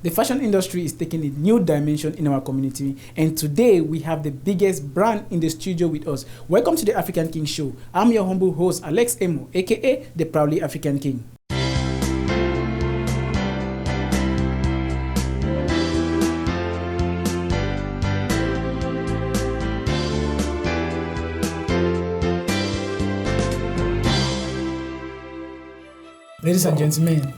The fashion industry is taking a new dimension in our community, and today we have the biggest brand in the studio with us. Welcome to the African King Show. I'm your humble host, Emoh, aka the Proudly African King. Ladies and gentlemen,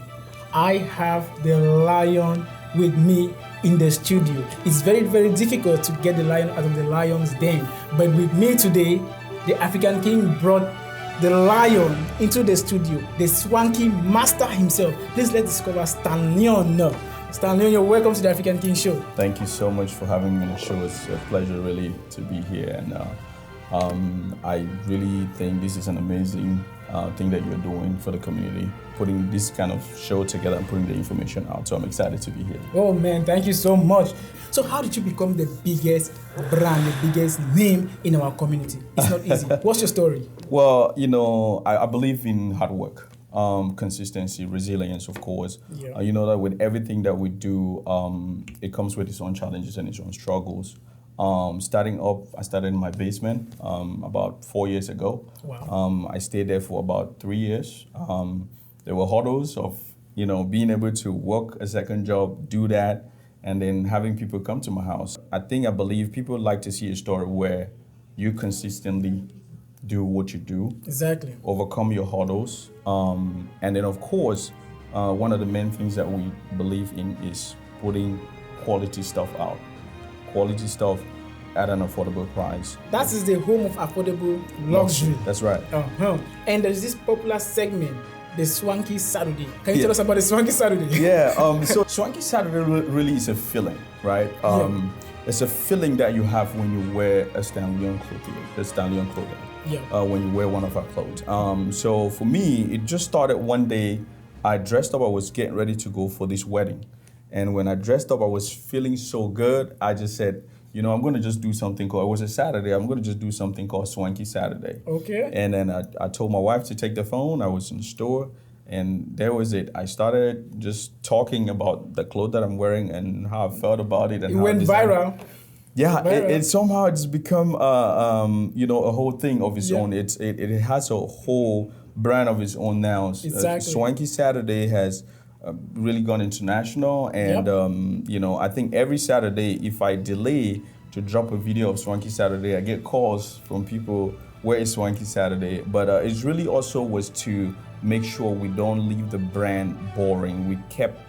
I have the lion with me in the studio. It's very, very difficult to get the lion out of the lion's den. But with me today, the African King brought the lion into the studio, the swanky master himself. Please let's discover Stanlion. Stanlion, you're welcome to the African King Show. Thank you so much for having me on the show. It's a pleasure really to be here. And I really think this is an amazing thing that you're doing for the community, putting this kind of show together and putting the information out. So I'm excited to be here. Oh man, thank you so much. So how did you become the biggest brand, the biggest name in our community? It's not easy. What's your story? Well, you know, I believe in hard work, consistency, resilience, of course. Yeah. You know that with everything that we do, it comes with its own challenges and its own struggles. Starting up, I started in my basement about 4 years ago. Wow. I stayed there for about 3 years. There were hurdles of, you know, being able to work a second job, do that, and then having people come to my house. I believe people like to see a story where you consistently do what you do. Exactly. Overcome your hurdles. And then, of course, one of the main things that we believe in is putting quality stuff out. Quality stuff at an affordable price. That is the home of affordable luxury. That's right. And there's this popular segment, the Swanky Saturday. Can you tell us about the Swanky Saturday? Yeah. So Swanky Saturday really is a feeling, right? It's a feeling that you have when you wear a Stanlion clothing. Yeah. When you wear one of our clothes. So for me, it just started one day. I dressed up. I was getting ready to go for this wedding. And when I dressed up, I was feeling so good. I just said, you know, I'm going to just do something called, it was a Saturday, I'm going to just do something called Swanky Saturday. Okay. And then I told my wife to take the phone. I was in the store, and there was it. I started just talking about the clothes that I'm wearing and how I felt about it. And it went viral. Yeah, it somehow it's become, you know, a whole thing of its own. It has a whole brand of its own now. Exactly. Swanky Saturday has really gone international, and you know, I think every Saturday, if I delay to drop a video of Swanky Saturday, I get calls from people, where is Swanky Saturday? But it really also was to make sure we don't leave the brand boring. We kept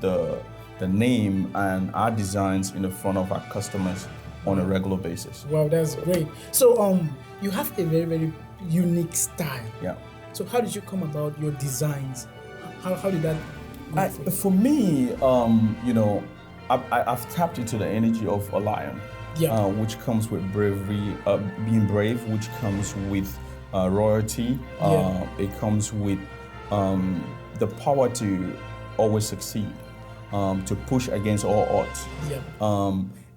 the name and our designs in the front of our customers on a regular basis. Wow, that's great. So you have a very, very unique style. Yeah. So how did you come about your designs? How did that for me, you know, I've tapped into the energy of a lion, which comes with bravery, being brave, which comes with royalty. It comes with the power to always succeed, to push against all odds.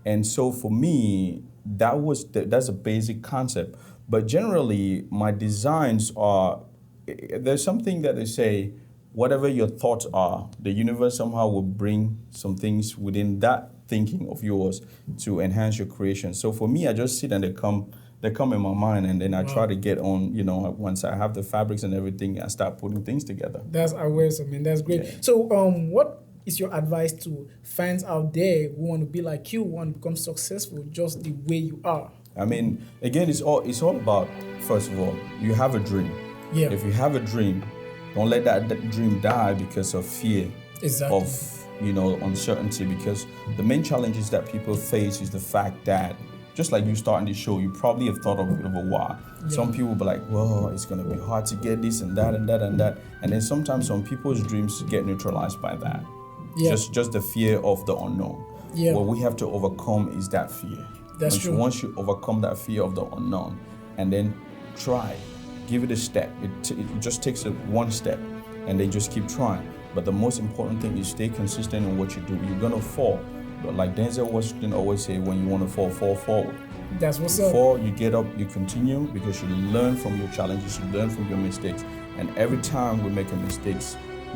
And so for me, that's a basic concept. But generally, my designs are, there's something that they say, whatever your thoughts are, the universe somehow will bring some things within that thinking of yours to enhance your creation. So for me, I just sit and they come in my mind, and then I try to get on, you know, once I have the fabrics and everything, I start putting things together. That's awesome, man. That's great. Yeah. So what is your advice to fans out there who want to be like you, who want to become successful just the way you are? I mean, again, it's all about, first of all, you have a dream. Yeah. If you have a dream, don't let that dream die because of fear, of, you know, uncertainty. Because the main challenges that people face is the fact that, just like you starting the show, you probably have thought of a bit of a why. Yeah. Some people will be like, well, it's going to be hard to get this and that and that and that. And then sometimes some people's dreams get neutralized by that. Yeah. Just the fear of the unknown. Yeah. What we have to overcome is that fear. That's true. Once you overcome that fear of the unknown, and then try, give it a step. It just takes one step, and then just keep trying. But the most important thing is stay consistent in what you do. You're gonna fall, but like Denzel Washington always say, when you want to fall forward. That's what's you up. Fall, you get up, you continue, because you learn from your challenges, you learn from your mistakes. And every time we make a mistake,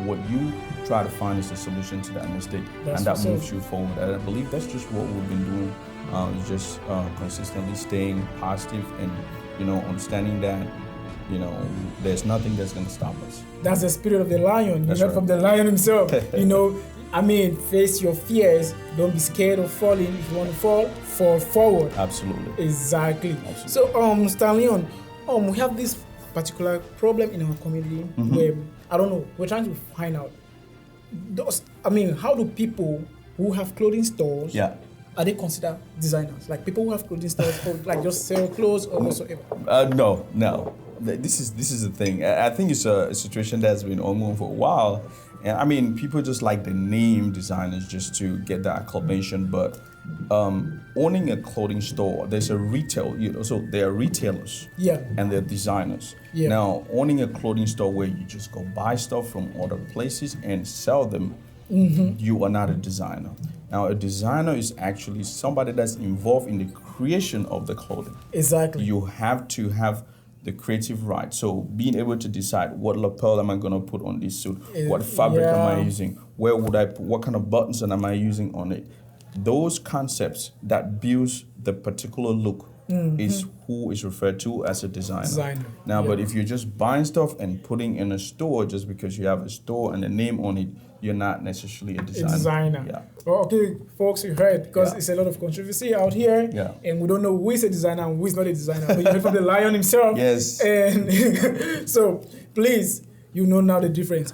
what you try to find is the solution to that mistake, and that moves you forward. And I believe that's just what we've been doing, just consistently staying positive and, understanding that, there's nothing that's going to stop us. That's the spirit of the lion. That's you heard right. from the lion himself. Face your fears. Don't be scared of falling. If you want to fall forward. Absolutely. Exactly. Absolutely. So, Stanlion, we have this particular problem in our community where, I don't know, we're trying to find out. How do people who have clothing stores, are they considered designers? Like people who have clothing stores, just sell clothes or whatsoever? No. This is the thing. I think it's a situation that's been ongoing for a while. And people just like the name designers just to get that acclamation. But owning a clothing store, there's a retail, so there are retailers and they're designers. Yeah. Now, owning a clothing store where you just go buy stuff from other places and sell them, you are not a designer. Now, a designer is actually somebody that's involved in the creation of the clothing. Exactly. You have to have the creative right. So being able to decide what lapel am I going to put on this suit, what fabric am I using, where would I put, what kind of buttons am I using on it. Those concepts that builds the particular look is who is referred to as a designer. Now, but if you're just buying stuff and putting in a store just because you have a store and a name on it, you're not necessarily a designer. Yeah. Well, okay, folks, you heard, because it's a lot of controversy out here, and we don't know who is a designer and who is not a designer. But you heard from the lion himself. Yes. And so, please, you know now the difference.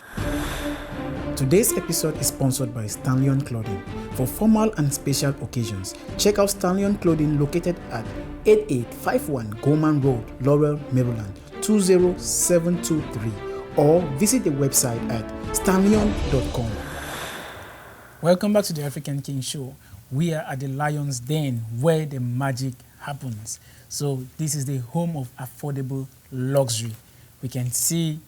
Today's episode is sponsored by Stanlion Clothing. For formal and special occasions, check out Stanlion Clothing located at 8851 Gorman Road, Laurel, Maryland, 20723, or visit the website at stanlion.com. Welcome back to the African King Show. We are at the Lion's Den where the magic happens. So this is the home of affordable luxury. We can see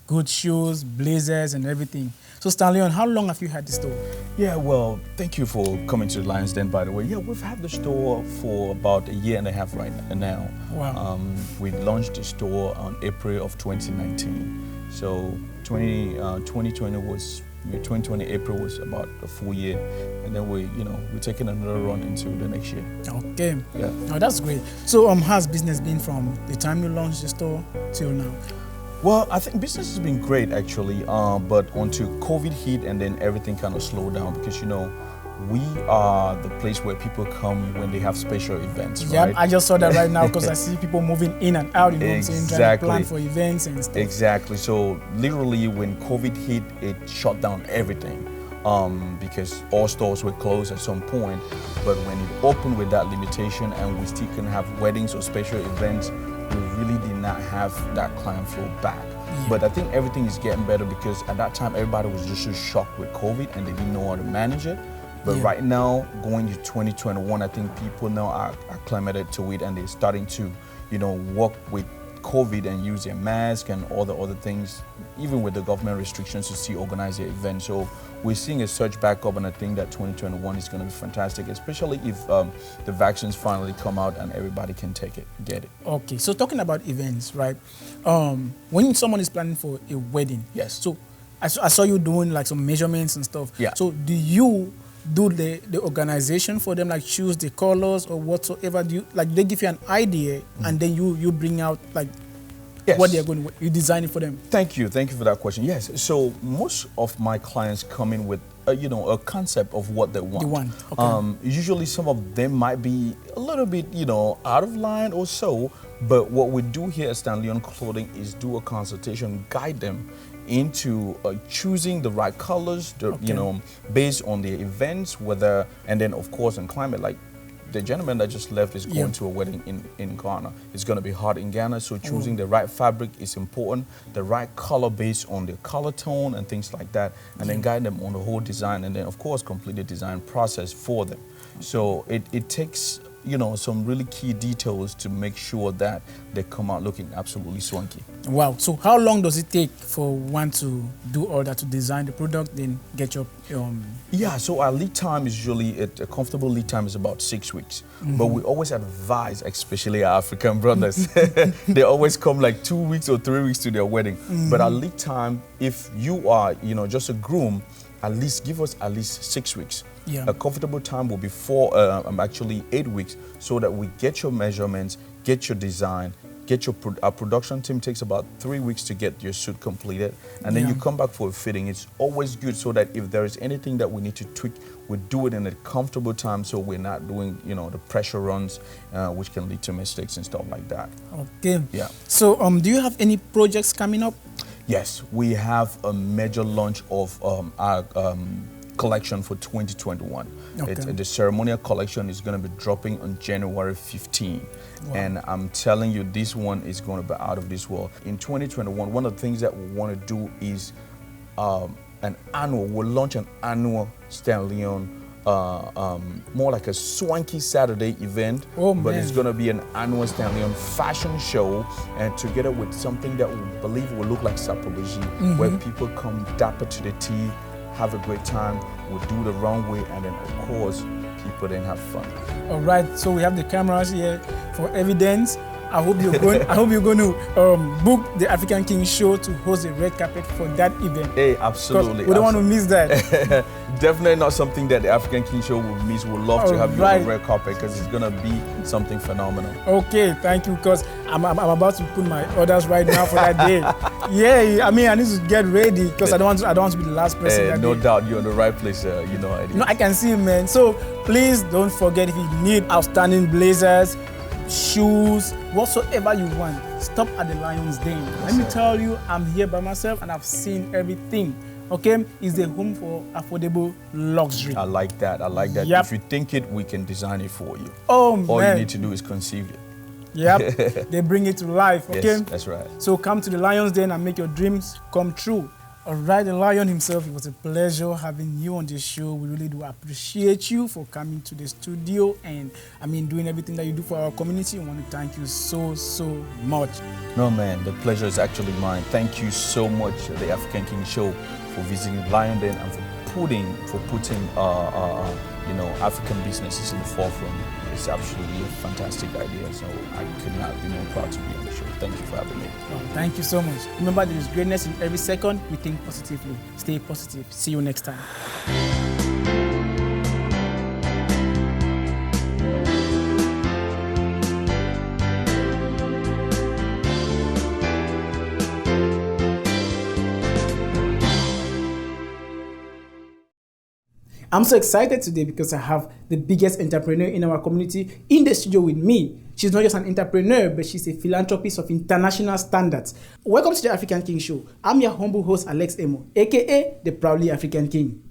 good shoes, blazers, and everything. So Stanlion, how long have you had the store? Yeah, well, thank you for coming to the Lion's Den, by the way. Yeah, we've had the store for about a year and a half right now. Wow. We launched the store on April of 2019. So 2020 April was about a full year, and then we're taking another run into the next year. Okay. Yeah. Oh, that's great. So how's business been from the time you launched the store till now? Well, I think business has been great actually, but until COVID hit and then everything kind of slowed down because we are the place where people come when they have special events, right? Yeah, I just saw that right now because I see people moving in and out, Exactly. trying to plan for events and stuff. Exactly. So literally when COVID hit, it shut down everything because all stores were closed at some point. But when it opened with that limitation and we still can have weddings or special events, we really did not have that client flow back. But I think everything is getting better because at that time everybody was just so shocked with COVID and they didn't know how to manage it. But right now, going to 2021, I think people now are acclimated to it and they're starting to, work with COVID and use their mask and all the other things, even with the government restrictions to still organize their events. So we're seeing a surge back up, and I think that 2021 is going to be fantastic, especially if the vaccines finally come out and everybody can get it. Okay, so talking about events, right? When someone is planning for a wedding, so I saw you doing some measurements and stuff. Yeah. So do you do the organization for them, choose the colors or whatsoever? Do you they give you an idea and then you bring out what they're going to, you design it for them? Thank you for that question. Yes, so most of my clients come in with a concept of what they want. Okay. Usually some of them might be a little bit out of line or so, but what we do here at Stanlion Clothing is do a consultation, guide them into choosing the right colors, based on their events, and then of course in climate, the gentleman that just left is going to a wedding in Ghana. It's going to be hot in Ghana, so choosing the right fabric is important, the right color based on their color tone and things like that, and then guide them on the whole design, and then of course complete the design process for them. So it takes some really key details to make sure that they come out looking absolutely swanky. Wow. So how long does it take for one to do all that, to design the product, then get your... Yeah, so our lead time is usually, a comfortable lead time is about 6 weeks. But we always advise, especially our African brothers, they always come like 2 weeks or 3 weeks to their wedding. But our lead time, if you are, just a groom, at least give us at least 6 weeks. Yeah. A comfortable time will be actually 8 weeks, so that we get your measurements, get your design, our production team takes about 3 weeks to get your suit completed, and then you come back for a fitting. It's always good so that if there is anything that we need to tweak, we do it in a comfortable time, so we're not doing, the pressure runs, which can lead to mistakes and stuff like that. Okay. Yeah. So, do you have any projects coming up? Yes, we have a major launch of our collection for 2021. Okay. The ceremonial collection is going to be dropping on January 15. Wow. And I'm telling you, this one is going to be out of this world. In 2021, one of the things that we want to do is we'll launch an annual Stanlion, more like a swanky Saturday event, but it's going to be an annual Stanlion fashion show, and together with something that we believe will look like Sapology, where people come dapper to the tea, have a great time, we'll do the wrong way, and then of course people then have fun. All right, so we have the cameras here for evidence. I hope you're going to book the African King show to host the red carpet for that event. Hey, absolutely. We don't want to miss that. Definitely not something that the African King show will miss. We'd love to have you on the red carpet, because it's going to be something phenomenal. Okay, thank you, because I'm about to put my orders right now for that day. Yeah, I mean, I need to get ready, because I don't want to be the last person that no day. doubt, you're in the right place. I can see, man. So please don't forget, if you need outstanding blazers, shoes, whatsoever you want, stop at the Lion's Den. Let me tell you, I'm here by myself and I've seen everything. Okay, it's the home for affordable luxury. I like that. Yep. If you think it, we can design it for you. Oh, man. All you need to do is conceive it. Yep, they bring it to life. Okay, yes, that's right. So come to the Lion's Den and make your dreams come true. All right, the Lion himself, it was a pleasure having you on the show. We really do appreciate you for coming to the studio and, doing everything that you do for our community. I want to thank you so, so much. No, man, the pleasure is actually mine. Thank you so much, the African King Show, for visiting Lion Den and for putting African businesses in the forefront. It's absolutely a fantastic idea, so I could not be more proud to be on the show. Thank you for having me. Well, thank you so much. Remember, there is greatness in every second. We think positively. Stay positive. See you next time. I'm so excited today because I have the biggest entrepreneur in our community in the studio with me. She's not just an entrepreneur, but she's a philanthropist of international standards. Welcome to the African King Show. I'm your humble host, Emoh, aka the Proudly African King.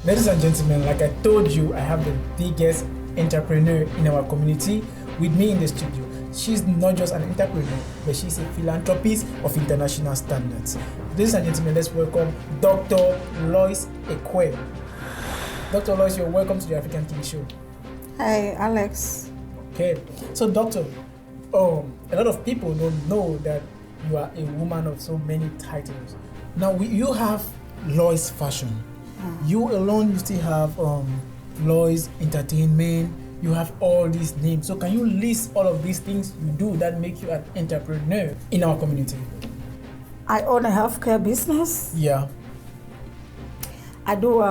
Ladies and gentlemen, like I told you, I have the biggest entrepreneur in our community with me in the studio. She's not just an entrepreneur, but she's a philanthropist of international standards. Ladies and gentlemen, let's welcome Dr. Lois Ekwe. Dr. Lois, you're welcome to the African King Show. Hi, Alex. Okay, so Doctor, a lot of people don't know that you are a woman of so many titles. Now, you have Lois Fashion. You alone, you still have Vis Entertainment. You have all these names. So can you list all of these things you do that make you an entrepreneur in our community? I own a healthcare business. Yeah. I do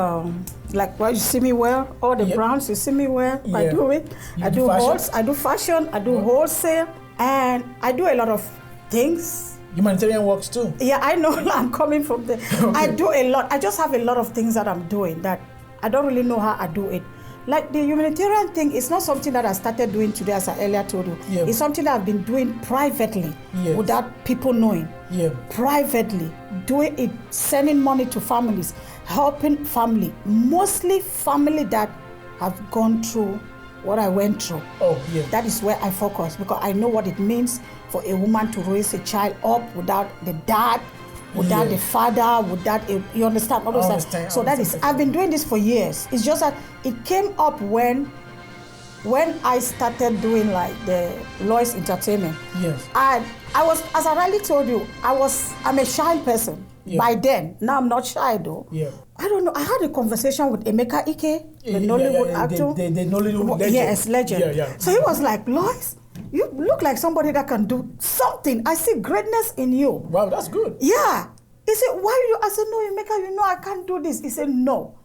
like what you see me wear, all the brands you see me wear. Yeah. I do it. I do fashion. I do wholesale, and I do a lot of things. Humanitarian works too. Yeah, I know. I'm coming from there. Okay. I do a lot. I just have a lot of things that I'm doing that I don't really know how I do it. Like the humanitarian thing, it's not something that I started doing today, as I earlier told you. Yeah. It's something that I've been doing privately, without people knowing. Yeah. Privately, doing it, sending money to families, helping family, mostly family that have gone through what I went through. Oh, yeah. That is where I focus, because I know what it means for a woman to raise a child up without the dad, without the father, without you understand? All those things. So that is, I've been doing this for years. It's just that it came up when I started doing like the Lois Entertainment. Yes. And I was, as I already told you, I'm a shy person. Yeah. By then. Now I'm not shy though. Yeah. I don't know. I had a conversation with Emeka Ike, the Nollywood actor. The Nollywood legend. Yes, legend. Yeah. So he was like, Lois, you look like somebody that can do something. I see greatness in you. Wow, that's good. Yeah. He said, why you? I said, no, Emeka, I can't do this. He said, no.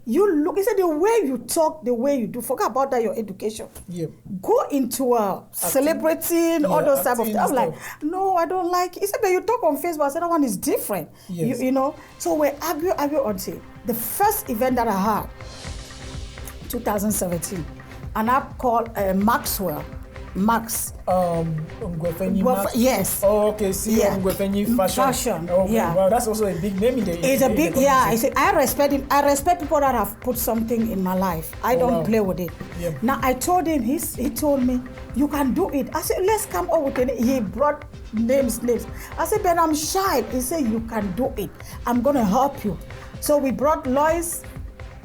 You look, he said, the way you talk, the way you do, forget about that, your education. Yeah. Go into celebrating, all those type of stuff. I'm like, no, I don't like it. He said, but you talk on Facebook. I said, that one is different. Yes. You know? So we argue until the first event that I had, 2017, and I called Max. Yes. Oh, okay. See, fashion. Oh, yeah. Wow, that's also a big name in the. It's a big, yeah. I said I respect him. I respect people that have put something in my life. I don't play with it. Yeah. Now I told him. He told me you can do it. I said let's come up with it. He brought names. I said but I'm shy. He said you can do it. I'm gonna help you. So we brought Lois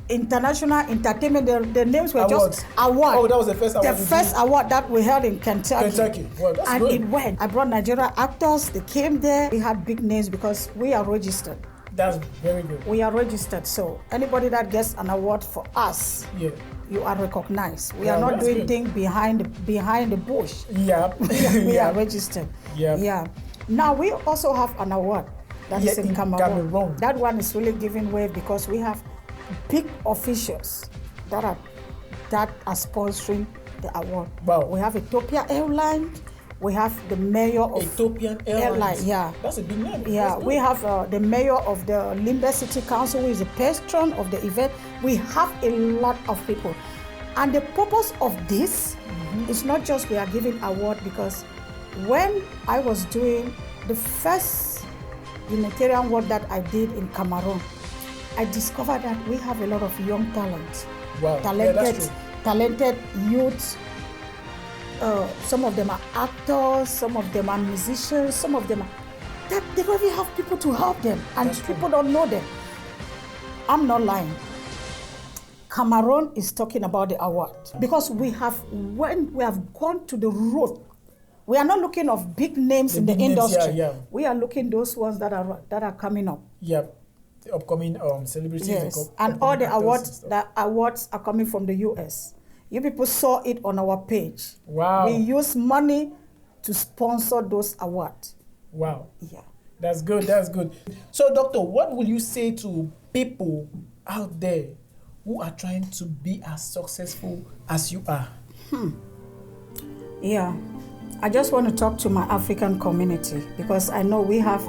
International Entertainment. The names were just awards. Oh, that was the first award. The first award that we held in Kentucky. Wow, that's and good. It went. I brought Nigerian actors. They came there. We had big names because we are registered. That's very good. We are registered. So anybody that gets an award for us, you are recognized. We are not doing things behind the bush. Yeah. We are registered. Yeah. Now we also have an award that is in Cameroon. That one is really giving way because we have big officials that are sponsoring the award. Wow. We have Ethiopia Airlines. We have the mayor of Ethiopian Airlines. Yeah. That's a big name. Yeah. We have the mayor of the Limbe City Council, who is the patron of the event. We have a lot of people. And the purpose of this is not just we are giving award, because when I was doing the first humanitarian work that I did in Cameroon, I discovered that we have a lot of young talent. Wow. Talented youths. Some of them are actors, some of them are musicians, some of them are that they don't even have people to help them, and people don't know them. I'm not lying. Cameroon is talking about the award because we have gone to the root. We are not looking of big names in the industry. We are looking those ones that are coming up. Yep. Upcoming celebrities. Yes, and all the awards are coming from the US. You people saw it on our page. Wow. We use money to sponsor those awards. Wow. Yeah. That's good. So, Doctor, what will you say to people out there who are trying to be as successful as you are? Yeah. I just want to talk to my African community because I know we have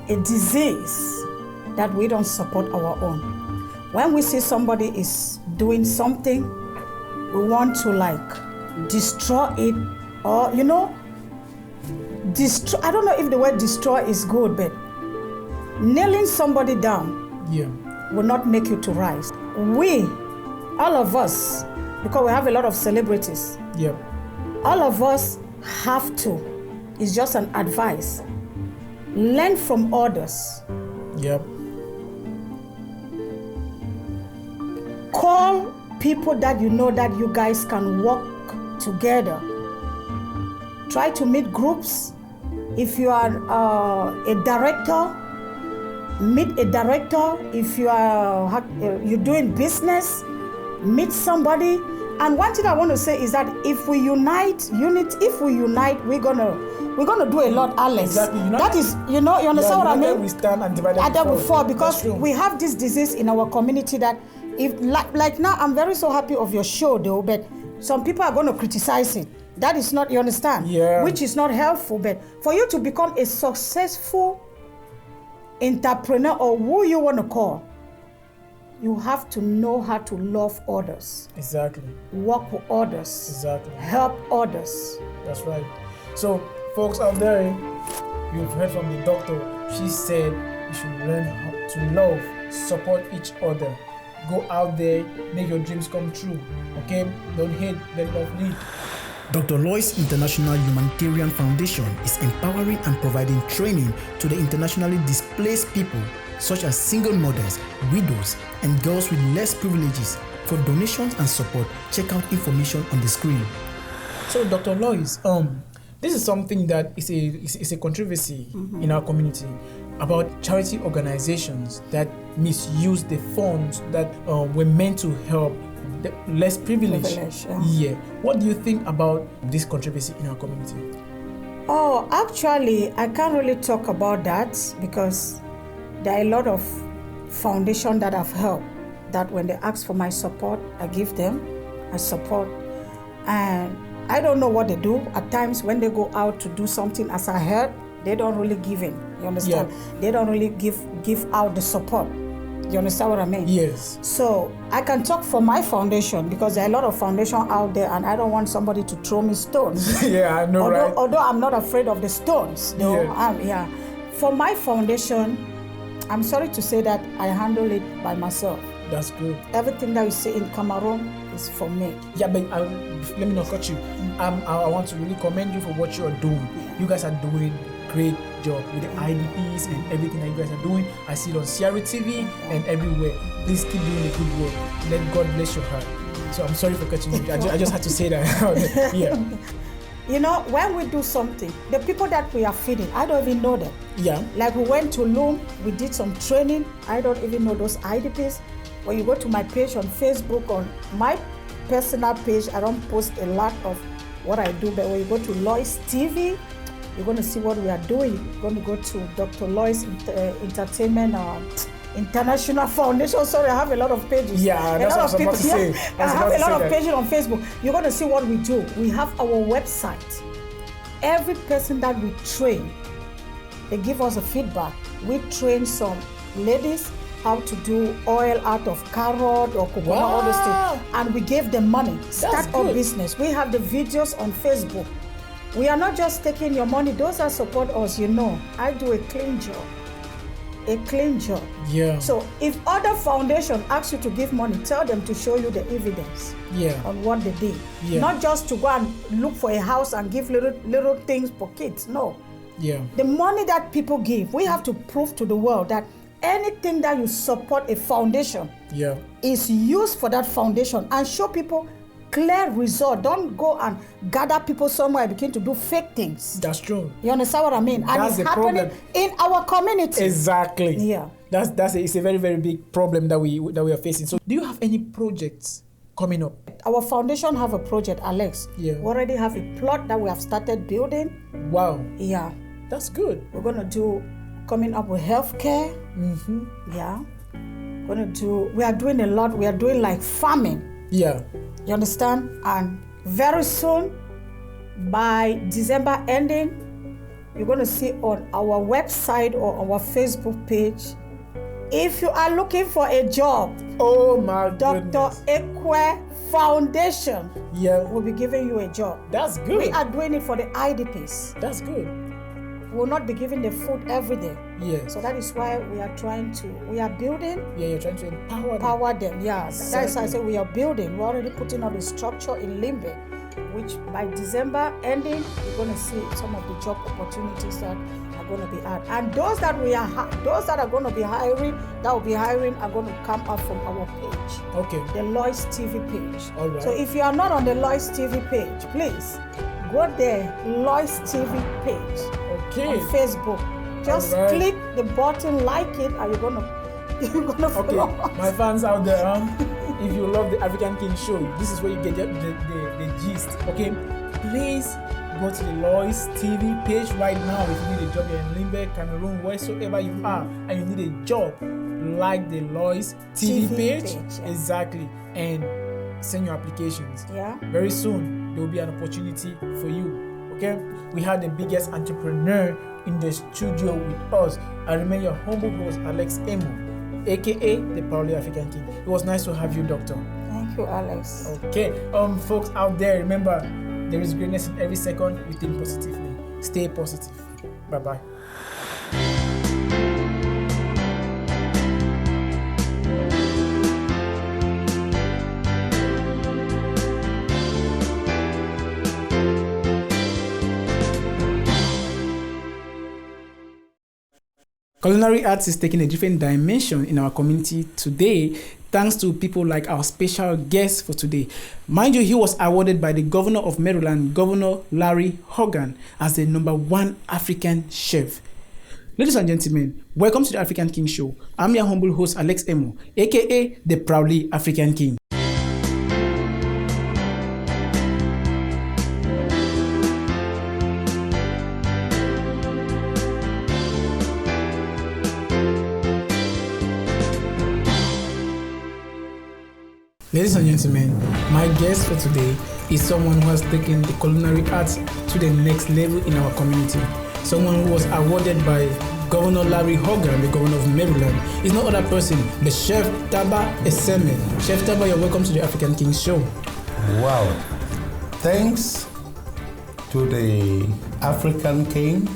a disease that we don't support our own. When we see somebody is doing something, we want to destroy it, or destroy. I don't know if the word destroy is good, but nailing somebody down will not make you to rise. We, all of us, because we have a lot of celebrities, all of us have to, it's just an advice, learn from others. Call people that you know that you guys can work together. Try to meet groups. If you are a director, meet a director. If you are you're doing business, meet somebody. And one thing I want to say is that if we unite, we're gonna do a lot, Alex. Exactly. That is, you understand what I mean? We stand and divide and fall because we have this disease in our community that if like now, I'm very so happy of your show though, but some people are going to criticize it. That is not, you understand? Yeah. Which is not helpful. But for you to become a successful entrepreneur, or who you want to call, you have to know how to love others. Exactly. Work with others. Exactly. Help others. That's right. So, folks out there, you've heard from the doctor. She said you should learn how to love, support each other. Go out there, make your dreams come true. Okay? Don't hate, let love lead. Dr. Lois International Humanitarian Foundation is empowering and providing training to the internationally displaced people, such as single mothers, widows, and girls with less privileges. For donations and support, check out information on the screen. So, Dr. Lois, this is something that is a controversy in our community about charity organizations that misuse the funds that were meant to help the less privileged. Yeah. What do you think about this controversy in our community? Oh, actually, I can't really talk about that because there are a lot of foundations that have helped. That when they ask for my support, I give them a support. And I don't know what they do. At times when they go out to do something, as I heard, they don't really give in. You understand? Yeah. They don't really give out the support. You understand what I mean? Yes. So I can talk for my foundation because there are a lot of foundations out there and I don't want somebody to throw me stones. Yeah, I know, right? Although I'm not afraid of the stones. Though, yeah. For my foundation, I'm sorry to say that I handle it by myself. That's good. Everything that you see in Cameroon is for me. Yeah, but let me not cut you. I want to really commend you for what you are doing. You guys are doing a great job with the IDPs and everything that you guys are doing. I see it on CRE TV and everywhere. Please keep doing the good work. Let God bless your heart. So I'm sorry for cutting you. I just had to say that. Yeah. You know, when we do something, the people that we are feeding, I don't even know them. Yeah. Like we went to Loom, we did some training. I don't even know those IDPs. When you go to my page on Facebook, on my personal page, I don't post a lot of what I do, but when you go to Lois TV, you're going to see what we are doing. You're going to go to Dr. Lois Entertainment International Foundation. Sorry, I have a lot of pages. Yeah, that's what I was about to say. I have a lot of pages on Facebook. You're going to see what we do. We have our website. Every person that we train, they give us a feedback. We train some ladies how to do oil out of carrot or coconut, all those things. And we gave them money. Start our business. We have the videos on Facebook. We are not just taking your money. Those that support us, you know, I do a clean job. A clean job. Yeah. So if other foundation asks you to give money, tell them to show you the evidence on what they did. Yeah. Not just to go and look for a house and give little things for kids. No. Yeah. The money that people give, we have to prove to the world that anything that you support a foundation is used for that foundation and show people clear result. Don't go and gather people somewhere and begin to do fake things. That's true. You understand what I mean? And that's it's happening in our community. Exactly. Yeah. It's a very, very big problem that we are facing. So do you have any projects coming up? Our foundation have a project, Alex. Yeah. We already have a plot that we have started building. Wow. Yeah. That's good. We're gonna do coming up with healthcare. Yeah. We are doing a lot. We are doing like farming. Yeah. You understand? And very soon, by December ending, you're going to see on our website or our Facebook page, if you are looking for a job, oh my Dr. goodness. Ekwe Foundation will be giving you a job. That's good. We are doing it for the IDPs. That's good. We will not be giving the food every day. Yes. So that is why we are building. Yeah, you're trying to empower them. Yeah. That's why I say we are building. We're already putting up the structure in Limbe, which by December ending, you're going to see some of the job opportunities that are going to be out. And those that are going to be hiring, are going to come out from our page. Okay. The Lois TV page. All right. So if you are not on the Lois TV page, please go there, Lois TV page. Okay. On Facebook. Just click the button, like it, and you're gonna follow us. My fans out there, if you love the African King show, this is where you get the gist. Okay, please go to the Lois TV page right now. If you need a job, you're in Limbe, Cameroon, wheresoever you are, and you need a job, like the Lois TV page. Exactly, and send your applications. Yeah. Very soon there will be an opportunity for you. Okay, we had the biggest entrepreneur in the studio with us. I remember your humble host, Alex Emoh, aka the Proudly African King. It was nice to have you, Doctor. Thank you, Alex. Okay, folks out there, remember there is greatness in every second. We think positively. Stay positive. Bye bye. Culinary arts is taking a different dimension in our community today, thanks to people like our special guest for today. Mind you, he was awarded by the governor of Maryland, Governor Larry Hogan, as the #1 African chef. Ladies and gentlemen, welcome to the African King Show. I'm your humble host, Alex Emoh, aka the Proudly African King. Ladies and gentlemen, my guest for today is someone who has taken the culinary arts to the next level in our community. Someone who was awarded by Governor Larry Hogan, the governor of Maryland, is no other person, the Chef Taba Eseme. Chef Taba, you're welcome to the African King Show. Wow. Thanks to the African King.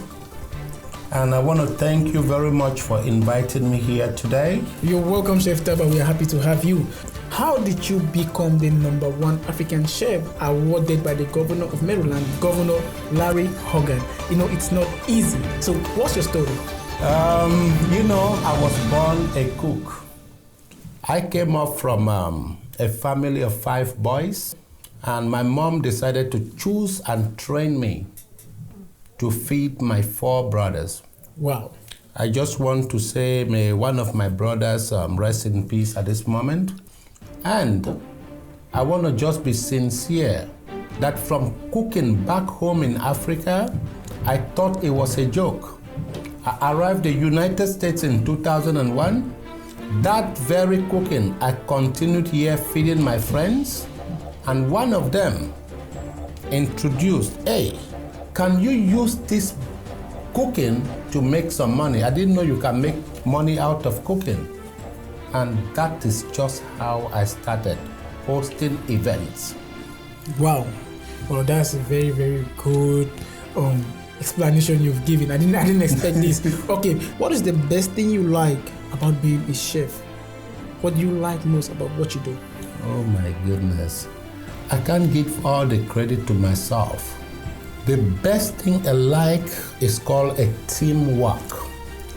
And I want to thank you very much for inviting me here today. You're welcome, Chef Taba. We are happy to have you. How did you become the #1 African chef awarded by the governor of Maryland, Governor Larry Hogan? You know, it's not easy. So what's your story? I was born a cook. I came up from a family of 5 boys, and my mom decided to choose and train me to feed my 4 brothers. Wow. I just want to say, may one of my brothers rest in peace at this moment. And I want to just be sincere that from cooking back home in Africa, I thought it was a joke. I arrived in the United States in 2001. That very cooking, I continued here feeding my friends, and one of them introduced, hey, can you use this cooking to make some money? I didn't know you can make money out of cooking. And that is just how I started hosting events. Wow. Well, that's a very, very good explanation you've given. I didn't expect this. Okay, what is the best thing you like about being a chef? What do you like most about what you do? Oh my goodness. I can't give all the credit to myself. The best thing I like is called a teamwork.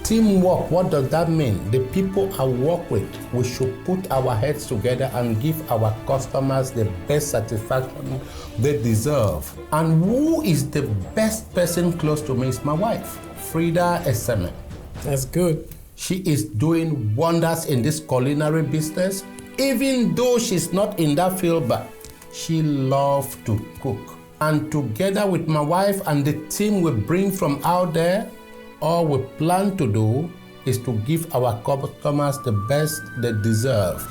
Teamwork, what does that mean? The people I work with, we should put our heads together and give our customers the best satisfaction they deserve. And who is the best person close to me is my wife, Frida Eseme. That's good. She is doing wonders in this culinary business, even though she's not in that field, but she loves to cook. And together with my wife and the team we bring from out there, all we plan to do is to give our customers the best they deserve.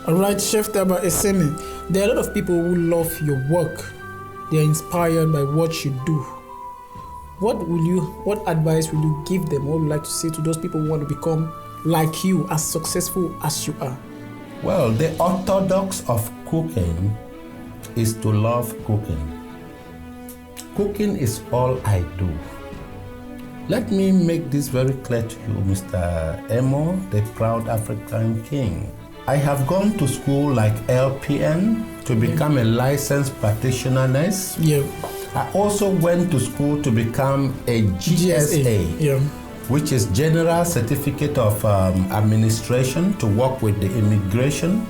All right, Chef Taba Eseme, there are a lot of people who love your work. They are inspired by what you do. What advice will you give them? What would you like to say to those people who want to become like you, as successful as you are? Well, the orthodox of cooking is to love cooking. Cooking is all I do. Let me make this very clear to you, Mr. Emoh, the proud African King. I have gone to school like LPN to become a licensed practitioner nurse. Yeah. I also went to school to become a GSA, which is General Certificate of Administration, to work with the immigration.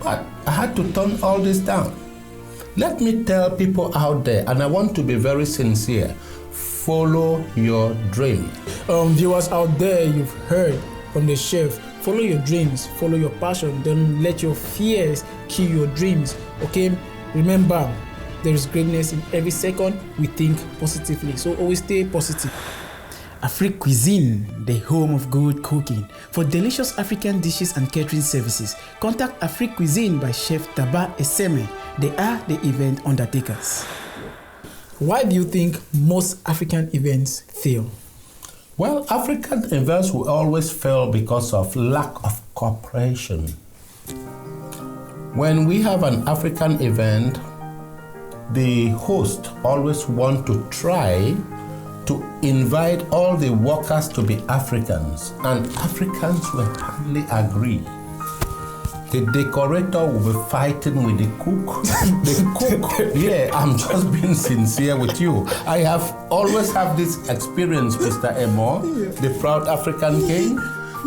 But I had to turn all this down. Let me tell people out there, and I want to be very sincere, follow your dream. Viewers out there, you've heard from the chef. Follow your dreams, follow your passion. Don't let your fears kill your dreams. Okay? Remember, there is greatness in every second we think positively. So always stay positive. Afrique Cuisine, the home of good cooking. For delicious African dishes and catering services, contact Afrique Cuisine by Chef Taba Eseme. They are the event undertakers. Why do you think most African events fail? Well, African events will always fail because of lack of cooperation. When we have an African event, the host always wants to try to invite all the workers to be Africans, and Africans will hardly agree. the decorator will be fighting with the cook. The cook, yeah, I'm just being sincere with you. I have always have this experience, Mr. Emoh, the proud African king.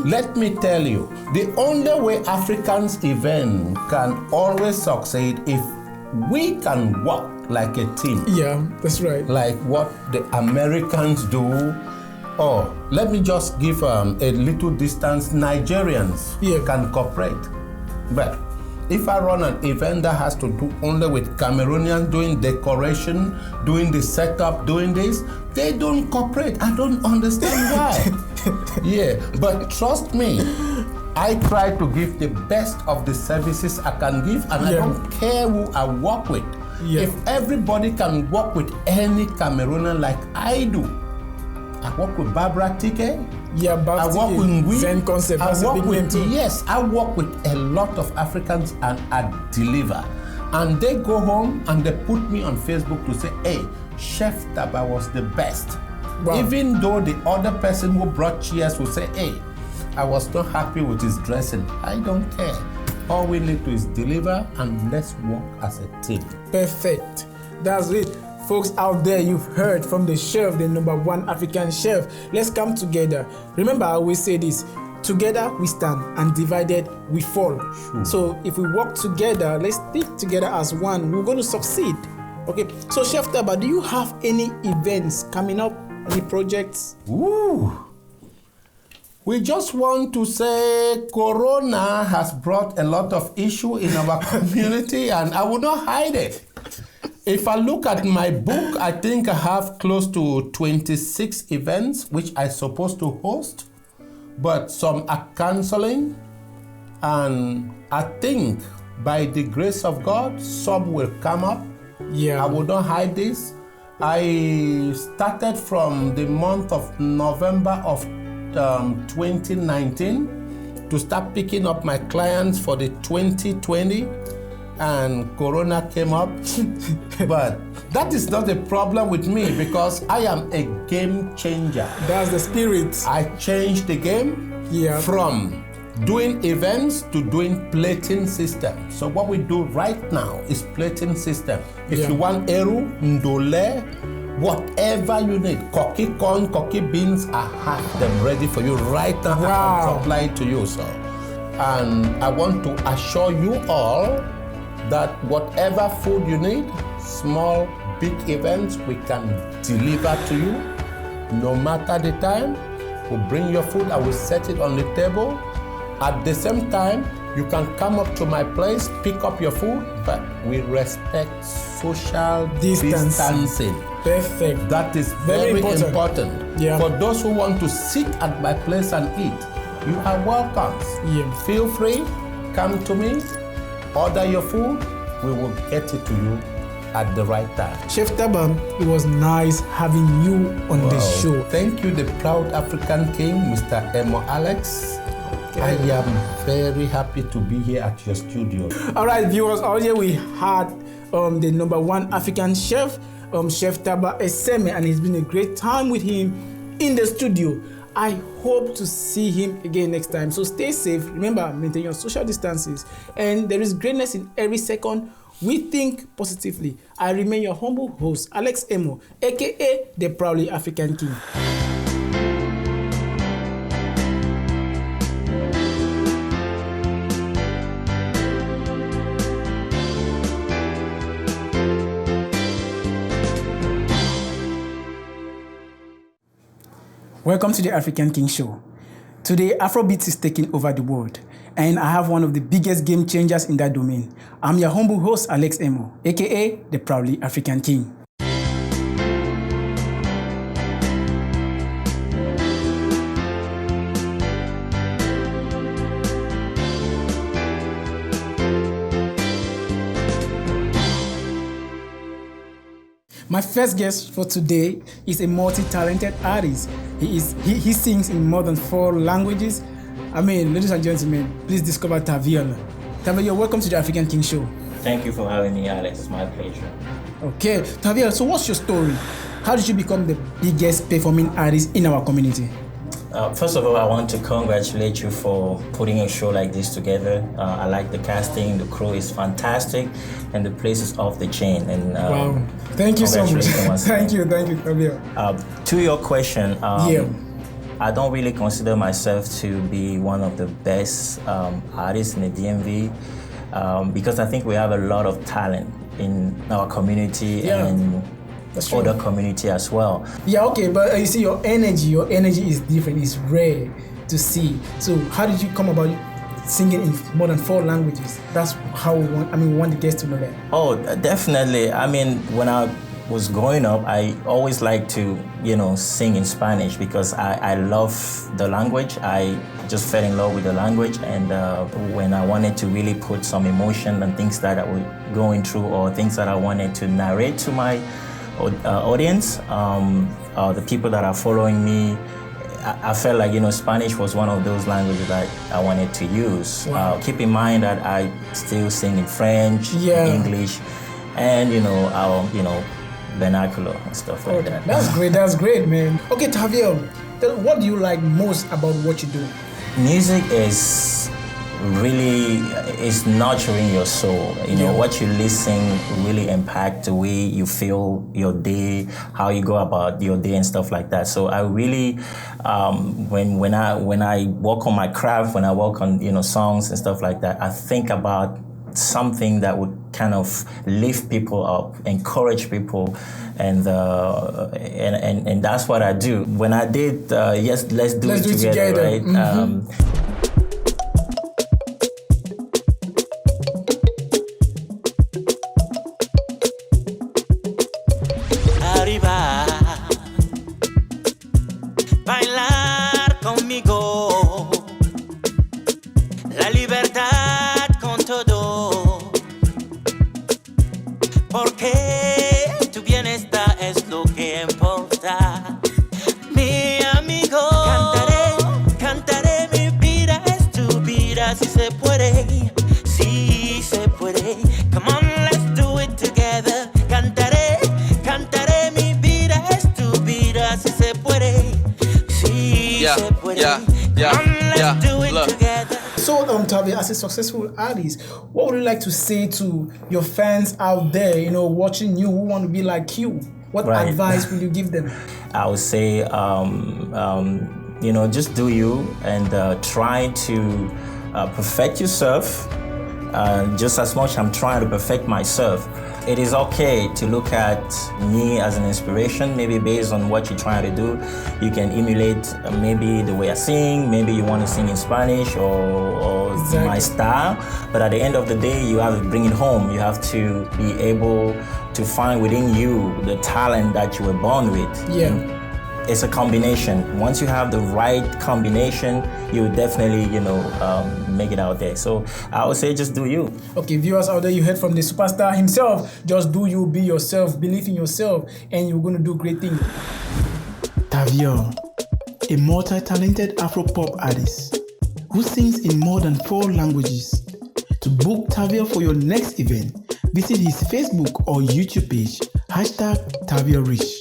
Let me tell you, the only way Africans event can always succeed if we can work like a team. Yeah, that's right. Like what the Americans do. Oh, let me just give a little distance. Nigerians can cooperate. But if I run an event that has to do only with Cameroonians doing decoration, doing the setup, doing this, they don't cooperate. I don't understand why. Yeah, but trust me, I try to give the best of the services I can give, and I don't care who I work with. Yeah. If everybody can work with any Cameroonian like I do, I work with Barbara Tike. Yeah, I work with Zen concept. I work with I work with a lot of Africans and I deliver. And they go home and they put me on Facebook to say, hey, Chef Taba was the best. Wow. Even though the other person who brought cheers will say, hey, I was not happy with his dressing. I don't care. All we need to is deliver and let's work as a team. Perfect. That's it. Folks out there, you've heard from the chef, the #1 African chef. Let's come together. Remember, I always say this: together we stand, and divided we fall. Sure. So if we work together, let's stick together as one, we're going to succeed. Okay. So Chef Taba, do you have any events coming up? Any projects? Ooh. We just want to say Corona has brought a lot of issue in our community, and I will not hide it. If I look at my book, I think I have close to 26 events which I'm supposed to host, but some are canceling. And I think by the grace of God, some will come up. Yeah. I will not hide this. I started from the month of November of 2019 to start picking up my clients for the 2020. And Corona came up. But that is not a problem with me because I am a game changer. That's the spirit. I changed the game from doing events to doing plating system. So what we do right now is plating system. If you want eru, ndole, whatever you need, cocky corn, cocky beans, I have them ready for you right now. Wow. I can supply it to you, sir. And I want to assure you all that whatever food you need, small, big events, we can deliver to you. No matter the time, we'll bring your food, I will set it on the table. At the same time, you can come up to my place, pick up your food, but we respect social distancing. Perfect. That is very important. Yeah. For those who want to sit at my place and eat, you are welcome. Yeah. Feel free, come to me. Order your food, we will get it to you at the right time. Chef Taba, it was nice having you on the show. Thank you, the proud African king, Mr. Emoh Alex. Okay. I am very happy to be here at your studio. All right, viewers, earlier we had the #1 African chef, Chef Taba Eseme, and it's been a great time with him in the studio. I hope to see him again next time. So stay safe. Remember, maintain your social distances. And there is greatness in every second. We think positively. I remain your humble host, Alex Emoh, aka the proudly African king. Welcome to the African King Show. Today, Afrobeats is taking over the world, and I have one of the biggest game changers in that domain. I'm your humble host, Alex Emoh, aka the proudly African King. My first guest for today is a multi-talented artist. He sings in more than 4 languages. Ladies and gentlemen, please discover Tavi-El. Tavi-El, you're welcome to the African King Show. Thank you for having me, Alex. It's my pleasure. Okay, Tavi-El, so what's your story? How did you become the biggest performing artist in our community? First of all, I want to congratulate you for putting a show like this together. I like the casting, the crew is fantastic, and the place is off the chain. And wow, thank you so much. Thank you, Savio. To your question, I don't really consider myself to be one of the best artists in the DMV because I think we have a lot of talent in our community and other community as well. Yeah, okay, but you see your energy is different, it's rare to see. So how did you come about singing in more than 4 languages? That's how we want the guests to know that. Oh, definitely. I mean, when I was growing up, I always liked to, sing in Spanish because I love the language. I just fell in love with the language, and when I wanted to really put some emotion and things that I was going through or things that I wanted to narrate to my audience, the people that are following me, I felt like Spanish was one of those languages that I wanted to use. Wow. Keep in mind that I still sing in French, English, and our vernacular and stuff like that. That's great, man. Okay, Tavi-El, what do you like most about what you do? Music is nurturing your soul. What you listen really impact the way you feel your day, how you go about your day and stuff like that. So I really, when I work on my craft, when I work on songs and stuff like that, I think about something that would kind of lift people up, encourage people, and that's what I do. When I did Let's Do It Together, right? Mm-hmm. Bailar conmigo, la libertad con todo, porque tu bienestar es lo que importa, mi amigo. Cantaré, mi vida es tu vida, si se puede, come on, let's do it together. Cantaré, mi vida es tu vida, si se puede. Look. So, Tavi, as a successful artist, what would you like to say to your fans out there, watching you, who want to be like you? What advice will you give them? I would say, just do you and try to perfect yourself. Just as much I'm trying to perfect myself. It is okay to look at me as an inspiration, maybe based on what you're trying to do. You can emulate maybe the way I sing, maybe you want to sing in Spanish or my style, but at the end of the day, you have to bring it home. You have to be able to find within you the talent that you were born with. Yeah. It's a combination. Once you have the right combination, you definitely, make it out there. So I would say just do you. Okay, viewers out there, you heard from the superstar himself. Just do you, be yourself, believe in yourself, and you're going to do great things. Tavi-El, a multi-talented Afro-pop artist who sings in more than 4 languages. To book Tavi-El for your next event, visit his Facebook or YouTube page, #TavielRich.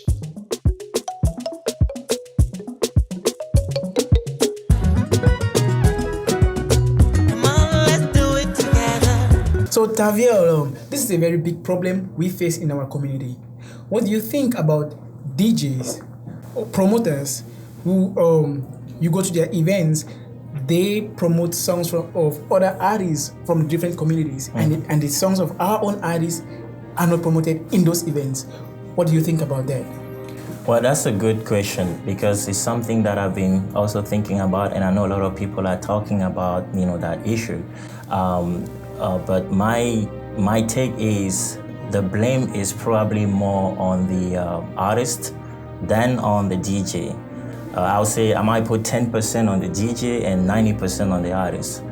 So Tavi-El, this is a very big problem we face in our community. What do you think about DJs or promoters who you go to their events, they promote songs of other artists from different communities, and the songs of our own artists are not promoted in those events? What do you think about that? Well, that's a good question because it's something that I've been also thinking about, and I know a lot of people are talking about, that issue. But my take is the blame is probably more on the artist than on the DJ. I would say I might put 10% on the DJ and 90% on the artist.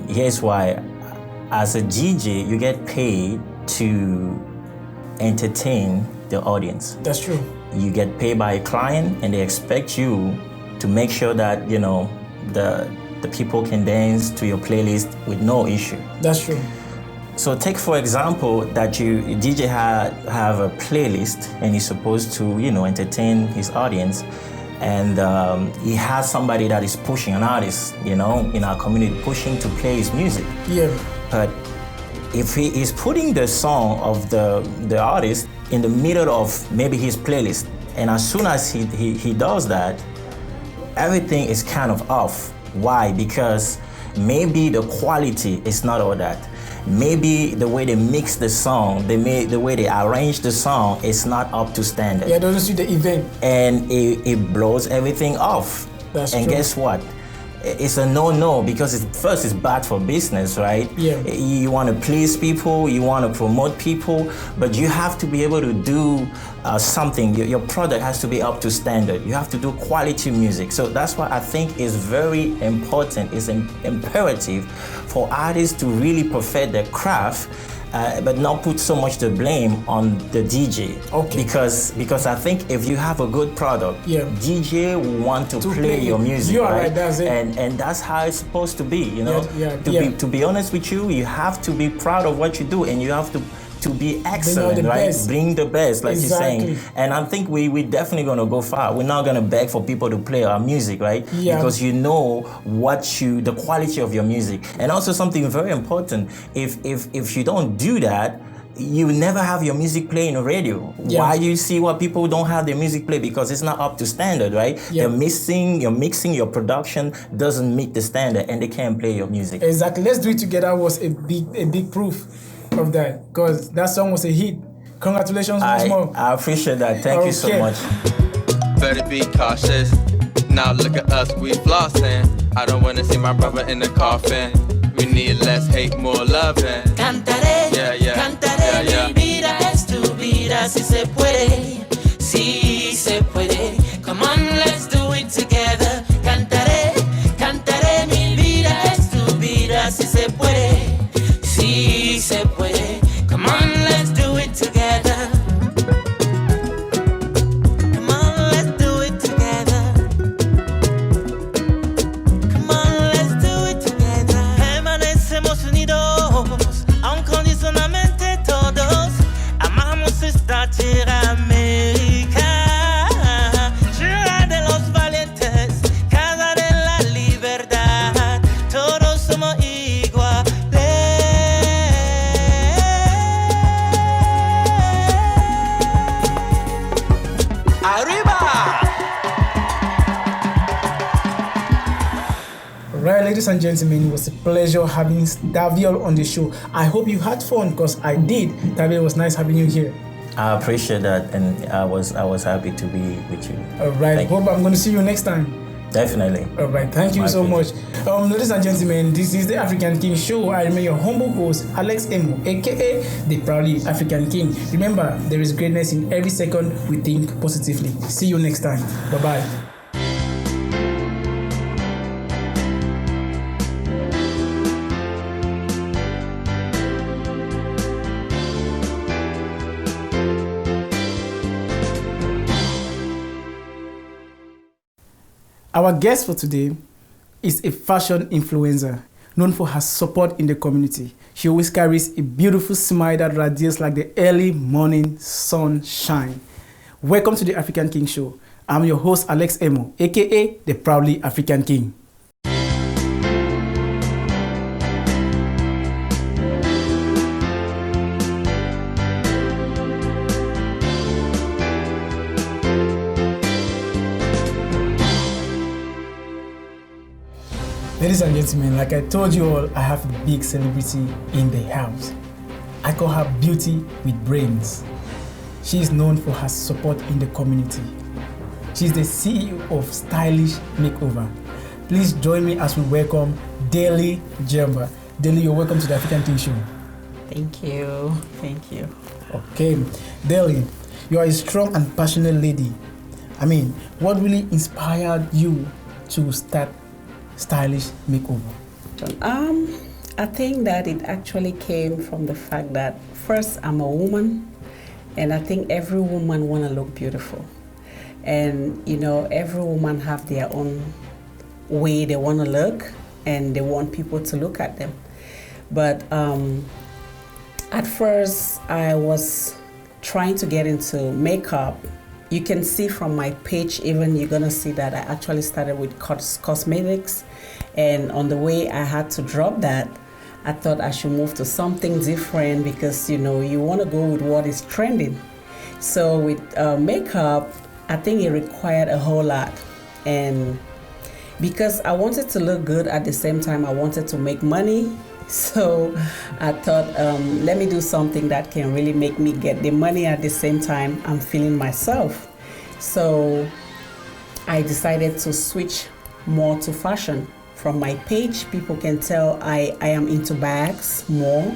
Here's why. As a DJ, you get paid to entertain the audience. That's true. You get paid by a client, and they expect you to make sure that, the people can dance to your playlist with no issue. That's true. So take, for example, that DJ have a playlist and he's supposed to, entertain his audience. and he has somebody that is pushing, an artist, in our community, pushing to play his music. Yeah. But if he is putting the song of the artist in the middle of maybe his playlist, and as soon as he does that, everything is kind of off. Why? Because maybe the quality is not all that. Maybe the way they mix the song, the way they arrange the song is not up to standard. Yeah, doesn't suit the event. And it blows everything off. That's and true. Guess what? It's a no-no because first it's bad for business, right? Yeah. You want to please people, you want to promote people, but you have to be able to do something. Your product has to be up to standard. You have to do quality music. So that's why I think it's very important, it's imperative for artists to really perfect their craft, but not put so much the blame on the DJ. Okay. Because I think if you have a good product, yeah, DJ will want to play your music. You are right, that's it. And that's how it's supposed to be, To be honest with you, you have to be proud of what you do, and you have to be excellent, right? Best. Bring the best, like exactly. you're saying. And I think we're definitely gonna go far. We're not gonna beg for people to play our music, right? Yeah. Because you know the quality of your music. And also something very important, if you don't do that, you never have your music play in the radio. Yeah. Why do you see what people don't have their music play? Because it's not up to standard, right? Yeah. Your mixing, your production doesn't meet the standard, and they can't play your music. Exactly. Let's Do It Together was a big proof of that, because that song was a hit. Congratulations once more. I appreciate that. Thank you so much. Better be cautious. Now look at us, we flossing. I don't wanna see my brother in the coffin. We need less hate, more loving. Cantaré, cantaré, mi vida es tu vida, si se puede, si se puede. Come on, let's do it together. Cantaré, cantaré, mi vida es tu vida, si se puede, si se puede. Come on, let's do it together. Come on, let's do it together. Come on, let's do it together. Permanecemos unidos, incondicionalmente todos. Amamos esta tierra América, tierra de los valientes, casa de la libertad. Todos somos iguales. Right, ladies and gentlemen, it was a pleasure having Tavi-El on the show. I hope you had fun, because I did. Tavi-El, it was nice having you here. I appreciate that, and I was happy to be with you. All right, hope I'm going to see you next time. Definitely. All right, thank you so much. Ladies and gentlemen, this is the African King Show. I remain your humble host, Alex Emoh, aka the Proudly African King. Remember, there is greatness in every second we think positively. See you next time. Bye-bye. Our guest for today is a fashion influencer known for her support in the community. She always carries a beautiful smile that radiates like the early morning sunshine. Welcome to the African King Show. I'm your host, Alex Emoh, aka the Proudly African King. Ladies and gentlemen, like I told you all, I have a big celebrity in the house. I call her Beauty with Brains. She is known for her support in the community. She's the CEO of Stylish Makeover. Please join me as we welcome Daily Njiaba. Daily, you're welcome to the African King Show. Thank you. Thank you. Okay, Daily, you are a strong and passionate lady. I mean, what really inspired you to start Stylish Makeover? I think that it actually came from the fact that first, I'm a woman, and I think every woman want to look beautiful. And every woman have their own way they want to look, and they want people to look at them. But at first, I was trying to get into makeup, you can see from my page, even you're gonna see that I actually started with cosmetics, and on the way I had to drop that, I thought I should move to something different because you want to go with what is trending. So with makeup, I think it required a whole lot, and because I wanted to look good at the same time I wanted to make money, so I thought let me do something that can really make me get the money at the same time I'm feeling myself. So I decided to switch more to fashion. From my page, people can tell I am into bags more.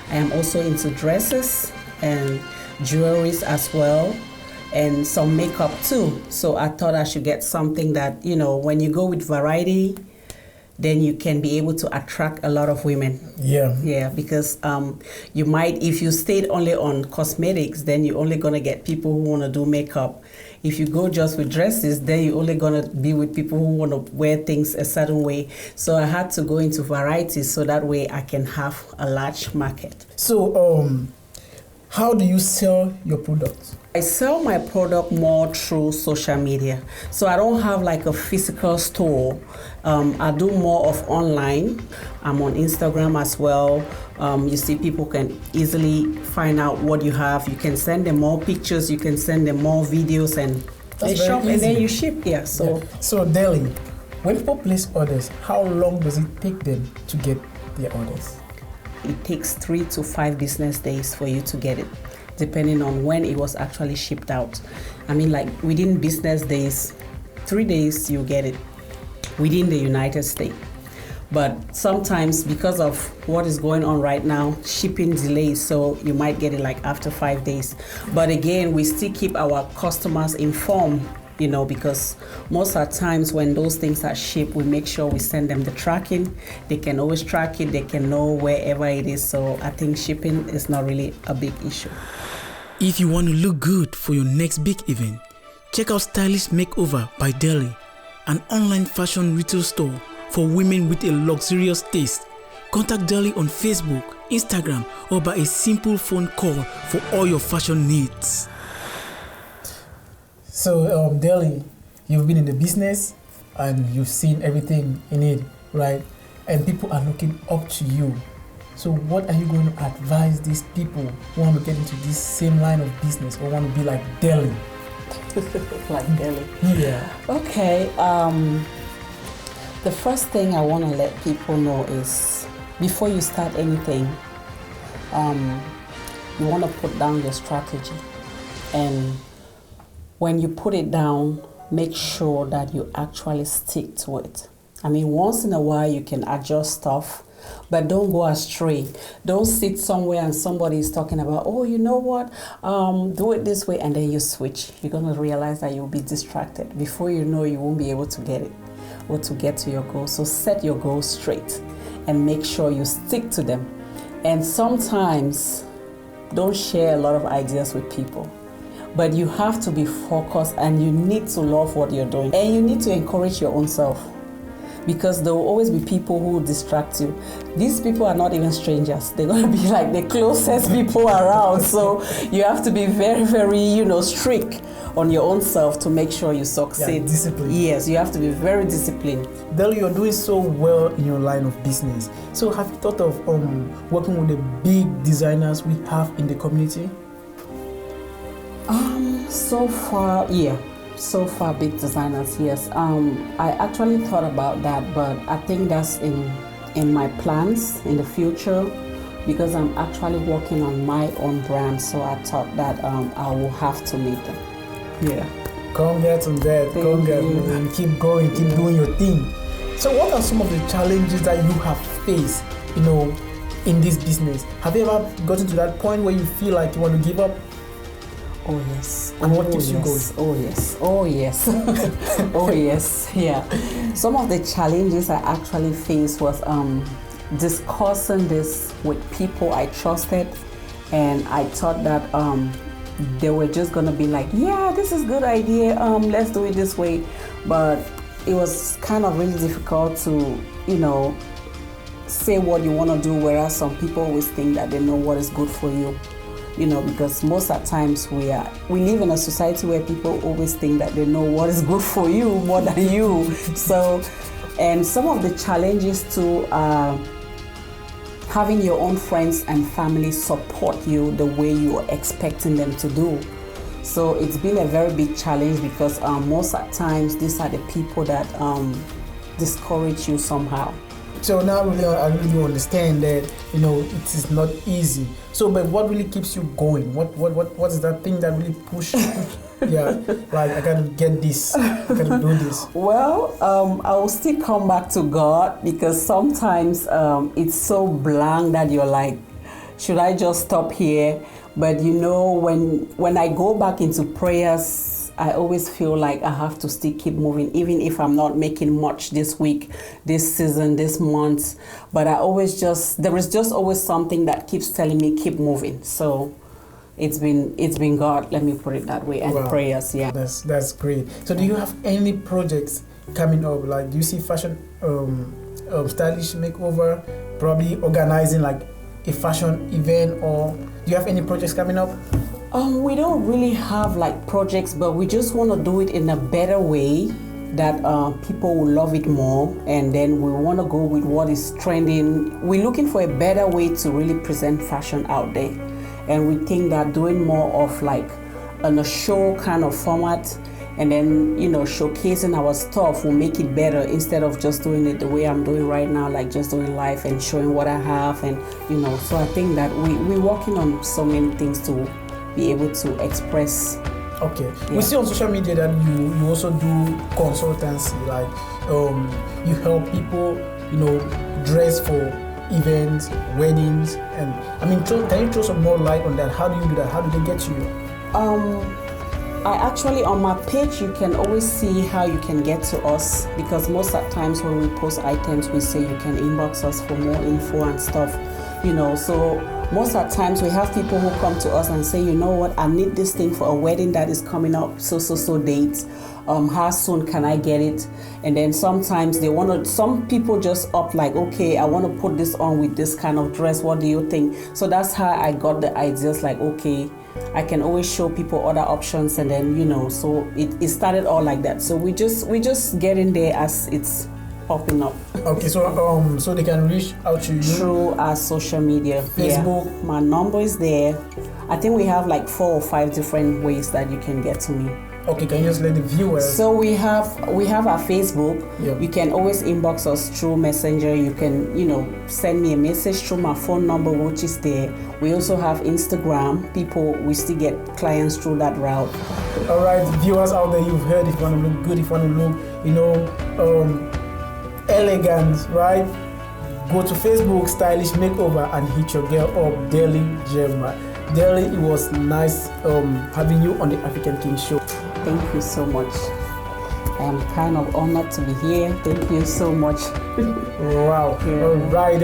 I am also into dresses and jewelries as well, and some makeup too. So I thought I should get something that, when you go with variety, then you can be able to attract a lot of women. Yeah. Yeah, because you might, if you stayed only on cosmetics, then you're only gonna get people who wanna do makeup. If you go just with dresses, then you're only gonna be with people who wanna wear things a certain way. So I had to go into varieties so that way I can have a large market. So how do you sell your products? I sell my product more through social media. So I don't have like a physical store. I do more of online. I'm on Instagram as well. You see, people can easily find out what you have. You can send them more pictures, you can send them more videos, and they shop and then you ship. Yeah. So Deli, when people place orders, how long does it take them to get their orders? It takes 3 to 5 business days for you to get it, depending on when it was actually shipped out. I mean, like within business days, 3 days you get it within the United States. But sometimes because of what is going on right now, shipping delays, so you might get it like after 5 days. But again, we still keep our customers informed, because most of the times when those things are shipped, we make sure we send them the tracking. They can always track it, they can know wherever it is. So I think shipping is not really a big issue. If you want to look good for your next big event, check out Stylish Makeover by Deli, an online fashion retail store for women with a luxurious taste. Contact Deli on Facebook, Instagram, or by a simple phone call for all your fashion needs. So Deli, you've been in the business and you've seen everything in it, right? And people are looking up to you. So what are you going to advise these people who want to get into this same line of business or want to be like Deli? Like Deli? Yeah. Okay. The first thing I want to let people know is before you start anything, you want to put down your strategy. And when you put it down, make sure that you actually stick to it. I mean, once in a while you can adjust stuff, but don't go astray. Don't sit somewhere and somebody is talking about, oh, you know what, do it this way, and then you switch. You're going to realize that you'll be distracted. Before you know, you won't be able to get it or to get to your goal. So set your goals straight and make sure you stick to them. And sometimes don't share a lot of ideas with people. But you have to be focused and you need to love what you're doing. And you need to encourage your own self, because there will always be people who will distract you. These people are not even strangers. They're going to be like the closest people around. So you have to be very, very, strict on your own self to make sure you succeed. Yeah, discipline. Yes, you have to be very disciplined. Deli, you're doing so well in your line of business. So have you thought of working with the big designers we have in the community? So far, yeah. So far, big designers, yes. I actually thought about that, but I think that's in my plans in the future, because I'm actually working on my own brand. So I thought that I will have to meet them. Yeah. Congrats on that. Congrats, man. Keep going, keep doing your thing. So what are some of the challenges that you have faced, in this business? Have you ever gotten to that point where you feel like you want to give up? Oh yes. And what keeps you going? Oh yes. Oh yes. Oh yes. Yeah. Some of the challenges I actually faced was discussing this with people I trusted, and I thought that they were just gonna be like, yeah, this is a good idea. Let's do it this way. But it was kind of really difficult to, say what you want to do, whereas some people always think that they know what is good for you. because most of the times we live in a society where people always think that they know what is good for you more than you. So, and some of the challenges to having your own friends and family support you the way you are expecting them to do. So it's been a very big challenge because most of the times these are the people that discourage you somehow. So now I really understand that it is not easy. So, but what really keeps you going? What is that thing that really pushes you? Yeah, like I gotta get this, I gotta do this. Well, I will still come back to God because sometimes it's so blank that you're like, should I just stop here? But when I go back into prayers, I always feel like I have to still keep moving, even if I'm not making much this week, this season, this month. But there is just always something that keeps telling me keep moving. So it's been God, let me put it that way, and prayers, yeah. That's great. So do you have any projects coming up? Like, do you see fashion stylish makeover, probably organizing like a fashion event, or do you have any projects coming up? We don't really have like projects, but we just want to do it in a better way that people will love it more, and then we want to go with what is trending. We're looking for a better way to really present fashion out there, and we think that doing more of like on a show kind of format, and then showcasing our stuff will make it better instead of just doing it the way I'm doing right now, like just doing live and showing what I have, and so I think that we're working on so many things to be able to express. Okay. Yeah. We see on social media that you also do consultancy, like you help people, dress for events, weddings, and can you throw some more light on that? How do you do that? How do they get to you? I actually, on my page, you can always see how you can get to us, because most of the times when we post items, we say you can inbox us for more info and stuff, so most of the times we have people who come to us and say, you know what, I need this thing for a wedding that is coming up, so dates. How soon can I get it? And then sometimes some people just opt like, okay, I want to put this on with this kind of dress. What do you think? So that's how I got the ideas, like, okay, I can always show people other options, and then, so it started all like that. So we just get in there as it's popping up. Okay, so they can reach out to you through our social media, Facebook. Yeah. My number is there. I think we have like 4 or 5 different ways that you can get to me. Okay, can you just let the viewers? So we have our Facebook. Yep. You can always inbox us through Messenger. You can send me a message through my phone number, which is there. We also have Instagram. We still get clients through that route. All right, viewers out there, you've heard. If you want to look good, if you want to look, elegant, right? Go to Facebook, Stylish Makeover, and hit your girl up, Njiaba. Deli, it was nice having you on the African King Show. Thank you so much. I am kind of honored to be here. Thank you so much. Wow. Yeah. All right,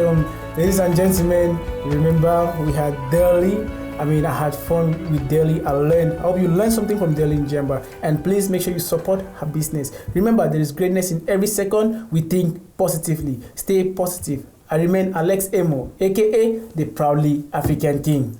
ladies and gentlemen, remember we had Deli. I had fun with Deli. I hope you learned something from Deli Njiaba. And please make sure you support her business. Remember, there is greatness in every second we think positively. Stay positive. I remain Alex Emoh, aka the Proudly African King.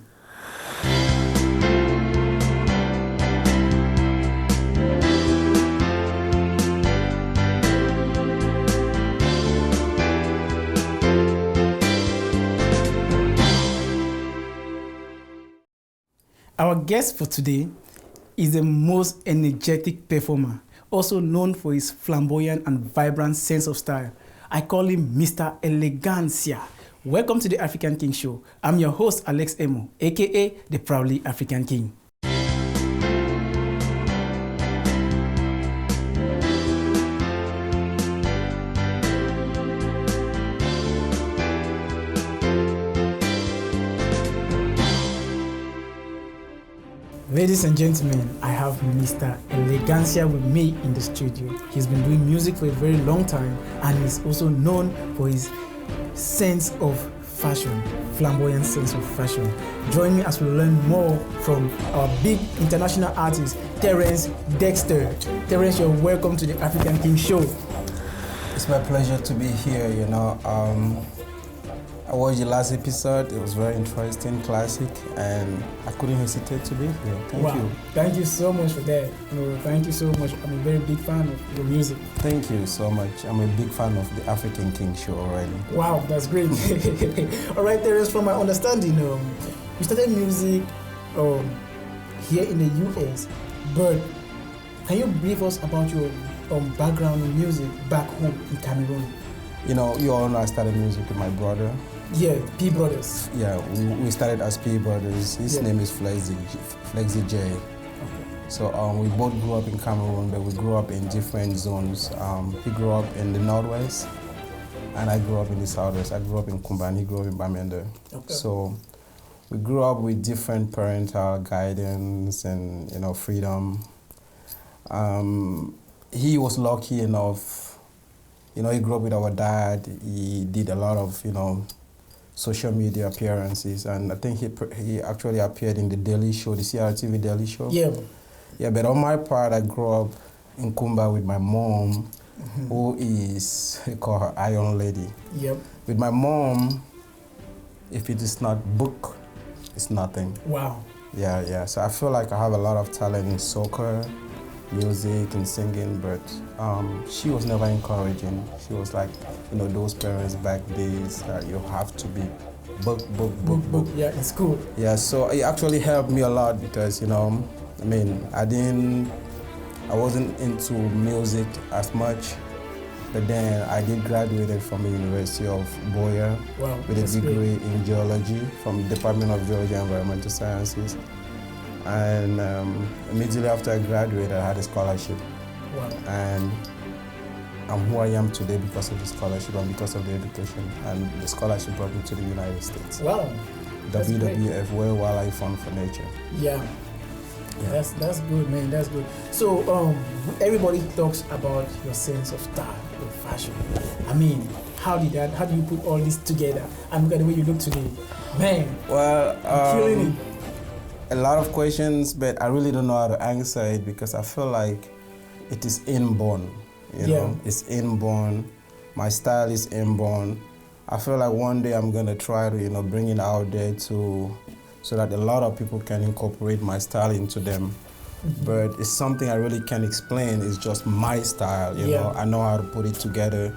Our guest for today is the most energetic performer, also known for his flamboyant and vibrant sense of style. I call him Mr. Elegancia. Welcome to the African King Show. I'm your host, Alex Emoh, aka the Proudly African King. Ladies and gentlemen, I have Mr. Elegancia with me in the studio. He's been doing music for a very long time, and he's also known for his sense of fashion, flamboyant sense of fashion. Join me as we learn more from our big international artist, Terence, Dexter. Terence, you're welcome to the African King Show. It's my pleasure to be here, I watched the last episode. It was very interesting, classic, and I couldn't hesitate to be here. Thank you. Thank you so much for that. Thank you so much. I'm a very big fan of your music. Thank you so much. I'm a big fan of the African King show already. Wow, that's great. All right, Terence, from my understanding, you started music here in the US, but can you brief us about your background in music back home in Cameroon? You all know I started music with my brother. Yeah, P Brothers. Yeah, we started as P Brothers. His name is Flexi J. Okay. So we both grew up in Cameroon, but we grew up in different zones. He grew up in the Northwest, and I grew up in the Southwest. I grew up in Kumba, and he grew up in Bamenda. Okay. So we grew up with different parental guidance and freedom. He was lucky enough. He grew up with our dad. He did a lot of social media appearances, and I think he actually appeared in the Daily Show, the CRTV Daily Show. Yeah. Yeah, but on my part, I grew up in Kumba with my mom, who is, we call her Iron Lady. Yep. With my mom, if it is not book, it's nothing. Wow. Yeah. So I feel like I have a lot of talent in soccer, music, and singing, but she was never encouraging. She was like, those parents back days that you have to be book. Yeah, in school. Yeah, so it actually helped me a lot because, I wasn't into music as much, but then I did graduate from the University of Boyer with a degree in geology from the Department of Geology and Environmental Sciences. And immediately after I graduated, I had a scholarship. Wow. And I'm who I am today because of the scholarship and because of the education. And the scholarship brought me to the United States. Wow. WWF, World Wildlife Fund for Nature. Yeah. That's good, man. That's good. So everybody talks about your sense of style, your fashion. How do you put all this together? And look at the way you look today. Man. Well, killing it. A lot of questions, but I really don't know how to answer it because I feel like it is inborn. You know, it's inborn. My style is inborn. I feel like one day I'm gonna try to, bring it out there so that a lot of people can incorporate my style into them. Mm-hmm. But it's something I really can't explain. It's just my style. You know, I know how to put it together.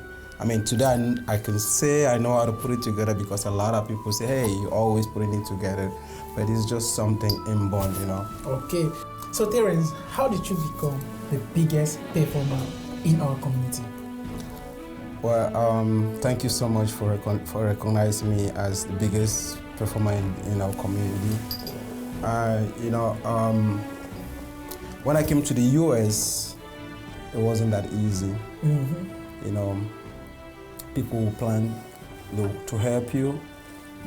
Today I can say I know how to put it together because a lot of people say, hey, you're always putting it together. But it's just something inborn, Okay. So Terence, how did you become the biggest performer in our community? Well, thank you so much for recognizing me as the biggest performer in our community. When I came to the US, it wasn't that easy. Mm-hmm. People will plan to help you,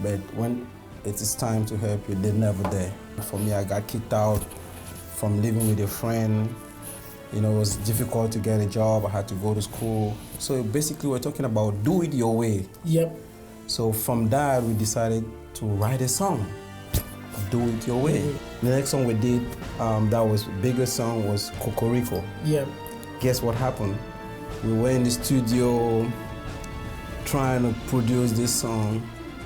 but when it is time to help you, they're never there. For me, I got kicked out from living with a friend. It was difficult to get a job. I had to go to school. So basically, we're talking about do it your way. Yep. So from that, we decided to write a song, Do It Your Way. Mm-hmm. The next song we did, that was biggest song, was Cocorico. Yep. Guess what happened? We were in the studio trying to produce this song.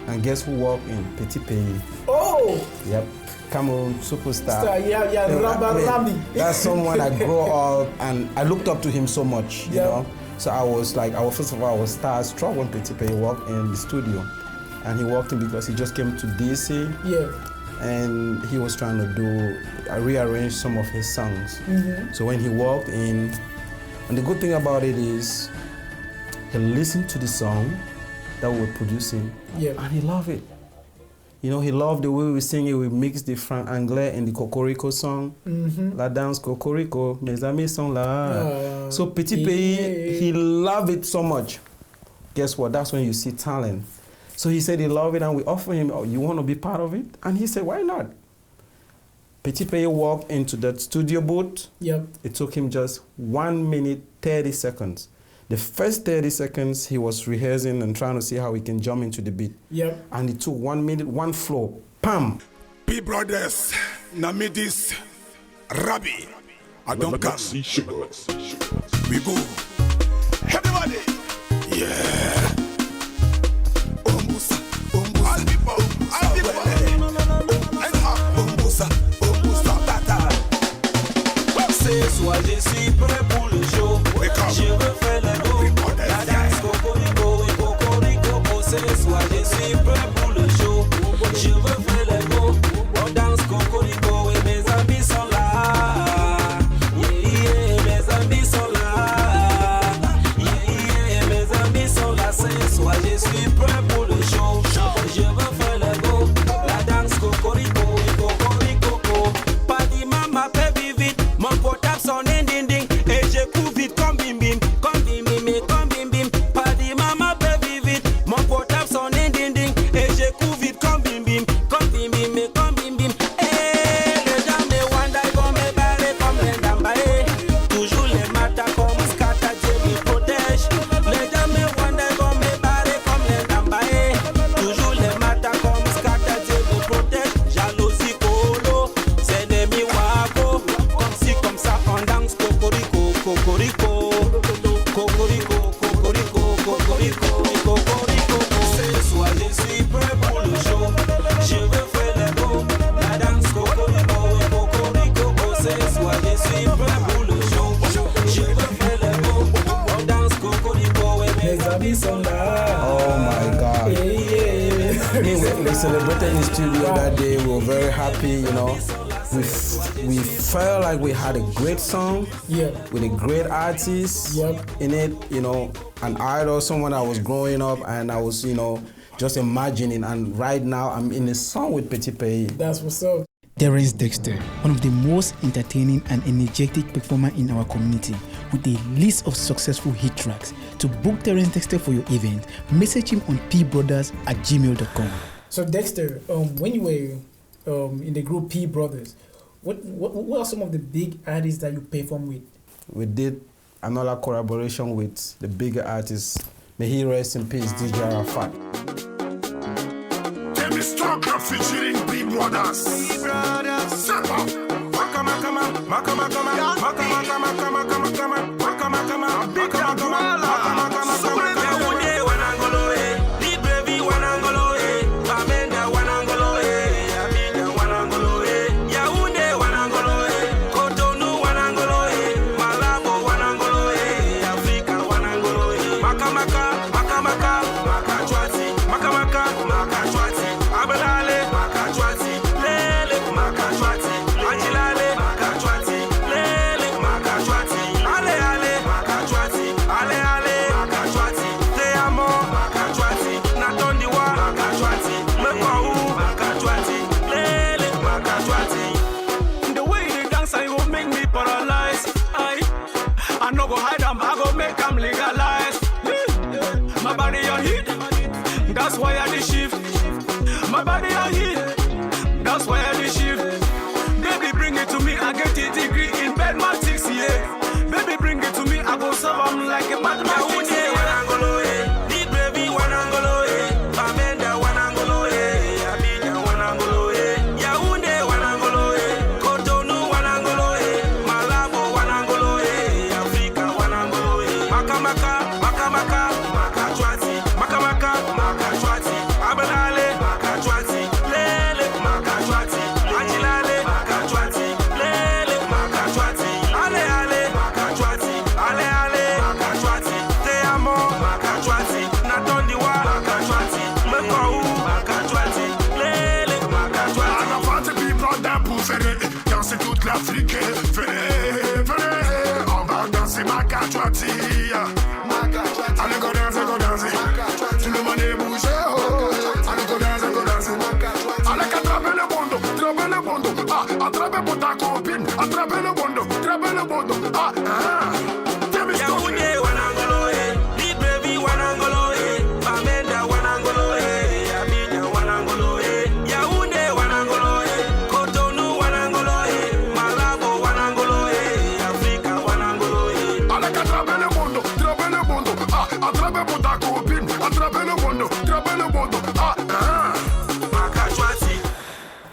And guess who walked in? Petit Pays. Oh! Yep. Cameroon superstar. Rabbi. That's someone I grew up and I looked up to him so much, you know. So I was first of all, I was starstruck when Petit Pays walked in the studio. And he walked in because he just came to DC. Yeah. And he was trying to rearrange some of his songs. Mm-hmm. So when he walked in, and the good thing about it is, he listened to the song that we were producing, and he loved it. He loved the way we sing it. We mixed the Frank Anglais and the Cocorico song. Mm-hmm. La danse Cocorico, mes amis sont là. So Petit Pays, he loved it so much. Guess what? That's when you see talent. So he said he loved it, and we offered him, you want to be part of it? And he said, why not? Petit Pays walked into that studio booth. Yep. It took him just 1 minute, 30 seconds. The first 30 seconds, he was rehearsing and trying to see how he can jump into the beat. Yep. And it took 1 minute, one flow, pam. P Brothers, Namidis, Rabbi, I don't come. We go. Everybody. Yeah. suis prêt pour le show. Je veux faire le go. La danse cocorico et cocorico. Ce soir, je suis prêt pour le show. Je veux faire le go. On danse cocorico et mes amis sont là. Yeah, yeah, mes amis sont là. Yeah, yeah, mes amis sont là. Ce soir, je suis prêt pour le show. Je veux faire le go. La danse cocorico et cocorico. Pas dit maman, baby vite. Mon portable sonne ding ding. Et je cours vite comme bim bim. Comme bim bim et comme bim bim. Pas dit maman, baby vite. Mon portable sonne ding ding. Et je cours vite comme bim bim. Comme bim bim et comme bim bim. Eh, les dames me wanda vont me barrer comme les dambaye. Toujours les matins comme Scata, Dieu me protège. Les dames me wanda vont me barrer comme les dambaye. Toujours les matins comme Scata, Dieu me protège. Jalousie colo, c'est ennemi wako. Comme si comme ça on danse cocorico, cocorico. Cocorico, cocorico, cocorico, cocorico. Ce soir je suis prêt pour le show. Je veux faire le go. La danse cocorico, cocorico. Ce soir je suis prêt pour le show. Je veux faire le go. On danse cocorico et mes amis sont là. Oh my God. We celebrated in the studio that day. We were very happy, you know. We felt like we had a great song with a great artist in it, you know, an idol, someone I was growing up and I was, you know, just imagining. And right now I'm in a song with Petit Pays. That's what's up. Terence Dexter, one of the most entertaining and energetic performer in our community, with a list of successful hit tracks. To book Terence Dexter for your event, message him on pbrothers@gmail.com. So Dexter, when you were in the group P Brothers, what are some of the big artists that you perform with? We did another collaboration with the bigger artists. May he rest in peace, DJ Arafat. Stronger featuring P Brothers. Step up. That's why I shift. My body on heat. That's why I shift. Baby, bring it to me. I get a degree in mathematics, yeah. Baby, bring it to me. I go serve them like a mathematics. L'Afrique, venez, on va danser ma cachouati. Allez, go danser, tout le monde est bougé, allez, go danser. Allez, attrapez le bondo, attrapez pour ta copine, attrapez le bondo,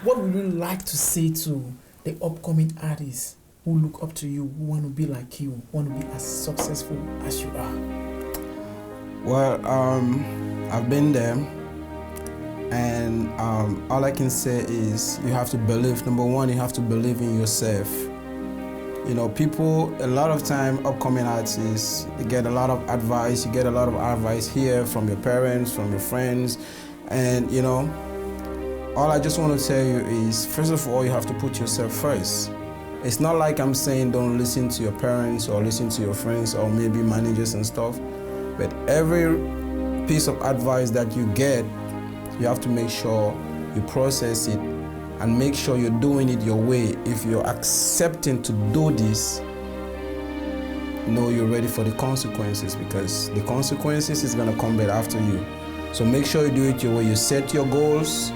What would you like to say to the upcoming artists who look up to you, who want to be like you, want to be as successful as you are? Well, I've been there, and all I can say is you have to believe. Number one, you have to believe in yourself. People, a lot of time, upcoming artists, you get a lot of advice. You get a lot of advice here from your parents, from your friends. And, all I just want to tell you is, first of all, you have to put yourself first. It's not like I'm saying don't listen to your parents or listen to your friends or maybe managers and stuff. But every piece of advice that you get, you have to make sure you process it and make sure you're doing it your way. If you're accepting to do this, know you're ready for the consequences, because the consequences is gonna come back after you. So make sure you do it your way. You set your goals,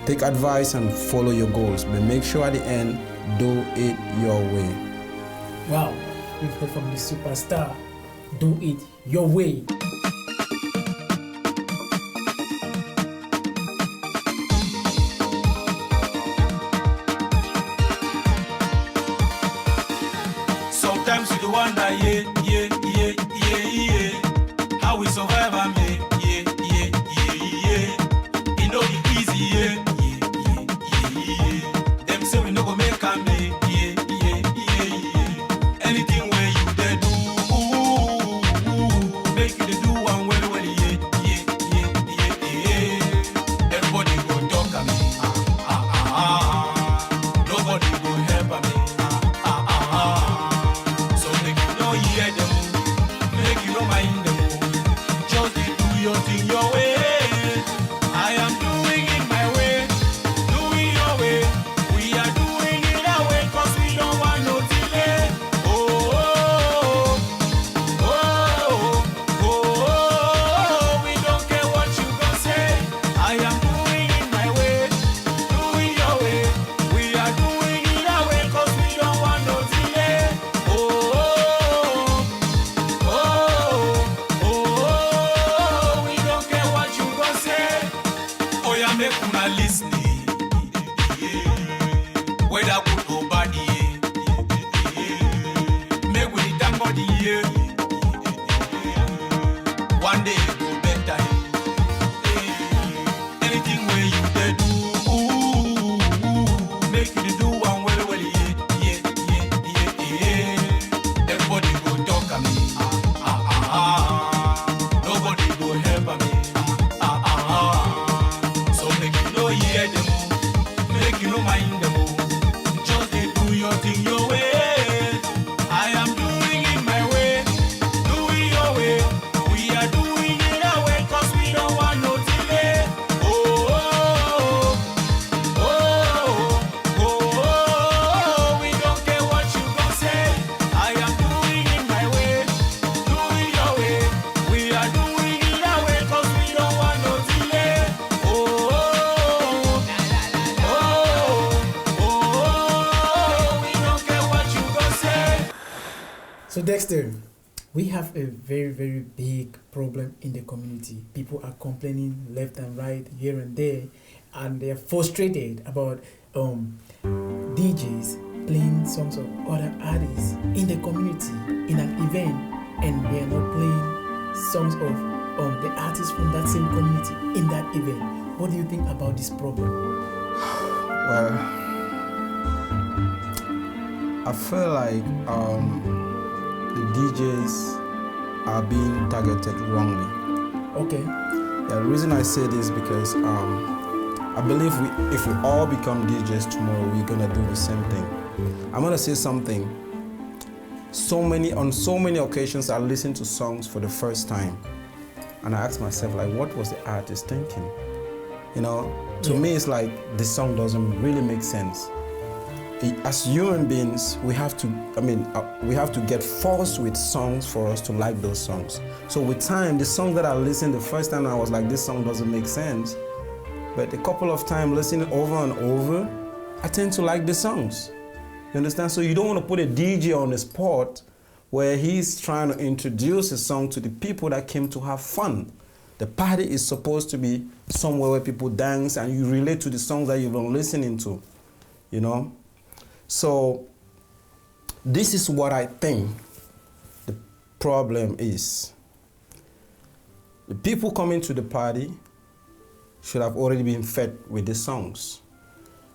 take advice and follow your goals, but make sure at the end, do it your way. Wow, we've heard from the superstar. Do it your way. Sometimes you wonder, how we survive, it no be easy, Them say we no go make am, Anything where you dey do, make you dey do one well, Everybody go talk at me, Nobody go help me, So make you know hear them, make you no mind them, just dey do your thing your way. I am doing it my way, doing your way. We are doing it our way, cause we don't want no delay. We don't care what you gon' say. I am doing it my way, doing your way. We are doing it our way, cause we don't want no delay. We don't care what you gon' say. Oh yeah, make una listen. Whether good or bad, make we thank God, One day it go better. Anything where you dey do, make you dey do one well, Everybody go talk at me, Nobody go help me, So make you know hear them, make you no mind them, just dey do your thing your way. I am doing it my way, doing your way. We are doing it our way, cause we don't want no delay. We don't care what you gon' say. I am doing it my way, doing your way. We are doing it our way, cause we don't want no delay. We don't care what you gon' say. So Dexter, we have a very, very big problem in the community. People are complaining left and right, here and there, and they're frustrated about DJs playing songs of other artists in the community, in an event, and they're not playing songs of the artists from that same community in that event. What do you think about this problem? Well, I feel like the DJs are being targeted wrongly. Okay. The reason I say this because I believe if we all become DJs tomorrow, we're gonna do the same thing. I'm gonna say something. On so many occasions, I listen to songs for the first time, and I ask myself, like, what was the artist thinking? To me, it's like this song doesn't really make sense. As human beings, we have to get forced with songs for us to like those songs. So with time, the song that I listened the first time, I was like, this song doesn't make sense. But a couple of times listening over and over, I tend to like the songs. You understand? So you don't want to put a DJ on the spot where he's trying to introduce a song to the people that came to have fun. The party is supposed to be somewhere where people dance and you relate to the songs that you've been listening to, So this is what I think the problem is. The people coming to the party should have already been fed with the songs.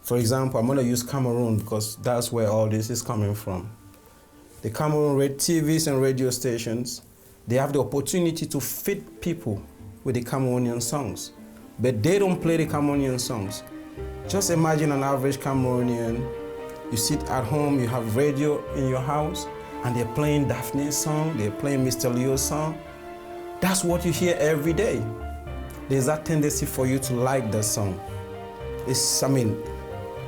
For example, I'm going to use Cameroon because that's where all this is coming from. the Cameroon TVs and radio stations, they have the opportunity to feed people with the Cameroonian songs, but they don't play the Cameroonian songs. Just imagine an average Cameroonian. You sit at home, you have radio in your house, and they're playing Daphne's song, they're playing Mr. Leo's song. That's what you hear every day. There's that tendency for you to like that song.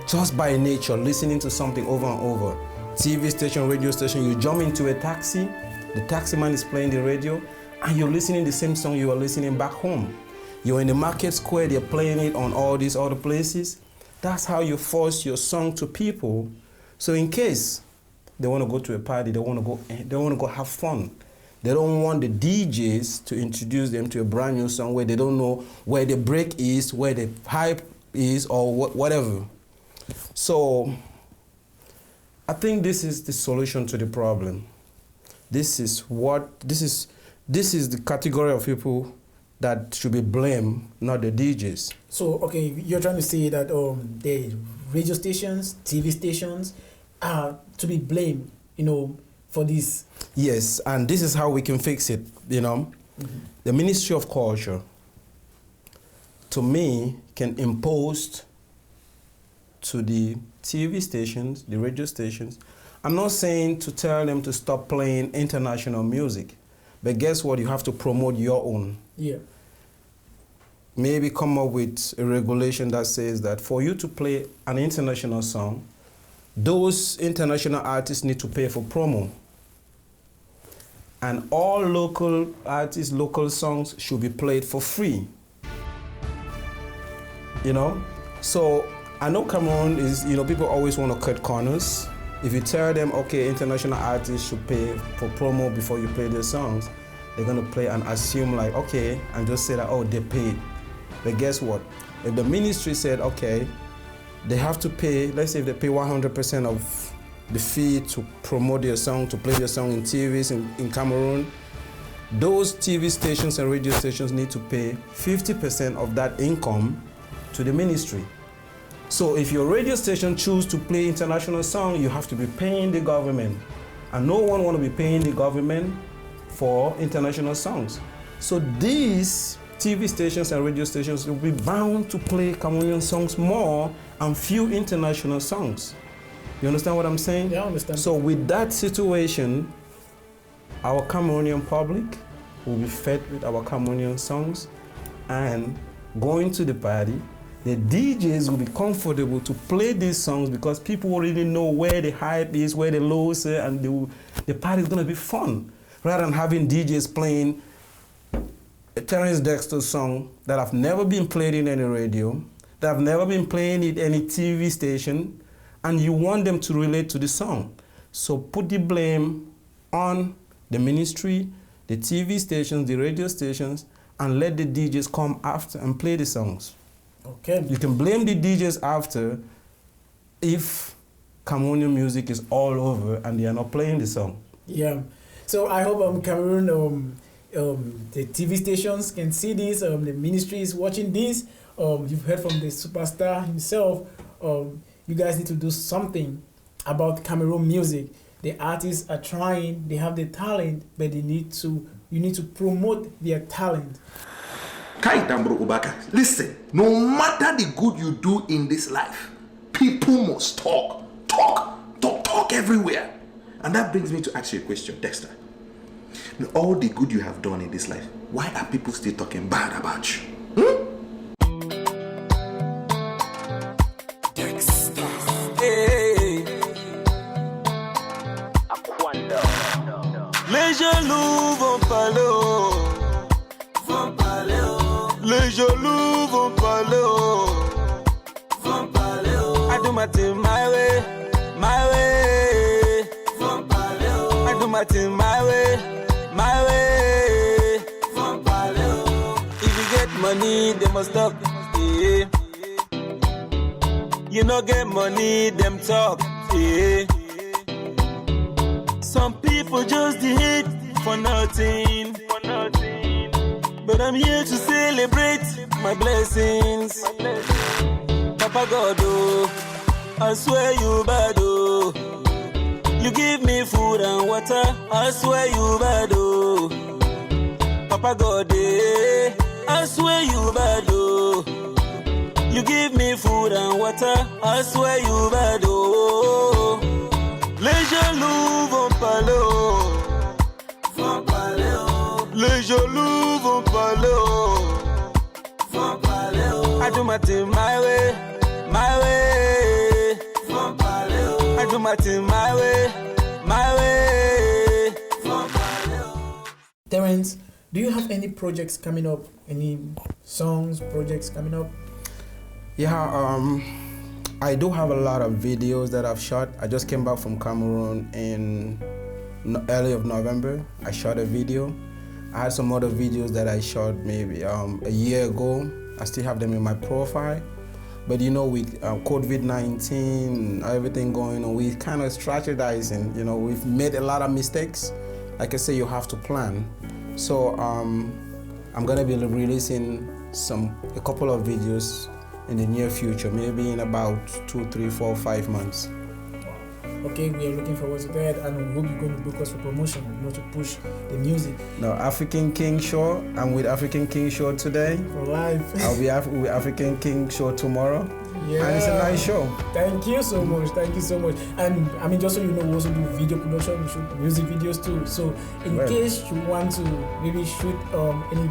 Just by nature, listening to something over and over. TV station, radio station, you jump into a taxi, the taxi man is playing the radio, and you're listening the same song you are listening back home. You're in the market square, they're playing it on all these other places. That's how you force your song to people. So in case they want to go to a party, they want to go have fun. They don't want the DJs to introduce them to a brand new song where they don't know where the break is, where the hype is, or whatever. So I think this is the solution to the problem. This is the category of people that should be blamed, not the DJs. So, okay, you're trying to say that the radio stations, TV stations are to be blamed, for this. Yes, and this is how we can fix it, Mm-hmm. The Ministry of Culture, to me, can impose to the TV stations, the radio stations. I'm not saying to tell them to stop playing international music, but guess what? You have to promote your own. Yeah. Maybe come up with a regulation that says that for you to play an international song, those international artists need to pay for promo. And all local artists, local songs should be played for free. So I know Cameroon is, people always want to cut corners. If you tell them, okay, international artists should pay for promo before you play their songs, they're going to play and assume like, okay, and just say that, oh, they paid. But guess what? If the ministry said, okay, they have to pay, let's say if they pay 100% of the fee to promote their song, to play their song in TVs in Cameroon, those TV stations and radio stations need to pay 50% of that income to the ministry. So if your radio station chooses to play international song, you have to be paying the government. And no one want to be paying the government for international songs. So these TV stations and radio stations will be bound to play Cameroonian songs more and few international songs. You understand what I'm saying? Yeah, I understand. So with that situation, our Cameroonian public will be fed with our Cameroonian songs, and going to the party, the DJs will be comfortable to play these songs because people already know where the hype is, where the lows are, and the party is going to be fun. Rather than having DJs playing a Terence Dexter song that have never been played in any radio, that have never been playing in any TV station, and you want them to relate to the song. So put the blame on the ministry, the TV stations, the radio stations, and let the DJs come after and play the songs. Okay. You can blame the DJs after if Cameroonian music is all over and they are not playing the song. Yeah. So I hope Cameroon, the TV stations can see this. The ministry is watching this. You've heard from the superstar himself. You guys need to do something about Cameroon music. The artists are trying. They have the talent, but you need to promote their talent. Kai Dambro Ubaka, listen, no matter the good you do in this life, people must talk everywhere. And that brings me to ask you a question, Dexter. With all the good you have done in this life, why are people still talking bad about you? Dexter. Hey. Les jaloux vont parler. Les jaloux vont parler. I do my thing my way. I do my thing my way. If you get money, they must talk. Yeah. You no get money, them talk. Yeah. Some people just hate for nothing. But I'm here to celebrate my blessings. Papa God, oh, I swear you bad, oh. You give me food and water, I swear you bad, oh. Papa God, I swear you bad, oh. You give me food and water, I swear you bad, oh. Les jaloux vont parler, oh. Les jaloux vont parler, oh. I do my thing my way, my way. I do my thing my way, my way. Terence, do you have any projects coming up? Any songs, projects coming up? Yeah, I do have a lot of videos that I've shot. I just came back from Cameroon in early of November. I shot a video. I had some other videos that I shot maybe a year ago. I still have them in my profile. But you know, with COVID-19, everything going on, we kind of strategizing. You know, we've made a lot of mistakes. Like I say, you have to plan. So I'm gonna be releasing a couple of videos in the near future, maybe in about 2, 3, 4, 5 months. Okay, we are looking forward to that, and we hope you're going to book us for promotion, to push the music. No, African King Show. I'm with African King Show today. For life. I'll be with African King Show tomorrow. Yeah. And it's a nice show. Thank you so much. Thank you so much. And I mean, just so you know, we also do video production. We shoot music videos too. So in case you want to maybe shoot any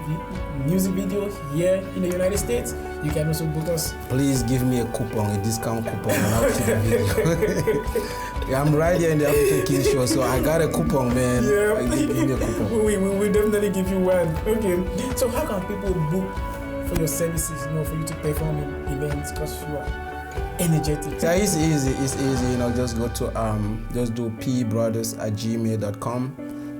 music video here in the United States, you can also book us. Please give me a coupon, a discount coupon, and I'll shoot the video. Yeah, I'm right here in the African King Show, so I got a coupon, man. Yeah. Give me a coupon. We will definitely give you one. Okay. So how can people book for your services, for you to perform in events, because you are energetic? Yeah, it's easy. Just go to just do pbrothers@gmail.com,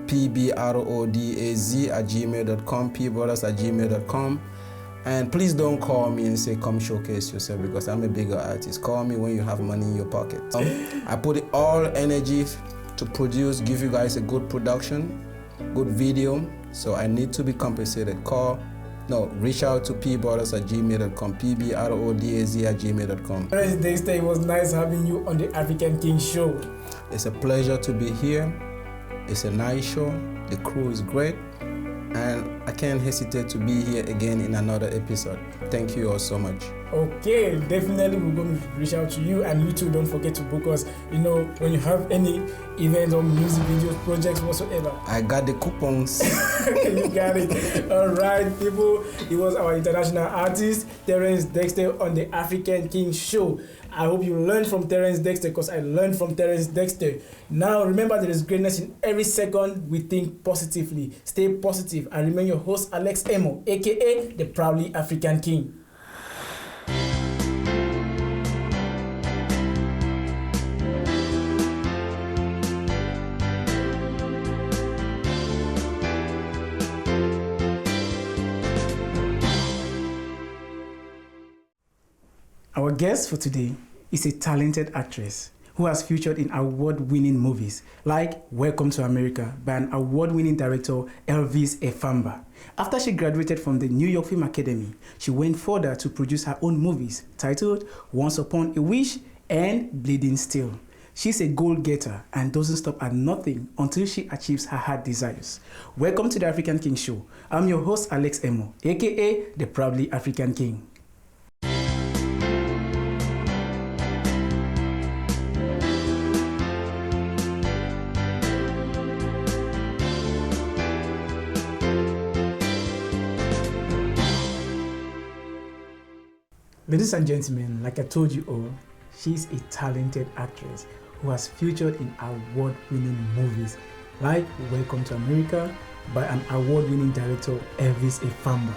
pbrodaz@gmail.com, pbrothers@gmail.com. And please don't call me and say, come showcase yourself, because I'm a bigger artist. Call me when you have money in your pocket. I put all energy to produce, give you guys a good production, good video. So I need to be compensated. Reach out to pbrothers@gmail.com, pbrodaz@gmail.com. Dexter, it was nice having you on the African King Show. It's a pleasure to be here. It's a nice show. The crew is great. And I can't hesitate to be here again in another episode. Thank you all so much. Okay, definitely we're going to reach out to you, and you too, don't forget to book us. When you have any events or music videos, projects, whatsoever. I got the coupons. You got it. All right, people. It was our international artist, Terence Dexter, on the African King Show. I hope you learned from Terence Dexter, because I learned from Terence Dexter. Now, remember, there is greatness in every second we think positively. Stay positive, and remain your host, Alex Emoh, a.k.a. the Proudly African King. Our guest for today is a talented actress who has featured in award-winning movies like Welcome to America by an award-winning director, Elvis Efamba. After she graduated from the New York Film Academy, she went further to produce her own movies titled Once Upon a Wish and Bleeding Steel. She's a goal-getter and doesn't stop at nothing until she achieves her heart desires. Welcome to the African King Show. I'm your host, Alex Emoh, a.k.a. the Proudly African King. Ladies and gentlemen, like I told you all, she's a talented actress who has featured in award-winning movies like Welcome to America by an award-winning director, Elvis Efamba.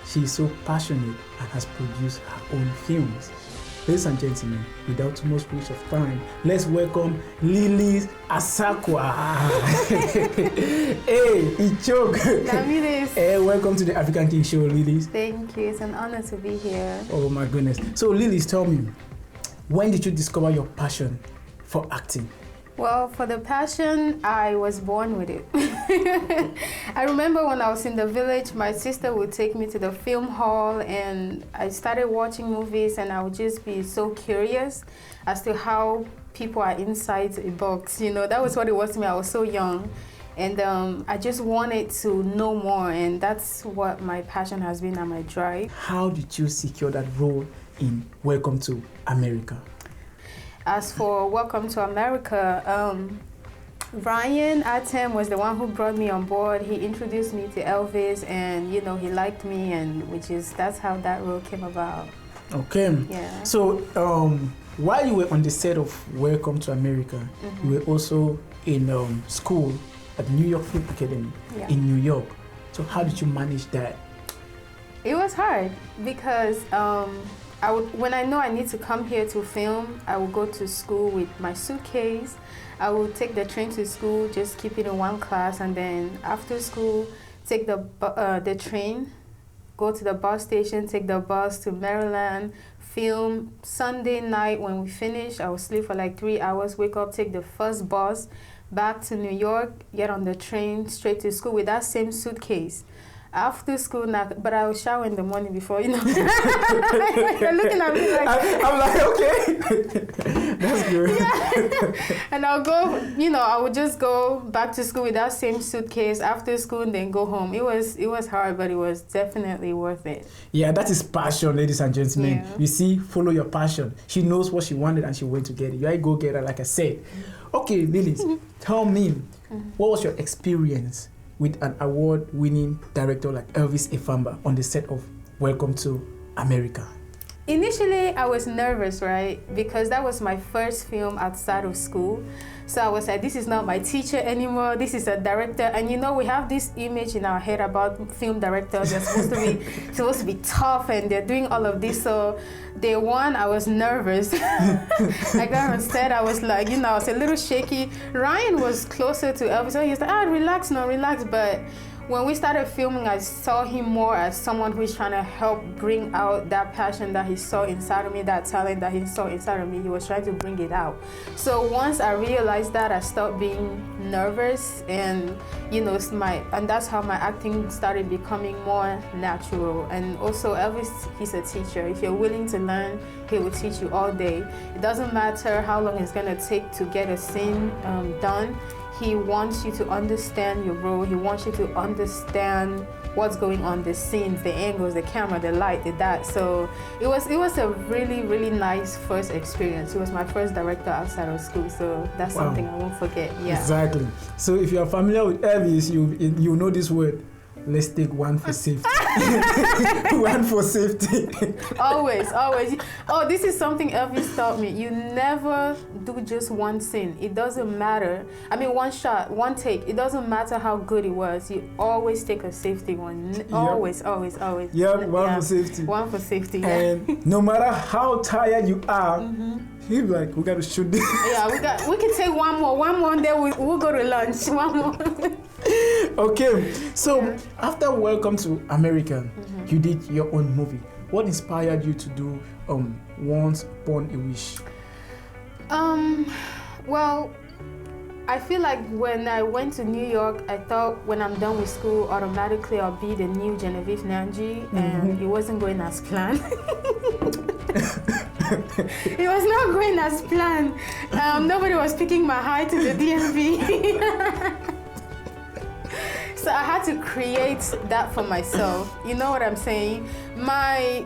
She is so passionate and has produced her own films. Ladies and gentlemen, without too much waste of time, let's welcome Lylies Asakwa. Hey, it choke. Hey, welcome to the African King Show, Lylies. Thank you. It's an honor to be here. Oh my goodness. So, Lylies, tell me, when did you discover your passion for acting? Well, for the passion, I was born with it. I remember when I was in the village, my sister would take me to the film hall, and I started watching movies, and I would just be so curious as to how people are inside a box. You know, that was what it was to me. I was so young, and I just wanted to know more, and that's what my passion has been and my drive. How did you secure that role in Welcome to America? As for Welcome to America, Bryan was the one who brought me on board. He introduced me to Elvis, and you know, he liked me, and that's how that role came about. Okay. Yeah. So while you were on the set of Welcome to America, you were also in school at the New York Film Academy in New York. So how did you manage that? It was hard because when I know I need to come here to film, I would go to school with my suitcase. I would take the train to school, just keep it in one class, and then after school, take the train, go to the bus station, take the bus to Maryland, film. Sunday night when we finish, I would sleep for like 3 hours, wake up, take the first bus back to New York, get on the train straight to school with that same suitcase. After school, but I will shower in the morning before, you know. You're looking at me like... I'm like, okay. That's good. Yeah. And I'll go, you know, I would just go back to school with that same suitcase after school and then go home. It was hard, but it was definitely worth it. Yeah, that is passion, ladies and gentlemen. Yeah. You see, follow your passion. She knows what she wanted and she went to get it. You're a go-getter, like I said. Okay, Lylies, tell me, what was your experience with an award-winning director like Elvis Efamba on the set of Welcome to America? Initially, I was nervous, right? Because that was my first film outside of school. So I was like, this is not my teacher anymore. This is a director. And you know, we have this image in our head about film directors. They're supposed to be tough, and they're doing all of this. So day one, I was nervous. I got on set, I was like, you know, I was a little shaky. Ryan was closer to Elvis, so he was like, relax. But when we started filming, I saw him more as someone who's trying to help bring out that passion that he saw inside of me, that talent that he saw inside of me. He was trying to bring it out. So once I realized that, I stopped being nervous, and you know, and that's how my acting started becoming more natural. And also, Elvis, he's a teacher. If you're willing to learn, he will teach you all day. It doesn't matter how long it's gonna take to get a scene done. He wants you to understand your role. He wants you to understand what's going on, the scenes, the angles, the camera, the light, the that. So it was a really, really nice first experience. It was my first director outside of school, so that's something I won't forget. Yeah. Exactly. So if you are familiar with Elvis, you know this word. Let's take one for safety. One for safety. Always. Oh, this is something Elvis taught me. You never do just one scene. It doesn't matter. I mean, one shot, one take. It doesn't matter how good it was. You always take a safety one. Always. Yeah, one for safety. One for safety. Yeah. And no matter how tired you are, he'll be like, we got to shoot this. Yeah, we can take one more, and then we'll go to lunch. One more. Okay, so after Welcome to America, you did your own movie. What inspired you to do Once Upon a Wish? Well, I feel like when I went to New York, I thought when I'm done with school, automatically I'll be the new Genevieve Nganso, and it wasn't going as planned. It was not going as planned. Nobody was picking my high to the DMV. So I had to create that for myself. You know what I'm saying? My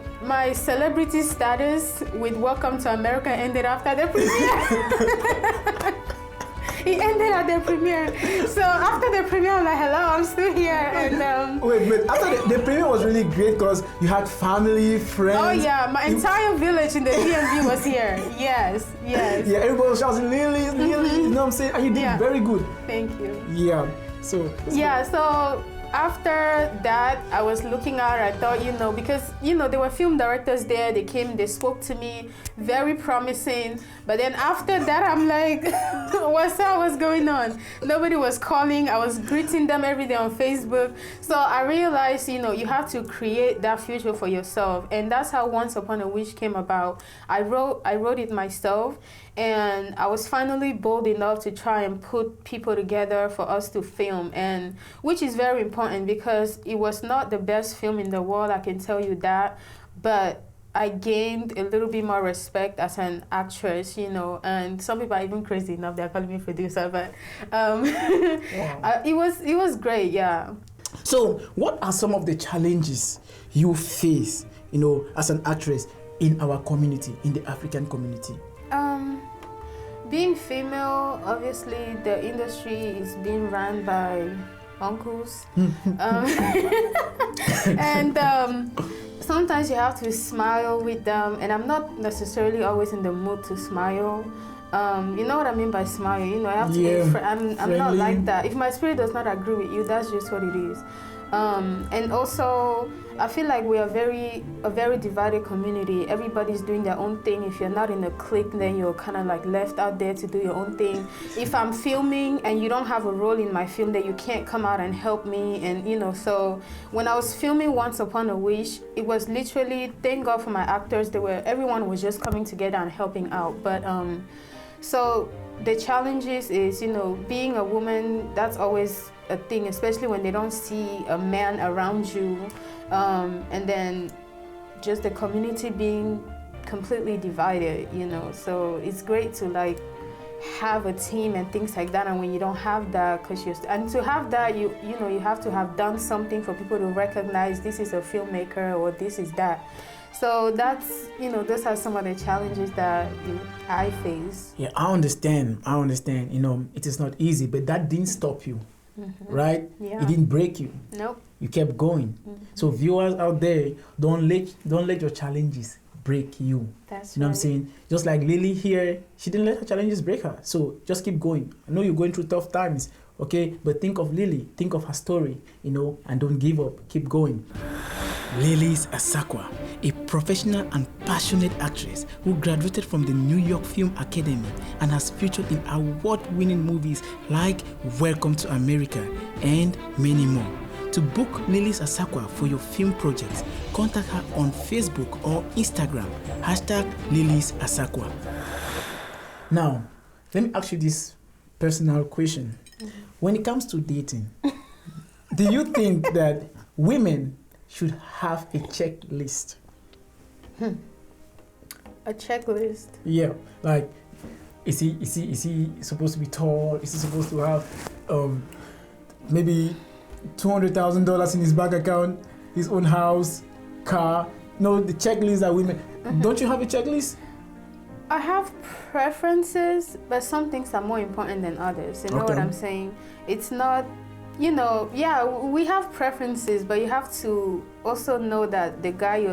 celebrity status with Welcome to America ended after the premiere. It ended at the premiere. So after the premiere, I'm like, hello, I'm still here. And wait. After the premiere was really great because you had family, friends. Oh yeah, my entire village in the DMV was here. Yes. Yeah, everybody was shouting Lylies, you know what I'm saying? And you did very good. Thank you. Yeah. So after that, I was looking out, I thought, because, there were film directors there, they came, they spoke to me, very promising. But then after that, I'm like, what's going on? Nobody was calling. I was greeting them every day on Facebook. So I realized, you have to create that future for yourself. And that's how Once Upon a Wish came about. I wrote it myself. And I was finally bold enough to try and put people together for us to film, and which is very important because it was not the best film in the world, I can tell you that, but I gained a little bit more respect as an actress, and some people are even crazy enough, they're calling me producer, but it was great, yeah. So what are some of the challenges you face, as an actress in our community, in the African community? Being female, obviously the industry is being run by uncles. And sometimes you have to smile with them, and I'm not necessarily always in the mood to smile. You know what I mean by smile? I have to be I'm not like that. If my spirit does not agree with you, that's just what it is. And also, I feel like we are a very divided community. Everybody's doing their own thing. If you're not in a clique, then you're kind of like left out there to do your own thing. If I'm filming and you don't have a role in my film, then you can't come out and help me. And so when I was filming Once Upon a Wish, it was literally, thank God for my actors. Everyone was just coming together and helping out. But so the challenges is, being a woman, that's always a thing, especially when they don't see a man around you. And then just the community being completely divided, so it's great to like have a team and things like that. And when you don't have that, and to have that, you have to have done something for people to recognize this is a filmmaker or this is that. So that's, those are some of the challenges that I face. Yeah, I understand. It is not easy, but that didn't stop you, right? Yeah. It didn't break you. Nope. You kept going. So viewers out there, don't let your challenges break you. That's what I'm saying? Just like Lily here, she didn't let her challenges break her. So just keep going. I know you're going through tough times, okay? But think of Lily, think of her story, and don't give up. Keep going. Lylies Asakwa, a professional and passionate actress who graduated from the New York Film Academy and has featured in award-winning movies like Welcome to America and many more. To book Lylies Asakwa for your film projects, contact her on Facebook or Instagram, #Lylies Asakwa. Now, let me ask you this personal question. When it comes to dating, do you think that women should have a checklist? A checklist? Yeah, like, is he supposed to be tall? Is he supposed to have maybe $200,000 in his bank account, his own house, car? No, the checklist that women. Don't you have a checklist? I have preferences, but some things are more important than others. You know what I'm saying? It's not, we have preferences, but you have to also know that the guy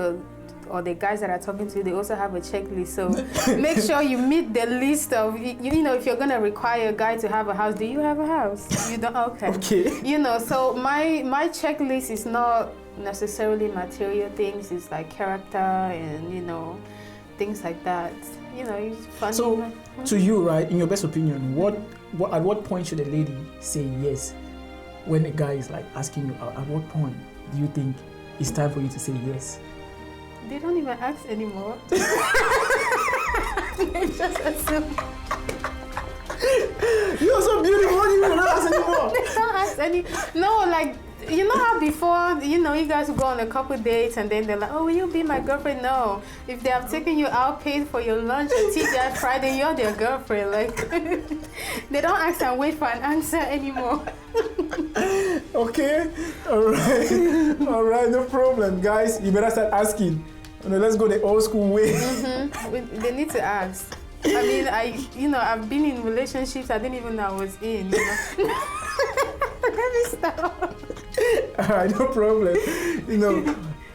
or the guys that are talking to you, they also have a checklist. So make sure you meet the list of, if you're going to require a guy to have a house, do you have a house? You don't? Okay. So my checklist is not necessarily material things. It's like character and, things like that. It's funny. So to you, right, in your best opinion, at what point should a lady say yes? When a guy is like asking you, at what point do you think it's time for you to say yes? They don't even ask anymore. They just assume. You're so beautiful, you don't ask anymore. They don't ask any. No, like, you know how before, you guys would go on a couple dates and then they're like, oh, will you be my girlfriend? No. If they have taken you out, paid for your lunch and TGI Friday, you're their girlfriend. Like, they don't ask and wait for an answer anymore. Okay. All right, no problem. Guys, you better start asking. Let's go the old school way. They need to ask. I mean, I've been in relationships I didn't even know I was in. Let me stop. All right, no problem.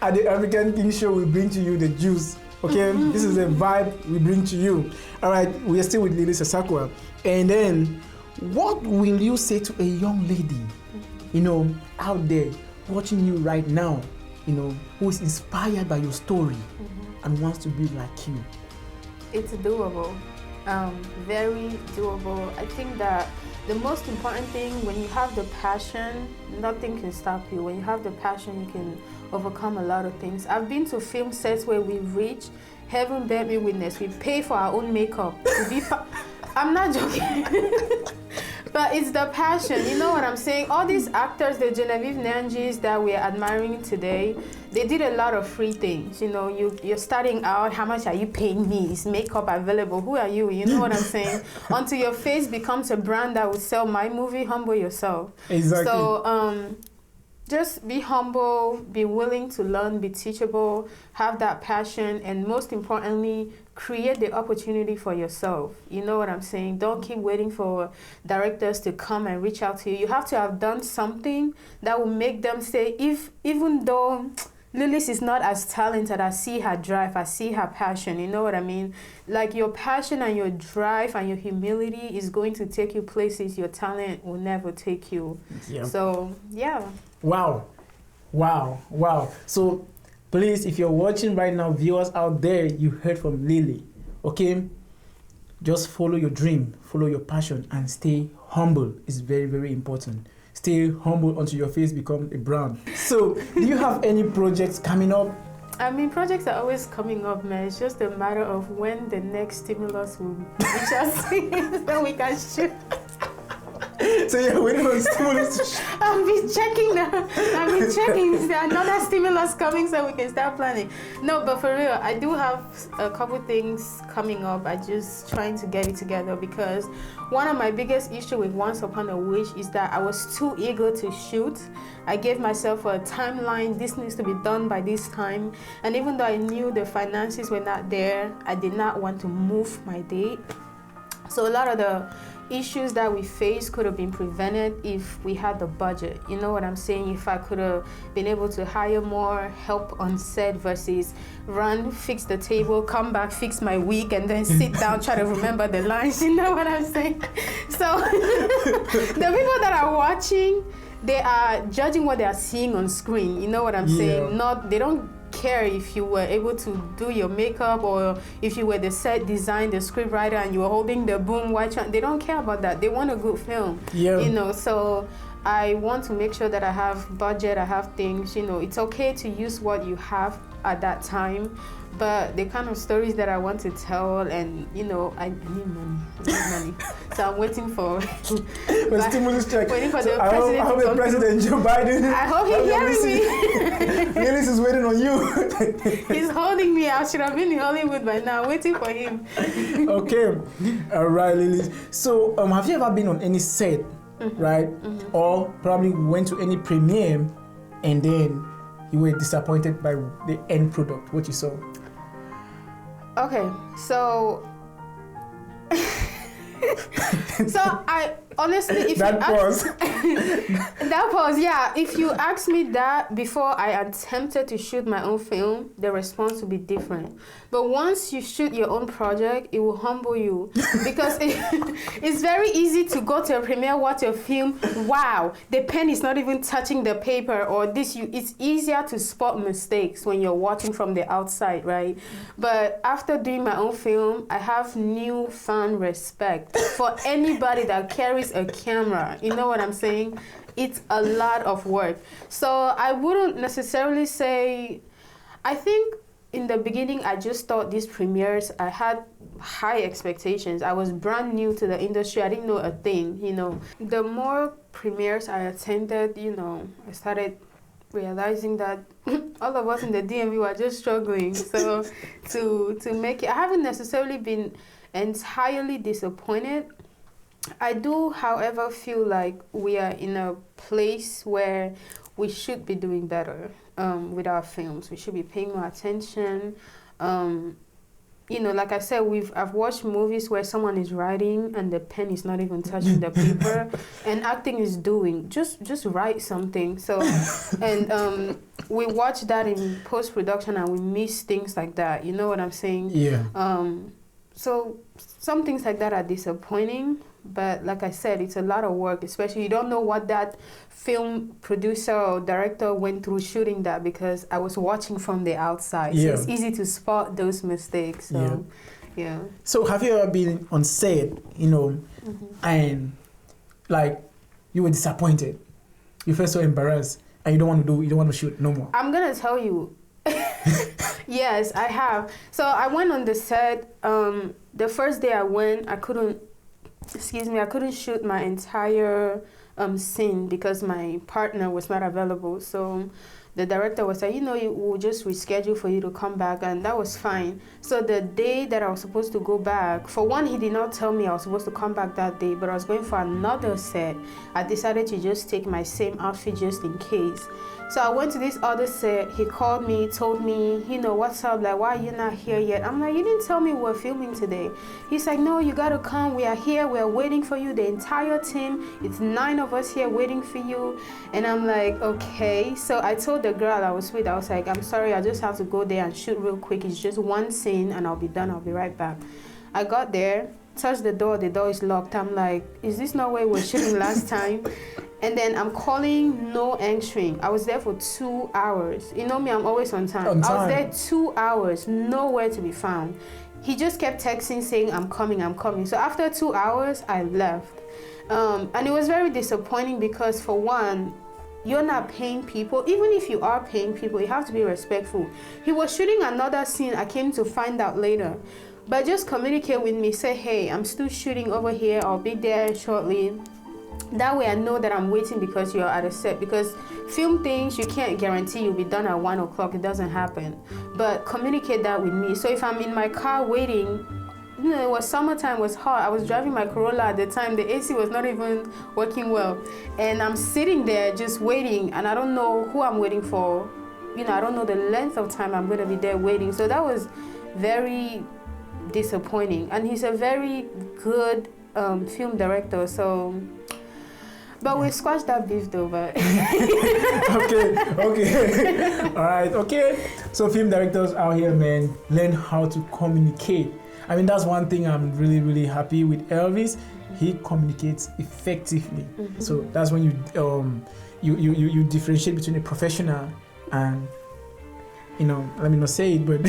At the African King Show, we bring to you the juice. Okay, this is a vibe we bring to you. All right, we are still with Lylies Asakwa. And then, what will you say to a young lady out there watching you right now, who is inspired by your story and wants to be like you? It's doable, very doable. I think that the most important thing, when you have the passion, nothing can stop you. When you have the passion, you can overcome a lot of things. I've been to film sets where we reach, heaven bear me witness, we pay for our own makeup to be I'm not joking. But it's the passion, you know what I'm saying? All these actors, the Genevieve Nangis that we're admiring today, they did a lot of free things. You're starting out, how much are you paying me? Is makeup available? Who are you? You know what I'm saying? Until your face becomes a brand that will sell my movie, humble yourself. Exactly. So just be humble, be willing to learn, be teachable, have that passion, and most importantly, create the opportunity for yourself. You know what I'm saying? Don't keep waiting for directors to come and reach out to you. You have to have done something that will make them say, even though Lylies is not as talented, I see her drive, I see her passion, you know what I mean? Like your passion and your drive and your humility is going to take you places your talent will never take you. Yeah. So, yeah. Wow. So, please, if you're watching right now, viewers out there, you heard from Lily, okay? Just follow your dream, follow your passion, and stay humble. It's very, very important. Stay humble until your face becomes a brand. So, do you have any projects coming up? I mean, projects are always coming up, man. It's just a matter of when the next stimulus will reach us so we can shoot. So you're waiting on stimulus? I've been checking There's another stimulus coming so we can start planning. No, but for real, I do have a couple things coming up. I'm just trying to get it together because one of my biggest issues with Once Upon a Wish is that I was too eager to shoot. I gave myself a timeline. This needs to be done by this time. And even though I knew the finances were not there, I did not want to move my date. So a lot of the issues that we face could have been prevented if we had the budget. You know what I'm saying? If I could have been able to hire more help on set versus run, fix the table, come back, fix my wig, and then sit down, try to remember the lines. You know what I'm saying? So the people that are watching, they are judging what they are seeing on screen. You know what I'm saying? They don't care if you were able to do your makeup or if you were the set design, the script writer, and you were holding the boom. They don't care about that. They want a good film. So I want to make sure that I have budget, I have things. It's okay to use what you have at that time, but the kind of stories that I want to tell, and I need money. So I'm waiting for stimulus check. Waiting for the president. I hope the president Joe Biden. I hope he's hearing me. Lylies is waiting on you. He's holding me. I should have been in Hollywood by now, waiting for him. Okay, all right, Lylies. So have you ever been on any set, right? Or probably went to any premiere, and then you were disappointed by the end product, what you saw? Okay, so I honestly, if that pause, yeah. If you asked me that before I attempted to shoot my own film, the response would be different. But once you shoot your own project, it will humble you because it's very easy to go to a premiere, watch a film. Wow, the pen is not even touching the paper, or this. It's easier to spot mistakes when you're watching from the outside, right? But after doing my own film, I have newfound respect for anybody that carries a camera. You know what I'm saying? It's a lot of work. So I wouldn't necessarily say, I think in the beginning, I just thought these premieres, I had high expectations. I was brand new to the industry. I didn't know a thing, The more premieres I attended, I started realizing that all of us in the DMV were just struggling. So to make it, I haven't necessarily been entirely disappointed. I do, however, feel like we are in a place where we should be doing better with our films. We should be paying more attention. Like I said, I've watched movies where someone is writing and the pen is not even touching the paper, and acting is doing just write something. So, and we watch that in post-production and we miss things like that. You know what I'm saying? Yeah. so some things like that are disappointing, but like I said, it's a lot of work, especially you don't know what that film producer or director went through shooting that, because I was watching from the outside. So it's easy to spot those mistakes. So, yeah. So have you ever been on set, and like you were disappointed? You felt so embarrassed and you don't want to shoot no more? I'm going to tell you. Yes, I have. So I went on the set. The first day I went, I couldn't shoot my entire scene because my partner was not available. So the director was like, we'll just reschedule for you to come back, and that was fine. So the day that I was supposed to go back, for one, he did not tell me I was supposed to come back that day, but I was going for another set. I decided to just take my same outfit just in case. So I went to this other set. He called me, told me, what's up? Like, why are you not here yet? I'm like, you didn't tell me we're filming today. He's like, no, you gotta come. We are here. We are waiting for you. The entire team. It's 9 of us here waiting for you. And I'm like, okay. So I told the girl I was with, I was like, I'm sorry, I just have to go there and shoot real quick. It's just one scene and I'll be done. I'll be right back. I got there, touched the door is locked. I'm like, is this not where we were shooting last time? And then I'm calling, no answering. I was there for 2 hours. You know me, I'm always on time. I was there 2 hours, nowhere to be found. He just kept texting saying, I'm coming. So after 2 hours, I left. And it was very disappointing because, for one, you're not paying people. Even if you are paying people, you have to be respectful. He was shooting another scene. I came to find out later. But just communicate with me. Say, hey, I'm still shooting over here. I'll be there shortly. That way I know that I'm waiting because you're at a set. Because film things, you can't guarantee you'll be done at 1 o'clock. It doesn't happen. But communicate that with me. So if I'm in my car waiting, it was summertime, it was hot. I was driving my Corolla at the time. The AC was not even working well. And I'm sitting there just waiting, and I don't know who I'm waiting for. I don't know the length of time I'm going to be there waiting. So that was very disappointing. And he's a very good film director, so... But we squashed that beef though, but... Okay. All right, okay. So film directors out here, man, learn how to communicate. I mean, that's one thing I'm really, really happy with Elvis. He communicates effectively. So that's when you differentiate between a professional and, let me not say it, but...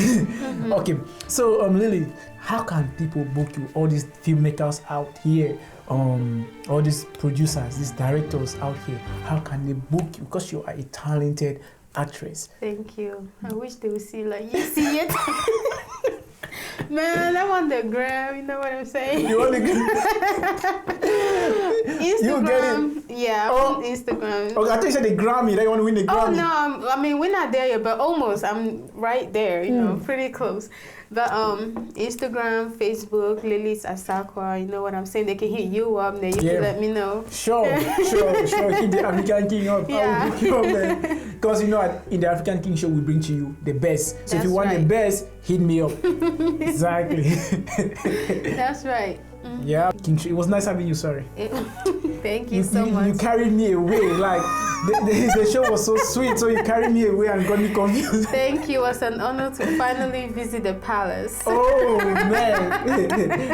Okay, so Lily, how can people book you? All these filmmakers out here, all these producers, these directors out here, how can they book you? Because you are a talented actress. Thank you. I wish they would see you see it. Man, I want the gram, you know what I'm saying? You want the gram? Instagram. You get it? Yeah, on Instagram. Okay, I thought you said the Grammy, that you want to win the Grammy. Oh no, I mean, we're not there yet, but almost. I'm right there, pretty close. But Instagram, Facebook, Lylies, Asakwa, you know what I'm saying? They can hit you up, then you can let me know. Sure. Hit the African King up. Yeah. I will book you up there. Because in the African King show, we bring to you the best. So if you want the best, hit me up. Exactly. That's right. Yeah, King show. It was nice having you, sorry. Thank you so much. You carried me away. Like, the show was so sweet, so you carried me away and got me confused. Thank you. It was an honor to finally visit the palace. Oh, man.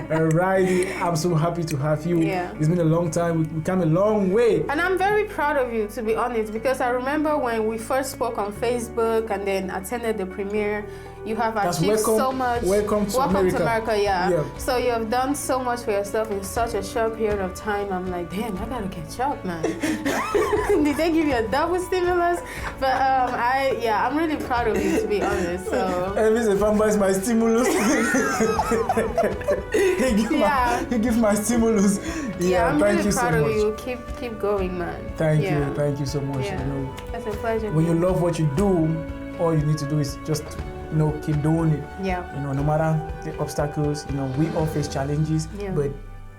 Alrighty. I'm so happy to have you. Yeah. It's been a long time. We came a long way. And I'm very proud of you, to be honest, because I remember when we first spoke on Facebook and then attended the premiere, you have achieved so much. Welcome to America. Yeah. So you have done so much for yourself in such a short period of time. I'm like, damn, I gotta catch up, man. Did they give you a double stimulus? But I'm really proud of you, to be honest. So Elvis Efamba is my stimulus. He gives my stimulus. Yeah, I'm thank really you proud so of much. you. Keep going, man. Thank you so much. Yeah. That's a pleasure. When you love what you do, all you need to do is just keep doing it. Yeah. No matter the obstacles, we all face challenges, but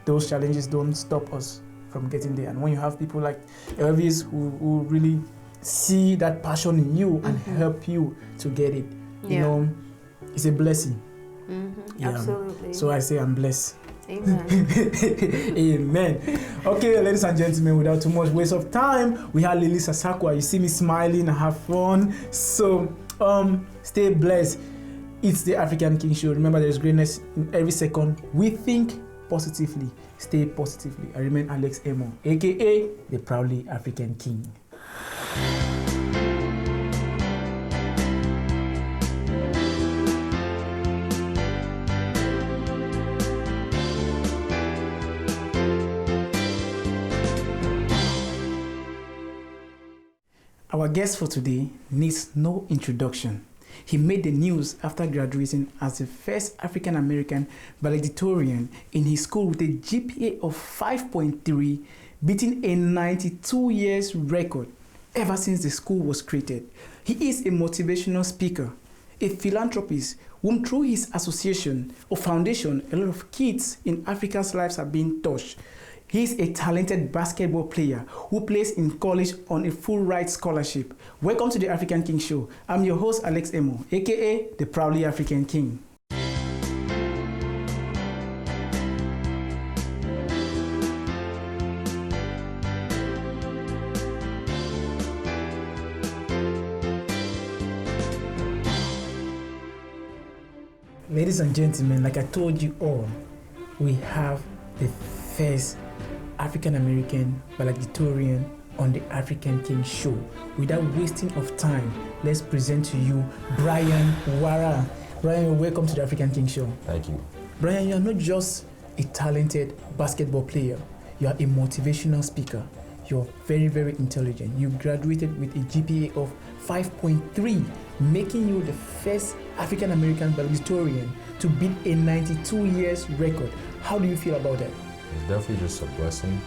those challenges don't stop us from getting there. And when you have people like Elvis who really see that passion in you and help you to get it, it's a blessing. Yeah. Absolutely. So I say I'm blessed. Amen. Amen. Okay, ladies and gentlemen, without too much waste of time, we have Lylies Asakwa. You see me smiling and have fun. So stay blessed. It's the African King Show. Remember, there is greatness in every second. We think positively, stay positively. I remain Alex Emoh, aka the proudly African King. Our guest for today needs no introduction. He made the news after graduating as the first African-American valedictorian in his school with a GPA of 5.3, beating a 92 years record ever since the school was created. He is a motivational speaker, a philanthropist, whom through his association or foundation, a lot of kids in Africa's lives are being touched. He is a talented basketball player who plays in college on a full ride scholarship. Welcome to the African King Show. I'm your host, Alex Emoh, aka the proudly African King. Ladies and gentlemen, like I told you all, we have the first African-American valedictorian on the African King Show. Without wasting of time, let's present to you Bryan Warah. Bryan, welcome to the African King Show. Thank you. Bryan, you're not just a talented basketball player, you are a motivational speaker. You're very, very intelligent. You graduated with a GPA of 5.3, making you the first African-American valedictorian to beat a 92 years record. How do you feel about that? It's definitely just a blessing,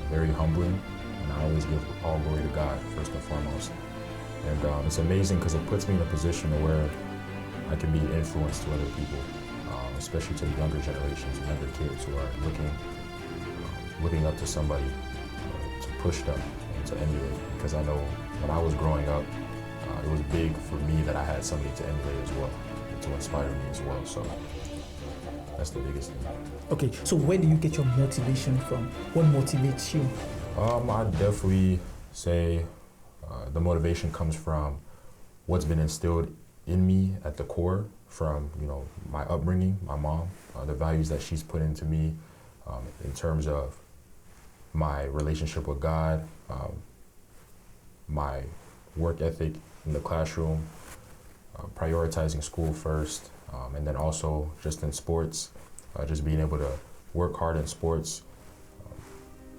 very humbling, and I always give all glory to God first and foremost. And it's amazing because it puts me in a position where I can be influenced to other people, especially to the younger generations, younger kids who are looking up to somebody to push them and to emulate. Because I know when I was growing up, it was big for me that I had somebody to emulate as well, and to inspire me as well. So that's the biggest thing. Okay, so where do you get your motivation from? What motivates you? I'd definitely say the motivation comes from what's been instilled in me at the core from, my upbringing, my mom, the values that she's put into me in terms of my relationship with God, my work ethic in the classroom, prioritizing school first, and then also just in sports, just being able to work hard in sports,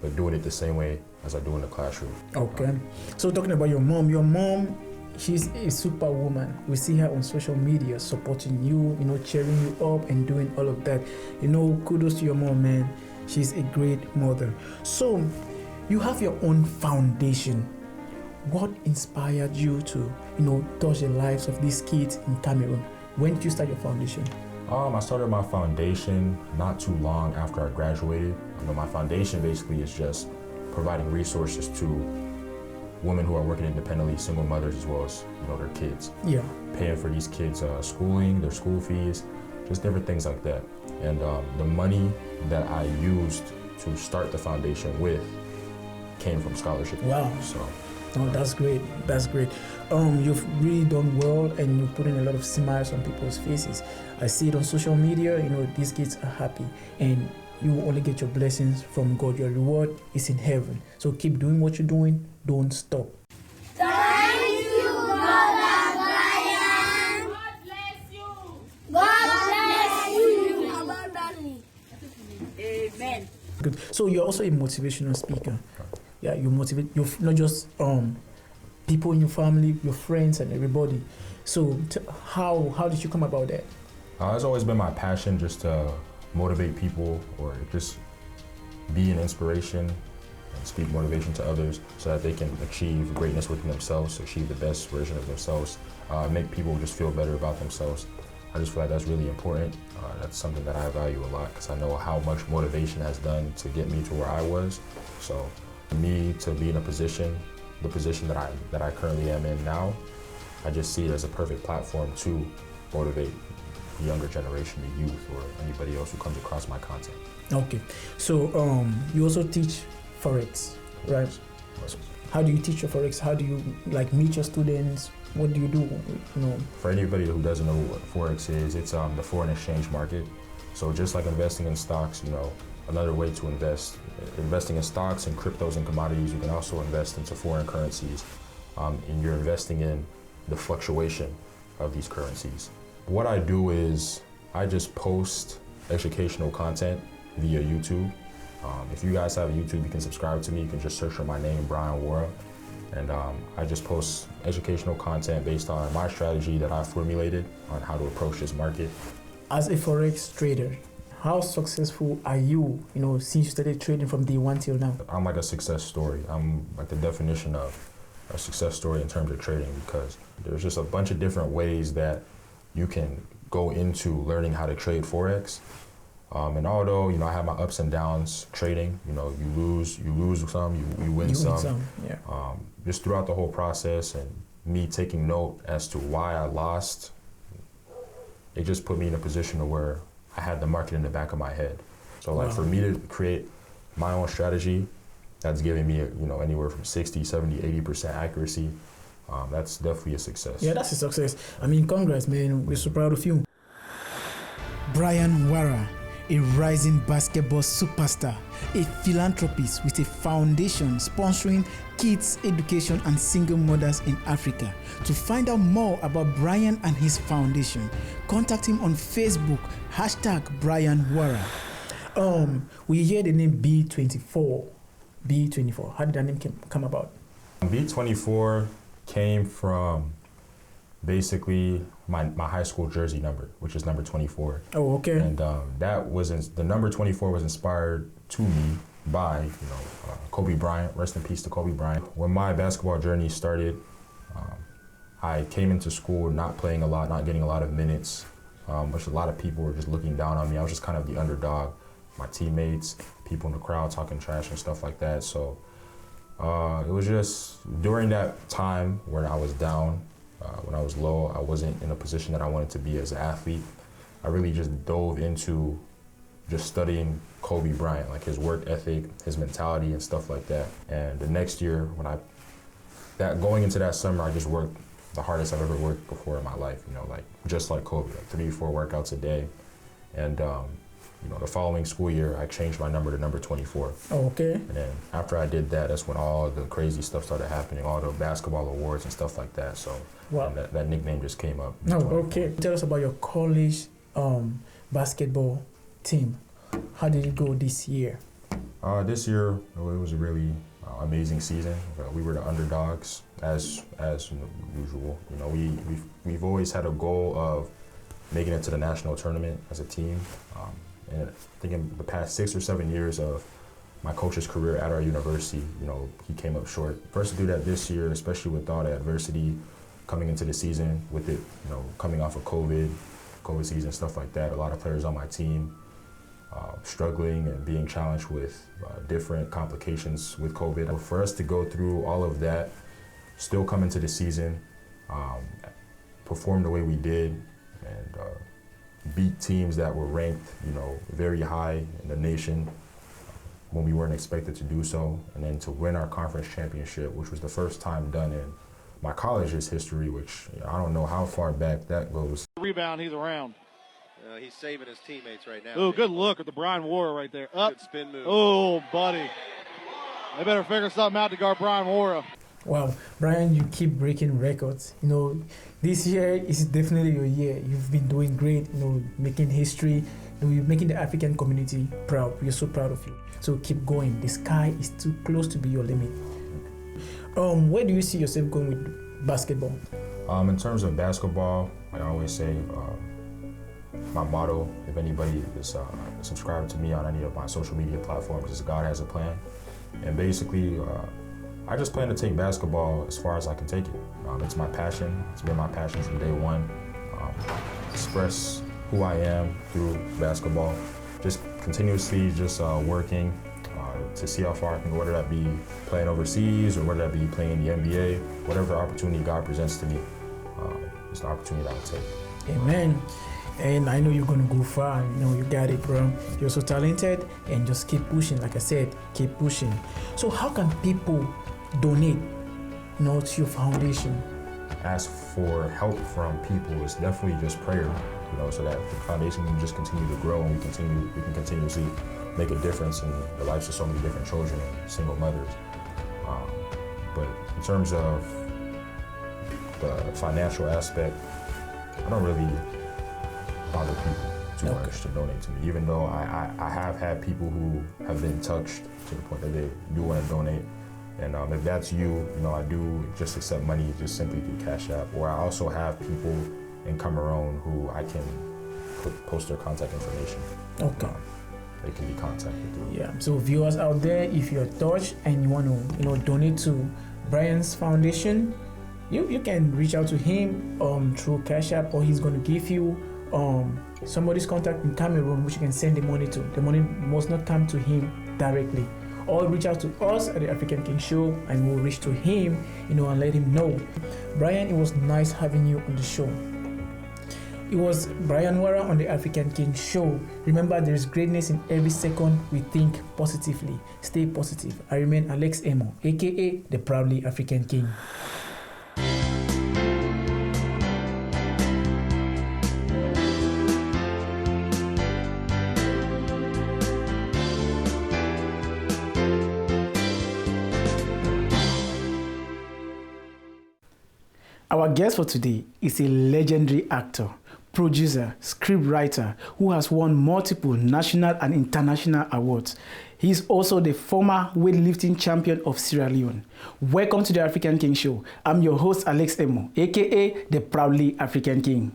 but doing it the same way as I do in the classroom. Okay. So talking about your mom, she's a superwoman. We see her on social media supporting you, cheering you up and doing all of that. Kudos to your mom, man. She's a great mother. So you have your own foundation. What inspired you to, touch the lives of these kids in Cameroon? When did you start your foundation? I started my foundation not too long after I graduated. My foundation basically is just providing resources to women who are working independently, single mothers as well as their kids. Yeah. Paying for these kids' schooling, their school fees, just different things like that. And the money that I used to start the foundation with came from scholarship. Wow. So. Oh, that's great. That's great. You've really done well, and you put in a lot of smiles on people's faces. I see it on social media. These kids are happy, and you will only get your blessings from God. Your reward is in heaven. So keep doing what you're doing. Don't stop. Thank you, Brother Bryan. God bless you. God bless you abundantly. Amen. Good. So you're also a motivational speaker. Yeah, you motivate. You're not just people in your family, your friends, and everybody. So how did you come about that? It's always been my passion just to motivate people or just be an inspiration and speak motivation to others so that they can achieve greatness within themselves, achieve the best version of themselves, make people just feel better about themselves. I just feel like that's really important. That's something that I value a lot because I know how much motivation has done to get me to where I was. So for me to be in a position, the position that I currently am in now, I just see it as a perfect platform to motivate the younger generation, the youth, or anybody else who comes across my content. Okay, so you also teach Forex, right? How do you teach your Forex? How do you meet your students? What do you do? For anybody who doesn't know what Forex is, it's the foreign exchange market. So just like investing in stocks, another way to investing in stocks and cryptos and commodities, you can also invest into foreign currencies. And you're investing in the fluctuation of these currencies. What I do is I just post educational content via YouTube. If you guys have YouTube, you can subscribe to me. You can just search for my name, Bryan Warah. And I just post educational content based on my strategy that I formulated on how to approach this market. As a Forex trader, how successful are you, since you started trading from day one till now? I'm like a success story. I'm like the definition of a success story in terms of trading, because there's just a bunch of different ways that you can go into learning how to trade Forex. And although, I have my ups and downs trading, you lose some, you win some. Yeah. Just throughout the whole process and me taking note as to why I lost, it just put me in a position where I had the market in the back of my head. So like for me to create my own strategy, that's giving me, anywhere from 60, 70, 80% accuracy. That's definitely a success. Yeah, that's a success. Congrats, man. We're so proud of you. Bryan Warah, a rising basketball superstar, a philanthropist with a foundation sponsoring kids' education and single mothers in Africa. To find out more about Bryan and his foundation, contact him on Facebook, #Bryan Warah. We hear the name B24. B24. How did that name come about? B24 came from basically my high school jersey number, which is number 24. Oh, okay. And the number 24 was inspired to me by Kobe Bryant. Rest in peace to Kobe Bryant. When my basketball journey started, I came into school not playing a lot, not getting a lot of minutes, which a lot of people were just looking down on me. I was just kind of the underdog. My teammates, people in the crowd talking trash and stuff like that. So it was just during that time when I was down, when I was low, I wasn't in a position that I wanted to be as an athlete. I really just dove into just studying Kobe Bryant, like his work ethic, his mentality and stuff like that. And the next year, going into that summer, I just worked the hardest I've ever worked before in my life, just like Kobe, 3-4 workouts a day. And the following school year, I changed my number to number 24. Oh, okay. And then after I did that, that's when all the crazy stuff started happening, all the basketball awards and stuff like that. So that nickname just came up. No, okay. Tell us about your college basketball team. How did it go this year? This year, it was a really amazing season. We were the underdogs, as usual. We've always had a goal of making it to the national tournament as a team. And I think in the past 6 or 7 years of my coach's career at our university, he came up short. First to do that this year, especially with all the adversity coming into the season, with it, coming off of COVID season, stuff like that. A lot of players on my team struggling and being challenged with different complications with COVID. But for us to go through all of that, still come into the season, perform the way we did, and beat teams that were ranked, very high in the nation when we weren't expected to do so, and then to win our conference championship, which was the first time done in my college's history, which I don't know how far back that goes. Rebound, he's around. He's saving his teammates right now. Oh, good look at the Bryan Warah right there. Up. Good spin move. Oh, buddy. They better figure something out to guard Bryan Warah. Wow, Bryan, you keep breaking records. This year is definitely your year. You've been doing great, making history, and you're making the African community proud. We're so proud of you. So keep going. The sky is too close to be your limit. Where do you see yourself going with basketball? In terms of basketball, I always say my motto, if anybody is subscribed to me on any of my social media platforms, is God has a plan. And basically, I just plan to take basketball as far as I can take it. It's my passion. It's been my passion from day one. Express who I am through basketball. Just continuously working to see how far I can go, whether that be playing overseas or whether that be playing in the NBA, whatever opportunity God presents to me, it's the opportunity that I will take. Amen. And I know you're going to go far. You got it, bro. You're so talented, and just keep pushing. Like I said, keep pushing. So how can people donate, to your foundation? ask for help from people is definitely just prayer, so that the foundation can just continue to grow and we can continuously make a difference in the lives of so many different children and single mothers. But in terms of the financial aspect, I don't really bother people too much to donate to me, even though I have had people who have been touched to the point that they do want to donate. And if that's you, I do just accept money just simply through Cash App. Or I also have people in Cameroon who I can post their contact information. Okay. They can be contacted through. Yeah. So viewers out there, if you're touched and you want to, donate to Bryan's foundation, you can reach out to him through Cash App, or he's going to give you somebody's contact in Cameroon which you can send the money to. The money must not come to him directly. Or reach out to us at the African King Show and we'll reach to him, and let him know. Bryan, it was nice having you on the show. It was Bryan Warah on the African King Show. Remember, there is greatness in every second we think positively. Stay positive. I remain Alex Emoh, aka the Proudly African King. Our guest for today is a legendary actor, producer, scriptwriter who has won multiple national and international awards. He is also the former weightlifting champion of Sierra Leone. Welcome to the African King Show. I'm your host, Alex Emoh, aka the Proudly African King.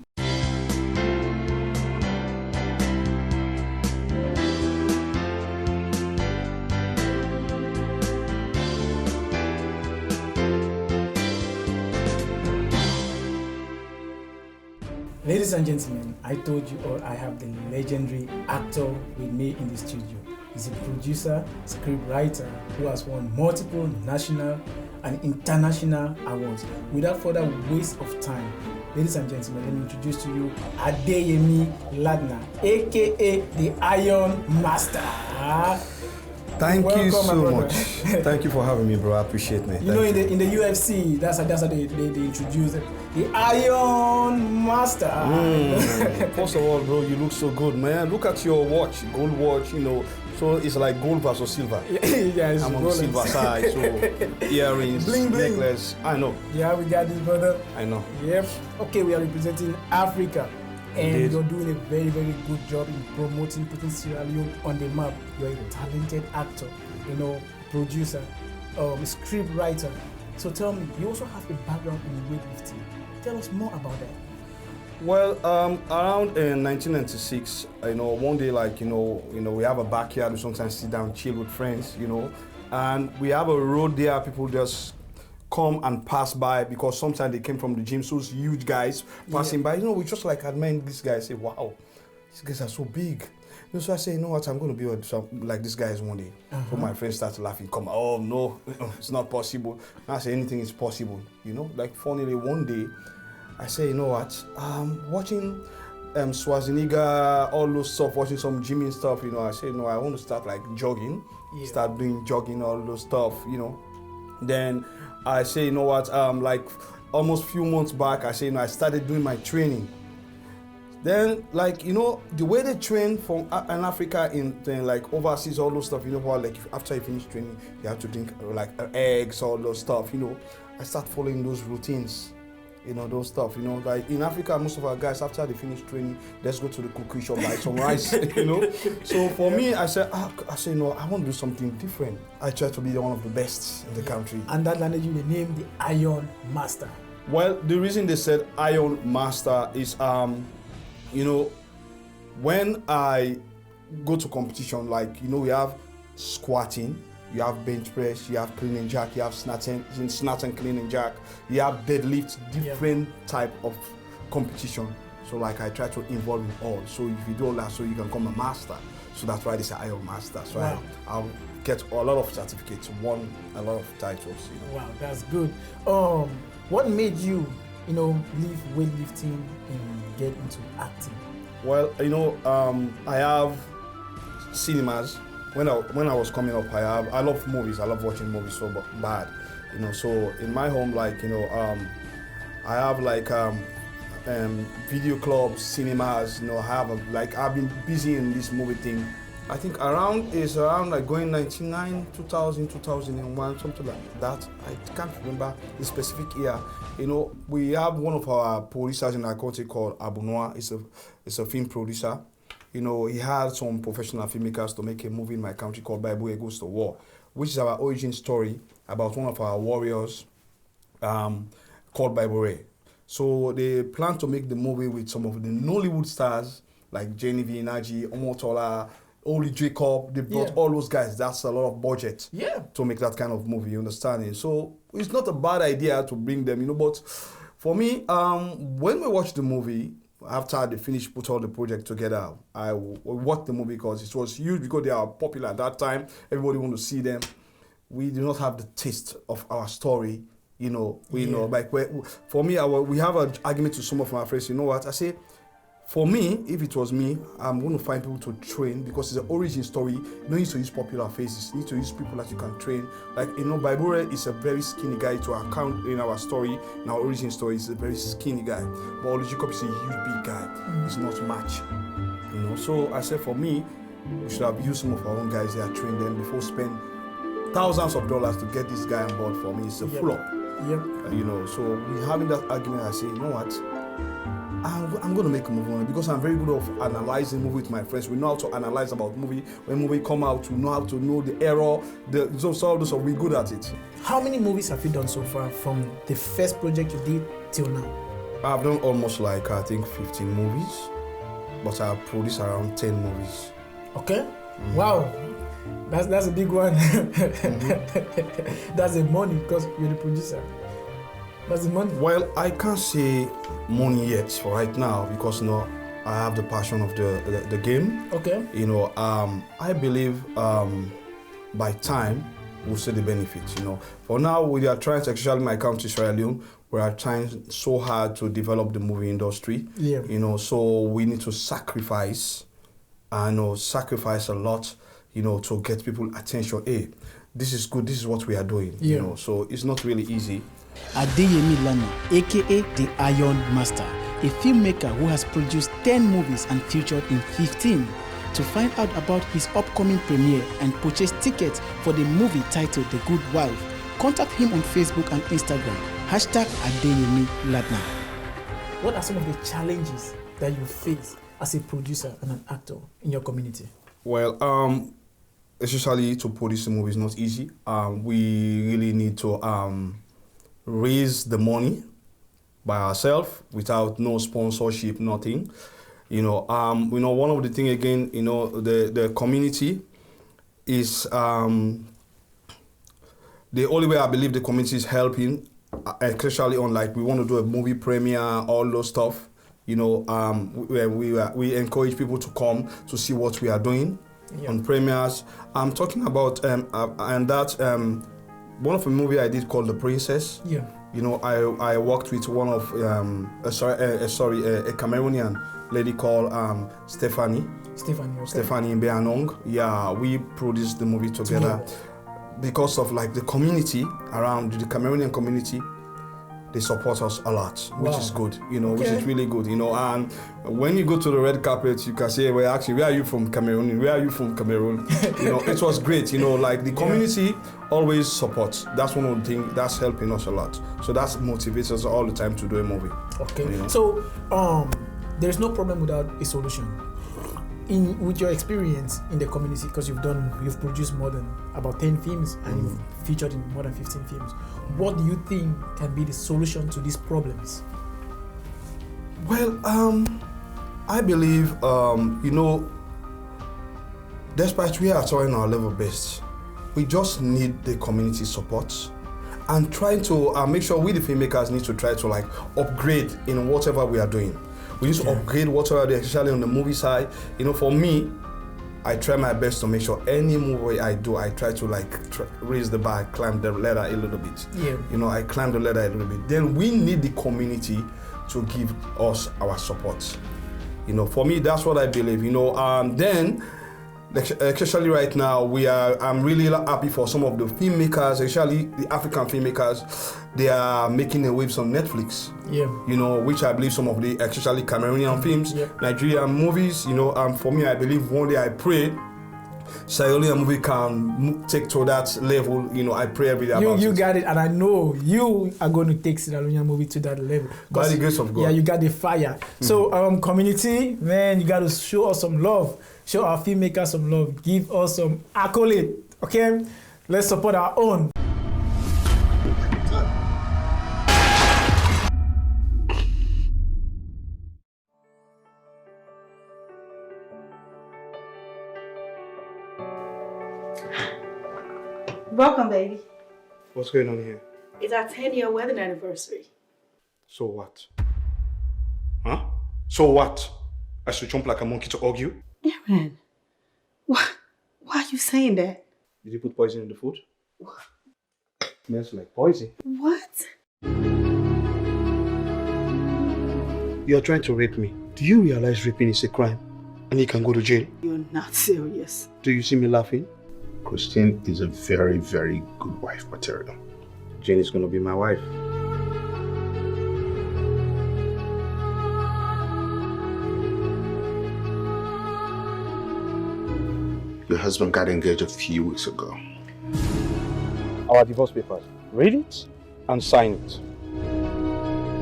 Ladies and gentlemen, I told you all I have the legendary actor with me in the studio. He's a producer, scriptwriter who has won multiple national and international awards. Without further waste of time, ladies and gentlemen, let me introduce to you Adeyemi Lardner, aka the Iron Master. Thank Welcome, you so my much. Thank you for having me, bro. I appreciate it. In the UFC, that's how they introduce it. The Iron Master. First of all, bro, you look so good, man. Look at your watch, gold watch, So it's like gold versus silver. Yeah, it's I'm on the silver side, so earrings, bling, bling. necklace. I know. Yeah, we got this, brother. I know. Yep. Okay, we are representing Africa. And Indeed. you're doing a very, very good job in promoting, putting Sierra Leone on the map. You're a talented actor, producer, script writer. So tell me, you also have a background in weightlifting. Tell us more about that. Well, around 1996, one day, we have a backyard. We sometimes sit down, chill with friends, and we have a road there. People just come and pass by because sometimes they came from the gym, so huge guys passing by. We just admire these guys. Say, wow, these guys are so big. So I say, what, I'm going to be like these guys one day. So my friends start laughing. Come on, oh no, it's not possible. I say anything is possible. Funnily one day, I say, what? Watching Schwarzenegger, all those stuff, watching some gymming stuff. I say, I want to start jogging, start doing jogging, all those stuff. Then I say, what? Almost few months back, I say, I started doing my training. Then, the way they train in Africa, overseas, all those stuff, after you finish training, you have to drink eggs, all those stuff, I start following those routines, those stuff, in Africa, most of our guys, after they finish training, let's go to the cookery shop, buy some rice, So for me, I said, no, I want to do something different. I try to be one of the best in the country. And that landed you the name, the Iron Master. Well, the reason they said Iron Master is, when I go to competition, we have squatting, you have bench press, you have clean and jack, you have snatch and clean and jack, you have deadlift, different type of competition. So I try to involve in all. So if you do all that, so you can become a master. So that's why they say Iron Master. So wow. I'll get a lot of certificates, won a lot of titles. Wow, that's good. What made you, leave weightlifting and get into acting? Well, I have cinemas. When I was coming up, I love movies. I love watching movies so bad. So in my home, I have like video clubs, cinemas. I've been busy in this movie thing. I think around like going 99, 2000, 2001, something like that. I can't remember the specific year. We have one of our producers in our country called Noir. It's a film producer. He had some professional filmmakers to make a movie in my country called Bible Goes to War, which is our origin story about one of our warriors called Bible. So they plan to make the movie with some of the Hollywood stars like Genevieve, Nexji, Emoh, Oli Jacob. They brought all those guys. That's a lot of budget to make that kind of movie, you understand it? So it's not a bad idea to bring them, but for me, when we watched the movie, after they finished, put all the project together, I watched the movie because it was huge, because they are popular at that time. Everybody wanted to see them. We do not have the taste of our story, for me, we have an argument to some of my friends. You know what? I say, for me, if it was me, I'm going to find people to train, because it's an origin story. You don't need to use popular faces. You need to use people that you can train. Bible is a very skinny guy to account in our story. In our origin story, he's a very skinny guy. But Oli Jacob is a huge, big guy. It's not much. So I said, for me, we should have used some of our own guys there, train them before spend thousands of dollars to get this guy on board. For me, it's a flop. So we having that argument. I say, you know what? I'm going to make a movie on it, because I'm very good at analyzing movie with my friends. We know how to analyze about movie. When movie come out, we know how to know the error. So we're good at it. How many movies have you done so far from the first project you did till now? I've done almost like, I think, 15 movies, but I've produced around 10 movies. Okay. Mm-hmm. Wow. That's a big one. That's the money, because you're the producer. That's the money. Well, I can't say money yet for right now, because I have the passion of the game. Okay. I believe by time we'll see the benefits. For now we are trying to, especially in my country, Sierra Leone, we are trying so hard to develop the movie industry. Yeah. So we need to sacrifice. Sacrifice a lot. To get people attention. Hey, this is good. This is what we are doing. Yeah. So it's not really easy. Adeyemi, aka the Iron Master, a filmmaker who has produced 10 movies and featured in 15. To find out about his upcoming premiere and purchase tickets for the movie titled The Good Wife, contact him on Facebook and Instagram, #Adeyemi Lardner. What are some of the challenges that you face as a producer and an actor in your community? Well, especially to produce a movie is not easy. We really need to raise the money by ourselves without no sponsorship, nothing. One of the things again, the community is the only way I believe the community is helping, especially on we want to do a movie premiere, all those stuff. We encourage people to come to see what we are doing on premieres. I'm talking about one of the movie I did called The Princess. Yeah. I worked with one of a Cameroonian lady called Stephanie. Okay. Stephanie Mbeanong. Yeah, we produced the movie together because of the community around the Cameroonian community. They support us a lot, which is good, which is really good, and when you go to the red carpet, you can say, well, actually, where are you from Cameroon? Where are you from Cameroon? It was great, the community always supports. That's one of the things that's helping us a lot. So that motivates us all the time to do a movie. Okay, so there's no problem without a solution. With your experience in the community, because you've produced more than about 10 films and you've featured in more than 15 films, what do you think can be the solution to these problems? Well, I believe, despite we are trying our level best, we just need the community support and trying to make sure we the filmmakers need to try to upgrade in whatever we are doing. We need to upgrade whatever, especially on the movie side. For me, I try my best to make sure any movie I do, I try to raise the bar, climb the ladder a little bit. Yeah. I climb the ladder a little bit. Then we need the community to give us our support. For me, that's what I believe. Then especially right now, I'm really happy for some of the filmmakers, especially the African filmmakers. They are making the waves on Netflix. Yeah. You know, which I believe some of the, especially Cameroonian films, Nigerian movies, you know, for me, I believe one day I pray Sierra movie can take to that level. You know, I pray every day about you got it, and I know you are going to take Sierra Leone movie to that level. By the grace of God. Yeah, you got the fire. So, community, man, you got to show us some love. Show our filmmakers some love. Give us some accolade, okay? Let's support our own. Welcome, baby. What's going on here? It's our 10-year wedding anniversary. So what? Huh? So what? I should jump like a monkey to argue? Aaron, why are you saying that? Did you put poison in the food? It smells like poison. What? You are trying to rape me. Do you realize raping is a crime? And you can go to jail? You're not serious. Do you see me laughing? Christine is a very, very good wife material. Jane is going to be my wife. Your husband got engaged a few weeks ago. Our divorce papers. Read it and sign it.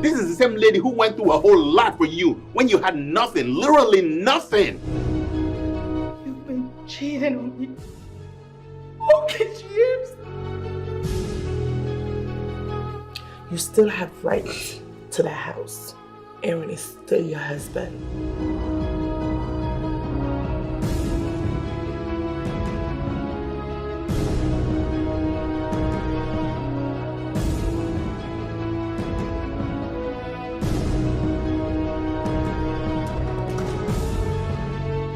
This is the same lady who went through a whole lot for you when you had nothing, literally nothing. You've been cheating on me. Mortgage years. You still have rights to the house. Aaron is still your husband.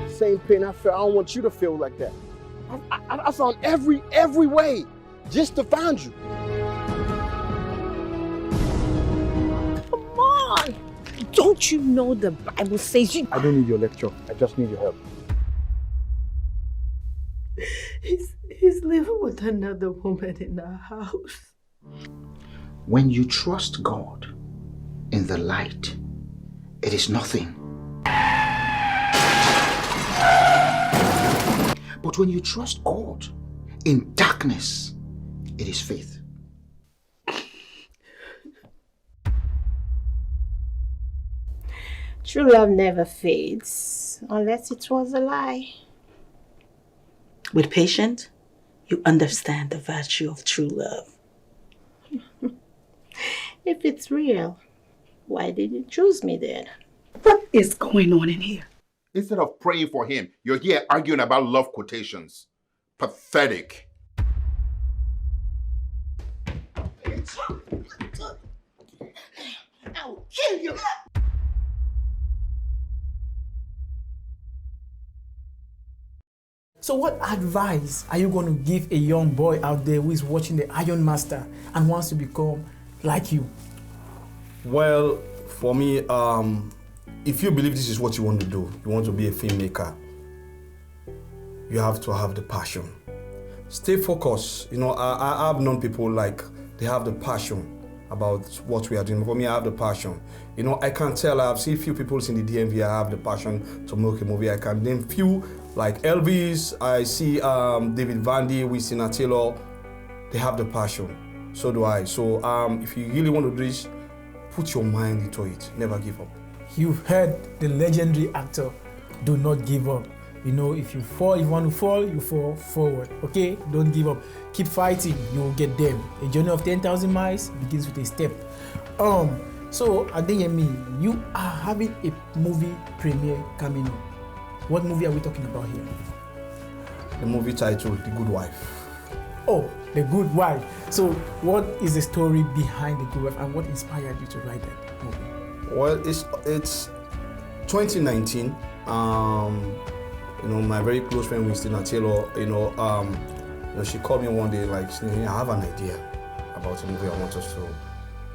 Same pain I felt. I don't want you to feel like that. I found every way just to find you. Come on! Don't you know the Bible says you... I don't need your lecture. I just need your help. He's living with another woman in our house. When you trust God in the light, it is nothing. But when you trust God in darkness, it is faith. True love never fades, unless it was a lie. With patience, you understand the virtue of true love. If it's real, why did you choose me then? What is going on in here? Instead of praying for him, you're here arguing about love quotations. Pathetic. I'll kill you. So what advice are you going to give a young boy out there who is watching the Iron Master and wants to become like you? Well, for me, if you believe this is what you want to do, you want to be a filmmaker, you have to have the passion. Stay focused. You know, I've known people like they have the passion about what we are doing. For me, I have the passion. You know, I can tell, I've seen few people in the DMV, I have the passion to make a movie. I can name few like Elvis, I see David Vandy, Vis Entertainment, they have the passion. So do I. So if you really want to do this, put your mind into it. Never give up. You've heard the legendary actor, do not give up. You know, if you fall, if you want to fall, you fall forward, okay? Don't give up. Keep fighting, you'll get there. A journey of 10,000 miles begins with a step. So, Adeyemi, you are having a movie premiere coming up. What movie are we talking about here? The movie titled The Good Wife. Oh, The Good Wife. So, what is the story behind The Good Wife and what inspired you to write that movie? Well, it's 2019. You know, my very close friend Winston Taylor, she called me one day like, I have an idea about a movie I want us to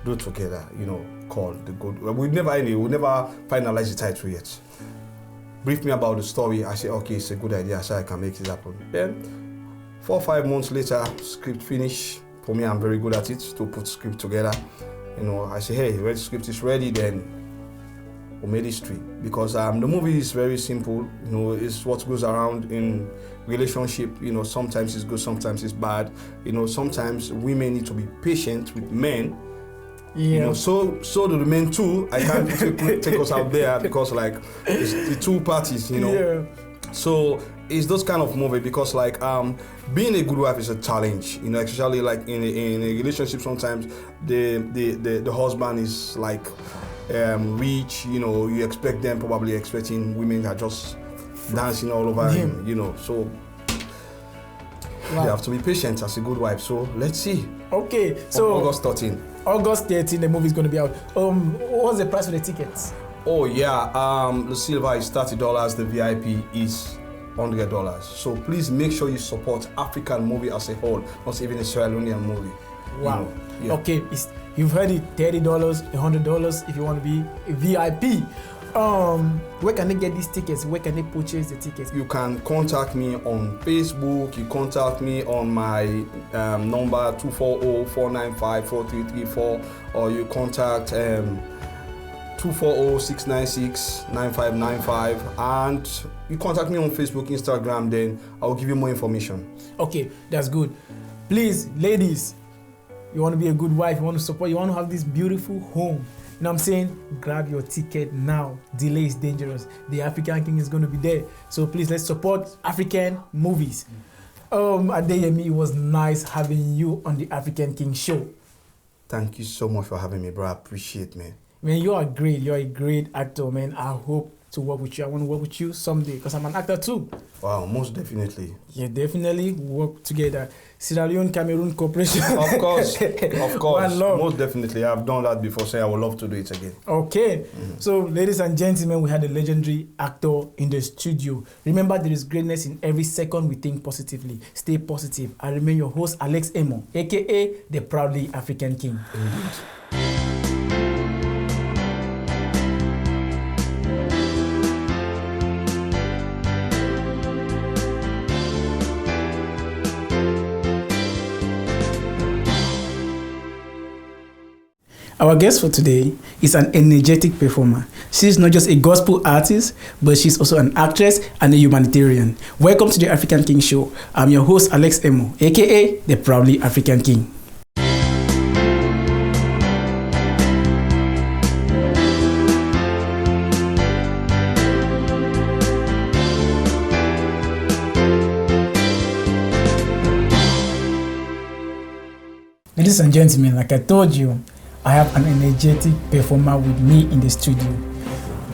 do together, called The Good. We never finalized the title yet. briefed me about the story. I said, okay, it's a good idea. I said I can make it happen. Then 4 or 5 months later, script finished. For me, I'm very good at it, to put script together. You know, I say, hey, when the script is ready, then we made history. Because the movie is very simple. You know, it's what goes around in relationship. You know, sometimes it's good, sometimes it's bad. You know, sometimes women need to be patient with men. Yeah. You know, so do the men too. I can't take us out there because like it's the two parties, you know. Yeah. So it's those kind of movie because like being a good wife is a challenge, you know, especially like in a relationship. Sometimes the husband is like rich, you know, you expect them probably expecting women that are just dancing all over him, you know. So you have to be patient as a good wife. So let's see. Okay, so August 13. August 13, the movie is going to be out. What's the price of the tickets? Oh yeah, the silver is $30. The VIP is $100. So please make sure you support African movie as a whole, not even a Sierra Leonean movie. Wow. You know, yeah. Okay, you've heard it. $30, $100 if you want to be a VIP. Where can they get these tickets? Where can they purchase the tickets? You can contact me on Facebook. You contact me on my number 240-495-4334, or you contact 240-696-9595, and you contact me on Facebook, Instagram. Then I'll give you more information. Okay, that's good. Please, ladies, you want to be a good wife, you want to support, you want to have this beautiful home. You know what I'm saying? Grab your ticket now. Delay is dangerous. The African King is going to be there. So please, let's support African movies. Adeyemi, it was nice having you on the African King show. Thank you so much for having me, bro. I appreciate it, man. Man, you are great. You're a great actor, man. I hope to work with you. I want to work with you someday because I'm an actor too. Wow, most definitely. Yeah, definitely work together. Sierra Leone Cameroon Cooperation. Of course, of course. Most definitely. I've done that before, so I would love to do it again. Okay. So, ladies and gentlemen, we had a legendary actor in the studio. Remember, there is greatness in every second we think positively. Stay positive. I remain your host, Alex Emoh, aka the Proudly African King. Indeed. Our guest for today is an energetic performer. She's not just a gospel artist, but she's also an actress and a humanitarian. Welcome to the African King Show. I'm your host, Alex Emoh, aka the Proudly African King. Ladies and gentlemen, like I told you, I have an energetic performer with me in the studio.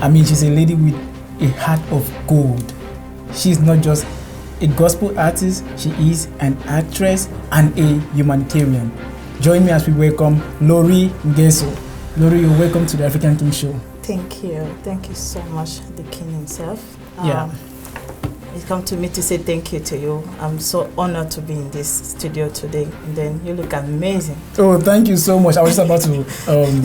I mean, she's a lady with a heart of gold. She's not just a gospel artist, she is an actress and a humanitarian. Join me as we welcome Laury Nganso. Laury, you're welcome to the African King Show. Thank you. Thank you so much, the King himself. Yeah. It's come to me to say thank you to you. I'm so honored to be in this studio today. And then you look amazing. Oh, thank you so much. I was about to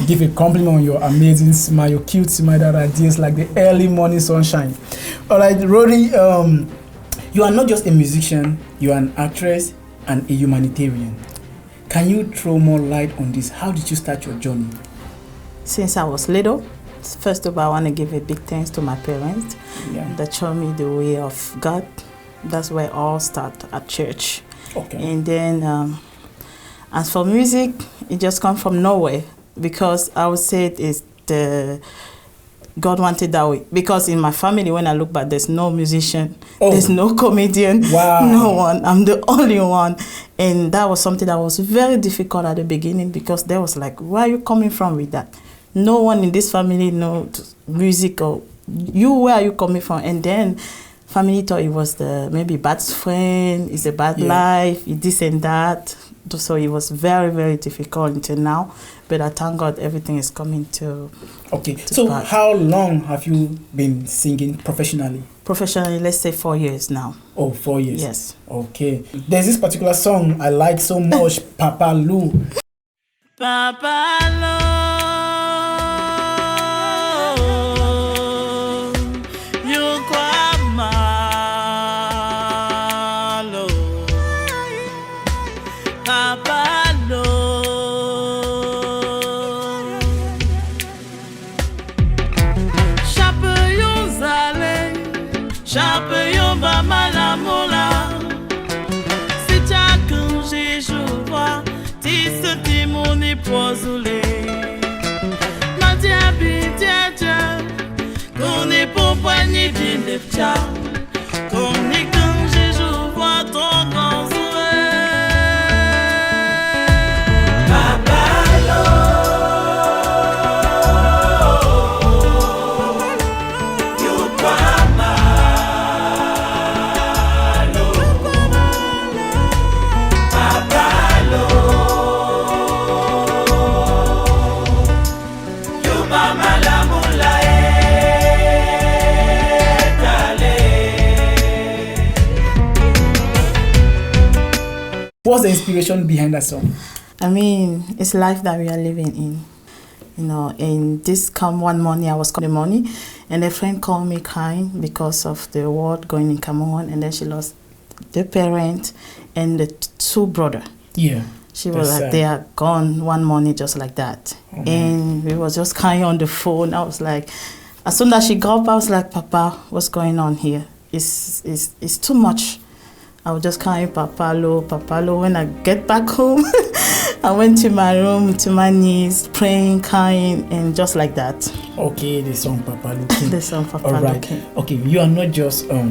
give a compliment on your amazing smile, your cute smile that radiates like the early morning sunshine. All right, Rory, you are not just a musician, you are an actress and a humanitarian. Can you throw more light on this? How did you start your journey? Since I was little, first of all, I want to give a big thanks to my parents that showed me the way of God. That's where it all started at church. Okay. And then, as for music, it just comes from nowhere because I would say it's God wanted that way. Because in my family, when I look back, there's no musician, there's no comedian, no one. I'm the only one. And that was something that was very difficult at the beginning because they was like, where are you coming from with that? No one in this family knows music or where are you coming from? And then family thought it was maybe bad friend, it's a bad life, this and that. So it was very, very difficult until now. But I thank God everything is coming to so part. How long have you been singing professionally? Professionally, let's say 4 years now. Oh, 4 years. Yes. Okay. There's this particular song I like so much, Papa Lou. Papa Lou. You Papalo. Chapeyon zale, chapeyon ba malamola. Si chacun j'ai joie, ti se ti mon époisoulet. Ma diabi dia, qu'on est pour poigner bien de pcha. Comme les quand j'ai joie ton grand What's the inspiration behind that song? I mean, it's life that we are living in. You know, and this come one morning, I was calling money, and a friend called me crying because of the war going in Cameroon, and then she lost the parent and the two brother. Yeah. She was like, they are gone one morning just like that. Oh, and we was just crying on the phone. I was like, as soon as she got up, I was like, Papa, what's going on here? It's too much. I was just crying, Papalo. When I get back home, I went to my room, to my knees, praying, crying, and just like that. Okay, the song Papalo. The song Papalo. All right. Okay, you are not just a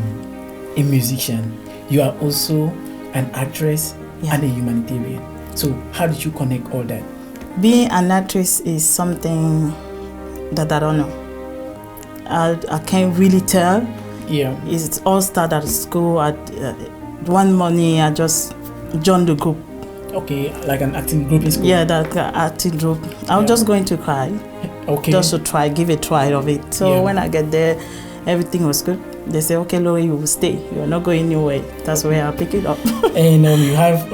musician. You are also an actress and a humanitarian. So how did you connect all that? Being an actress is something that I don't know. I can't really tell. Yeah. It all started at school. One morning, I just joined the group. Okay, like an acting group in school? Yeah, that acting group. I was just going to cry. Okay. Just to give a try of it. So when I get there, everything was good. They say, okay, Laury, you will stay. You are not going anywhere. That's where I pick it up. And you have,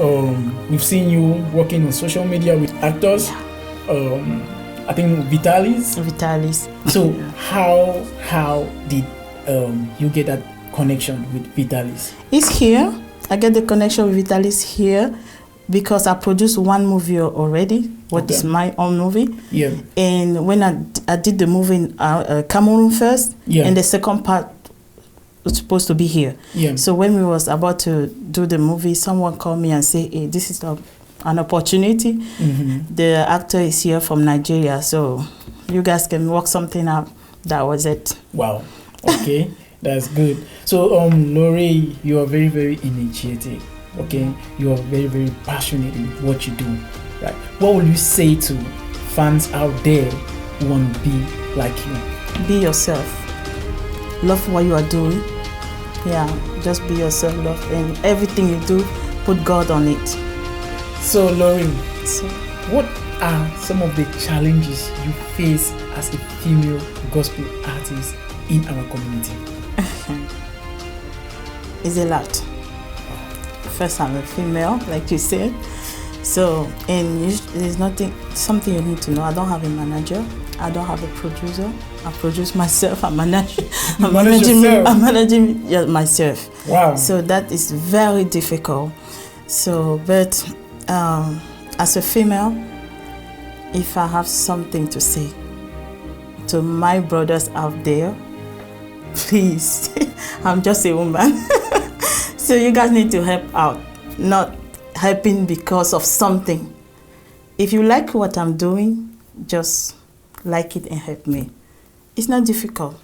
we've seen you working on social media with actors. I think Lylies. So how did you get that connection with Lylies? It's here. I get the connection with Lylies here because I produced one movie already. What is my own movie? Yeah. And when I did the movie in Cameroon first, and the second part was supposed to be here. Yeah. So when we was about to do the movie, someone called me and said, hey, this is an opportunity. Mm-hmm. The actor is here from Nigeria, so you guys can work something out. That was it. Wow. Okay. That's good. So, Laury, you are very, very initiative. Okay, you are very, very passionate in what you do. Right? What will you say to fans out there who want to be like you? Be yourself. Love what you are doing. Yeah, just be yourself. Love and everything you do, put God on it. So, Laury, what are some of the challenges you face as a female gospel artist in our community? It's a lot. First, I'm a female, like you said. So, and there's something you need to know. I don't have a manager. I don't have a producer. I produce myself. I'm managing myself. Wow. So that is very difficult. So, but as a female, if I have something to say to my brothers out there, please, I'm just a woman. So you guys need to help out, not helping because of something. If you like what I'm doing, just like it and help me. It's not difficult.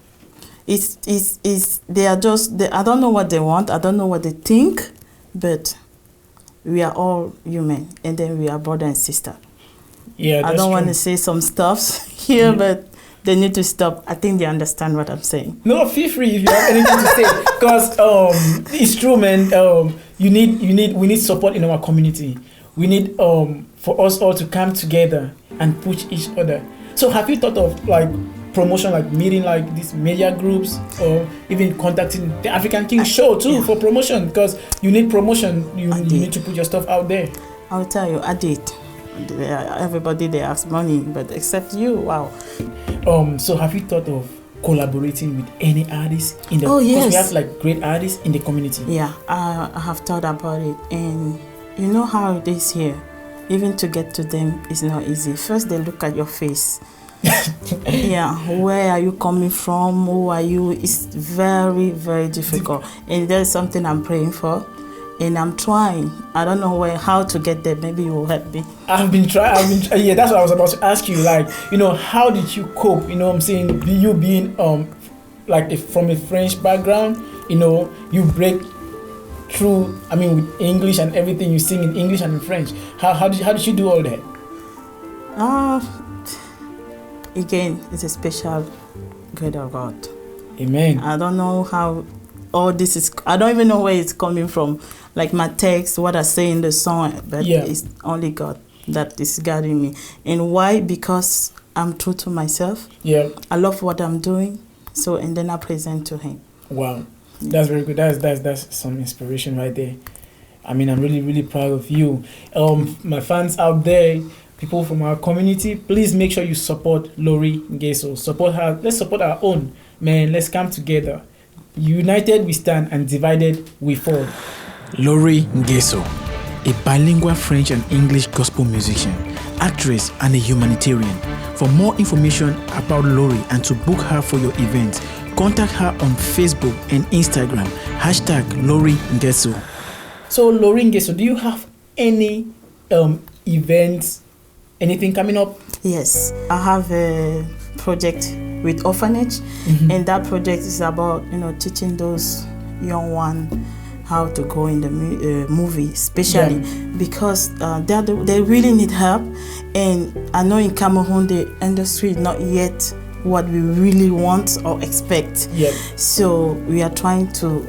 They are just, I don't know what they want, I don't know what they think, but we are all human, and then we are brother and sister. Yeah, I don't want to say some stuff here, but they need to stop. I think they understand what I'm saying. No, feel free if you have anything to say, because it's true, man. We need support in our community. We need for us all to come together and push each other. So, have you thought of like promotion, like meeting like these media groups, or even contacting the African King show too for promotion? Because you need promotion. You need to put your stuff out there. I'll tell you, I did. Everybody they ask money, but except you, wow. So have you thought of collaborating with any artists in the? Oh yes. Because we have like great artists in the community. Yeah, I have thought about it, and you know how it is here. Even to get to them is not easy. First, they look at your face. Yeah, where are you coming from? Who are you? It's very, very difficult. And there's something I'm praying for. And I'm trying. I don't know how to get there. Maybe you will help me. I've been trying. Yeah, that's what I was about to ask you. Like, how did you cope? You know what I'm saying? You being from a French background, you break through. I mean, with English and everything, you sing in English and in French. How did you do all that? Again, it's a special grade of God. Amen. I don't know how all this is. I don't even know where it's coming from. Like my text, what I say in the song, but it's only God that is guiding me. And why? Because I'm true to myself. Yeah. I love what I'm doing. So, and then I present to Him. Wow. That's very good. That's some inspiration right there. I mean, I'm really, really proud of you. My fans out there, people from our community, please make sure you support Laury Nganso. Support her. Let's support our own. Man, let's come together. United we stand and divided we fall. Laury Nganso, a bilingual French and English gospel musician, actress and a humanitarian. For more information about Laury and to book her for your events, contact her on Facebook and Instagram, #Laury Nganso. So Laury Nganso, do you have any events, anything coming up? Yes, I have a project with orphanage, and that project is about teaching those young ones how to go in the movie, especially because they really need help. And I know in Cameroon the industry is not yet what we really want or expect. Yep. So we are trying to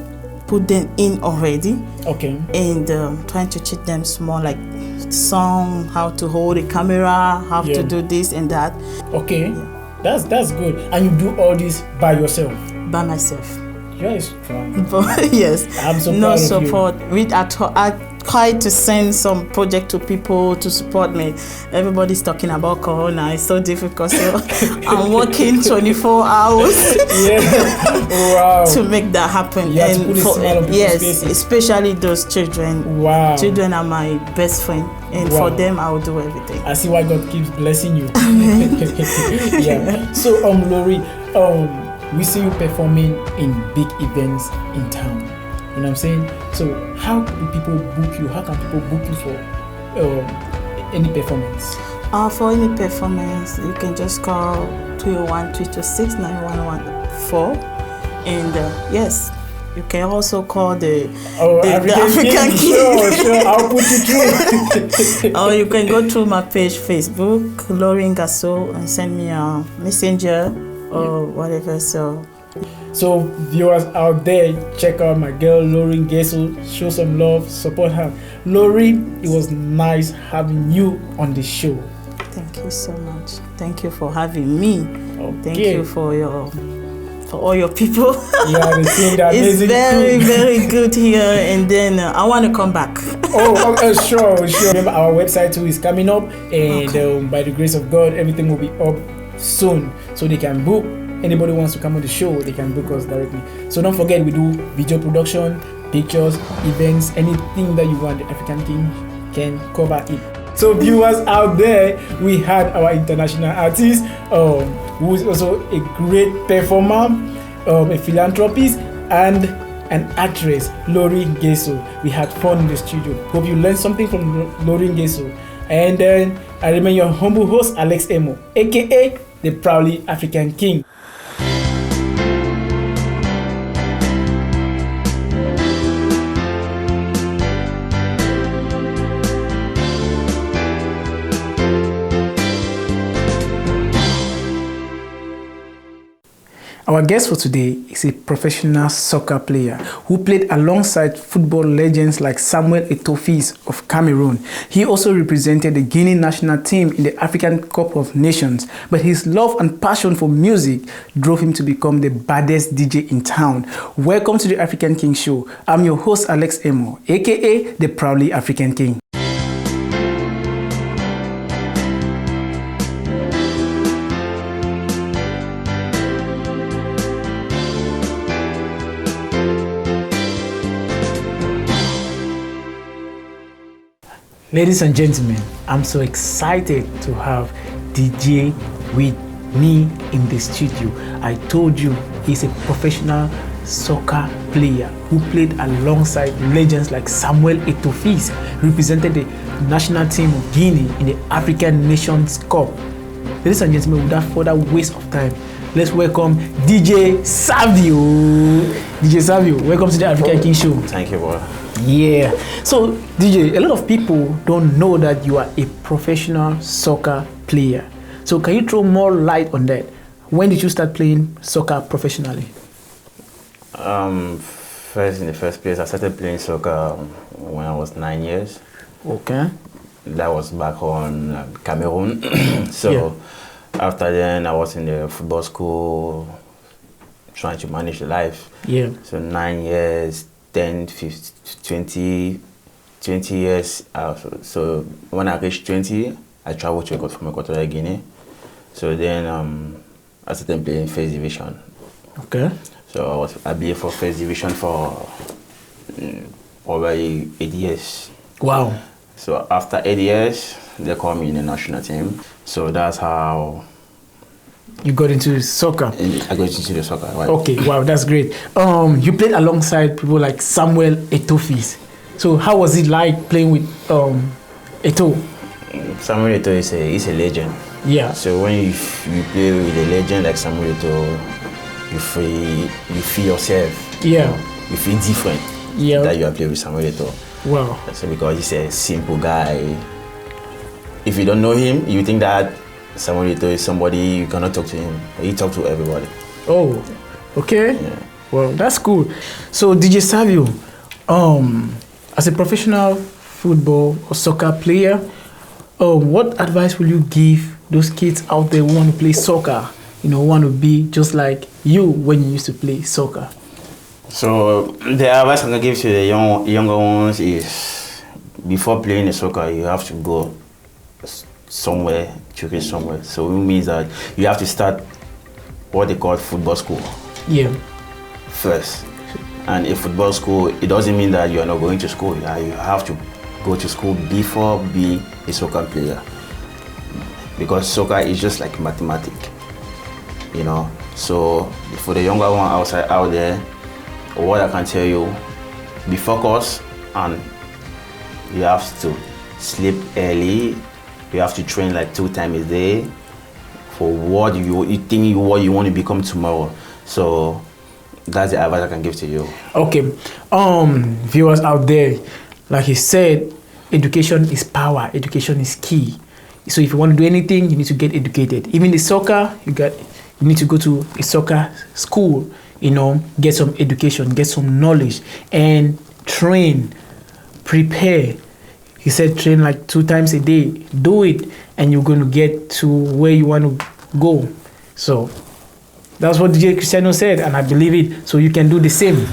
put them in already. Okay. And trying to teach them small, like song, how to hold a camera, how to do this and that. Okay. Yeah. That's good. And you do all this by yourself? By myself. You're strong. Yes. I'm so no proud support. of you. I try to send some project to people to support me. Everybody's talking about Corona. It's so difficult. So I'm working 24 hours to make that happen. Yes, especially those children. Wow. Children are my best friend. And for them, I will do everything. I see why God keeps blessing you. Yeah. So, Laury, we see you performing in big events in town. You know what I'm saying? So, how do people book you? How can people book you for any performance? For any performance, you can just call 201-326-9114. And yes, you can also call the African King. Sure, I'll put you through. Or you can go through my page, Facebook, Laury Nganso, and send me a messenger or whatever. So viewers out there, check out my girl Laury Nganso. Show some love, support her. Laury, it was nice having you on the show. Thank you so much. Thank you for having me. Okay. Thank you for all your people. Yeah, they sing that amazing. It's very, very good here. And then I want to come back. Sure. Remember, our website too is coming up, and by the grace of God, everything will be up soon, so they can book. Anybody wants to come on the show, they can book us directly. So don't forget, we do video production, pictures, events, anything that you want. The African King can cover it. So viewers out there, we had our international artist, who is also a great performer, a philanthropist, and an actress, Laury Nganso. We had fun in the studio. Hope you learned something from Laury Nganso. And then I remain your humble host, Alex Emoh, aka the Proudly African King. Our guest for today is a professional soccer player who played alongside football legends like Samuel Eto'o of Cameroon. He also represented the Guinea national team in the African Cup of Nations, but his love and passion for music drove him to become the baddest DJ in town. Welcome to the African King Show. I'm your host, Alex Emoh, aka the Proudly African King. Ladies and gentlemen, I'm so excited to have DJ with me in the studio. I told you he's a professional soccer player who played alongside legends like Samuel Eto'o, represented the national team of Guinea in the African Nations Cup. Ladies and gentlemen, without further waste of time, let's welcome DJ Savio. DJ Savio, welcome to the African King Show. Thank you, boy. Yeah. So, DJ, a lot of people don't know that you are a professional soccer player. So, can you throw more light on that? When did you start playing soccer professionally? First, in the first place, I started playing soccer when I was 9 years. Okay. That was back home, Cameroon. So, after then, I was in the football school, trying to manage the life. Yeah. So 9 years, 10, 15, 20 years. So when I reached 20, I traveled to Equatorial Guinea. So then I started playing First Division. Okay. So I played for First Division for over 8 years. Wow. So after 8 years, they called me in the national team. So that's how you got into soccer. I got into the soccer. Right? Okay, wow, that's great. You played alongside people like Samuel Eto'o. So how was it like playing with Eto'o? Samuel Eto'o is a legend. Yeah. So when you play with a legend like Samuel Eto'o, you feel yourself. Yeah. You feel different. Yeah. That you are playing with Samuel Eto'o. Wow. So because he's a simple guy. If you don't know him, you think that Samuel Eto'o is somebody you cannot talk to him. He talks to everybody. Oh, okay. Yeah. Well, that's cool. So DJ Savio, as a professional football or soccer player, what advice will you give those kids out there who want to play soccer? You know, who want to be just like you when you used to play soccer? So the advice I'm gonna give to the younger ones is, before playing the soccer, you have to go somewhere, to reach somewhere. So it means that you have to start what they call football school. Yeah. First. And in football school, it doesn't mean that you are not going to school. You have to go to school before being a soccer player. Because soccer is just like mathematics, you know. So for the younger one out there, what I can tell you, be focused, and you have to sleep early. You have to train like 2 times a day for what you want to become tomorrow. So that's the advice I can give to you. Okay, viewers out there, like he said, education is power. Education is key. So if you want to do anything, you need to get educated. Even the soccer, you need to go to a soccer school. You know, get some education, get some knowledge, and train, prepare. He said train like 2 times a day. Do it, and you're going to get to where you want to go. So that's what DJ Cristino said, and I believe it. So you can do the same.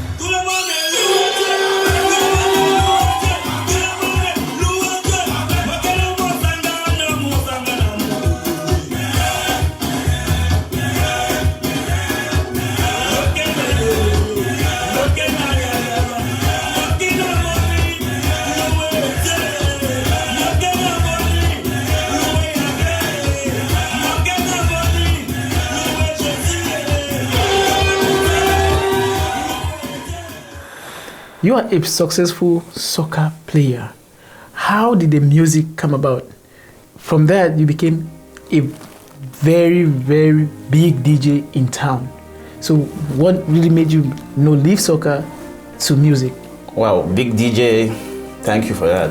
You are a successful soccer player. How did the music come about? From that, you became a very, very big DJ in town. So what really made you leave soccer to music? Wow, big DJ, thank you for that.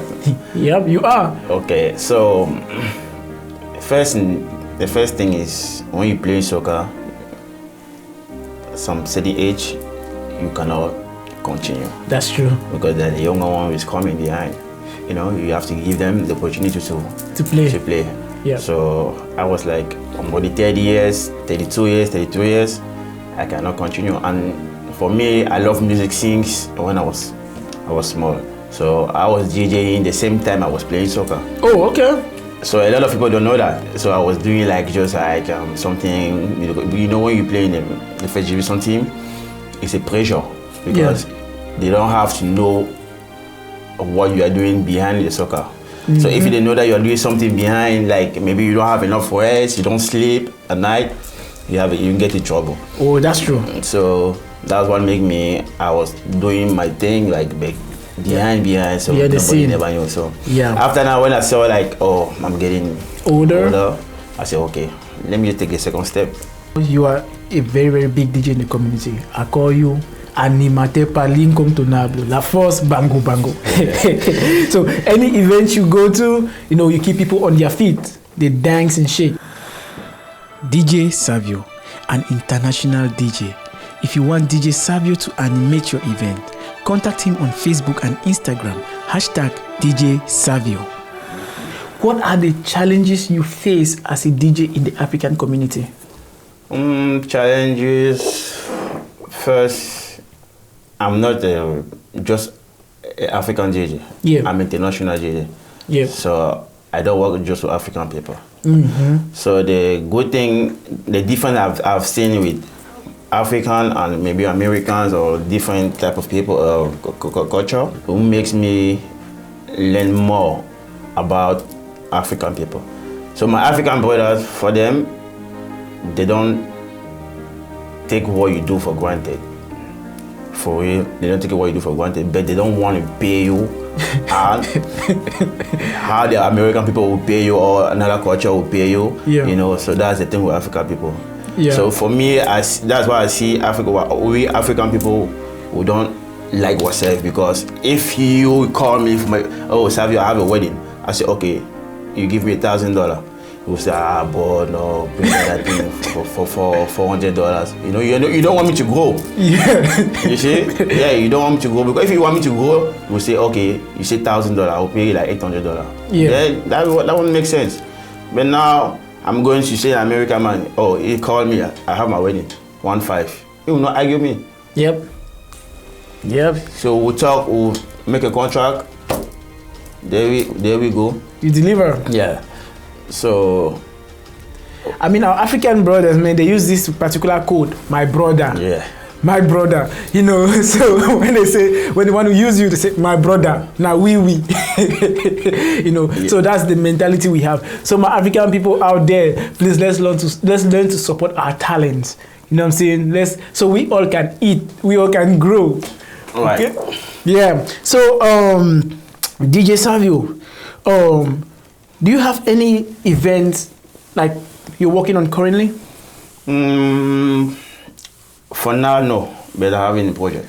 Yep, you are. Okay, so the first thing is, when you play soccer, some certain age, you cannot continue. That's true. Because then the younger one is coming behind. You know, you have to give them the opportunity to play. Yeah. So I was like, I'm already 30 years, 32 years, 33 years. I cannot continue. And for me, I love music since when I was small. So I was DJing the same time I was playing soccer. Oh, okay. So a lot of people don't know that. So I was doing something, you know, when you play in the first division team, it's a pressure because they don't have to know what you are doing behind the soccer. So if they know that you're doing something behind, like maybe you don't have enough rest, you don't sleep at night, you can get in trouble. Oh, that's true. So that's what made me. I was doing my thing like behind, so nobody never knew. So after that, when I saw like, oh, I'm getting older, I said, okay, let me just take a second step. You are a very, very big DJ in the community. I call you Animate Palinkom Tonabo, La Force Bango Bango. So any event you go to, you keep people on their feet. They dance and shake. DJ Savio, an international DJ. If you want DJ Savio to animate your event, contact him on Facebook and Instagram, #DJ Savio. What are the challenges you face as a DJ in the African community? Challenges. First, I'm not just an African DJ. I'm international DJ. So I don't work just with African people. So the good thing, the difference I've seen with African and maybe Americans or different type of people, culture, who makes me learn more about African people. So my African brothers, for them, they don't take what you do for granted. For real, they don't take what you do for granted, but they don't want to pay you and how the American people will pay you or another culture will pay you. So that's the thing with African people. So for me, that's why I see we African people who don't like ourselves, because if you call me for Savio, I have a wedding, I say, okay, you give me $1,000. You say, but no, bring that thing for $400. You don't want me to grow. You see? You don't want me to grow, because if you want me to grow, you say, okay, you say $1,000, I'll pay you like $800. That won't make sense. But now I'm going to say American man, he called me, I have my wedding, 1.5. He will not argue me. So we'll talk, we'll make a contract. There we go. You deliver. So, I mean, our African brothers, man, they use this particular code, my brother. My brother, so when they want to use you, they say, my brother, now we. So that's the mentality we have. So my African people out there, please let's learn to support our talents. You know what I'm saying? So we all can eat, we all can grow. Okay? So DJ Savio, do you have any events like you're working on currently? For now, no, but I have any project.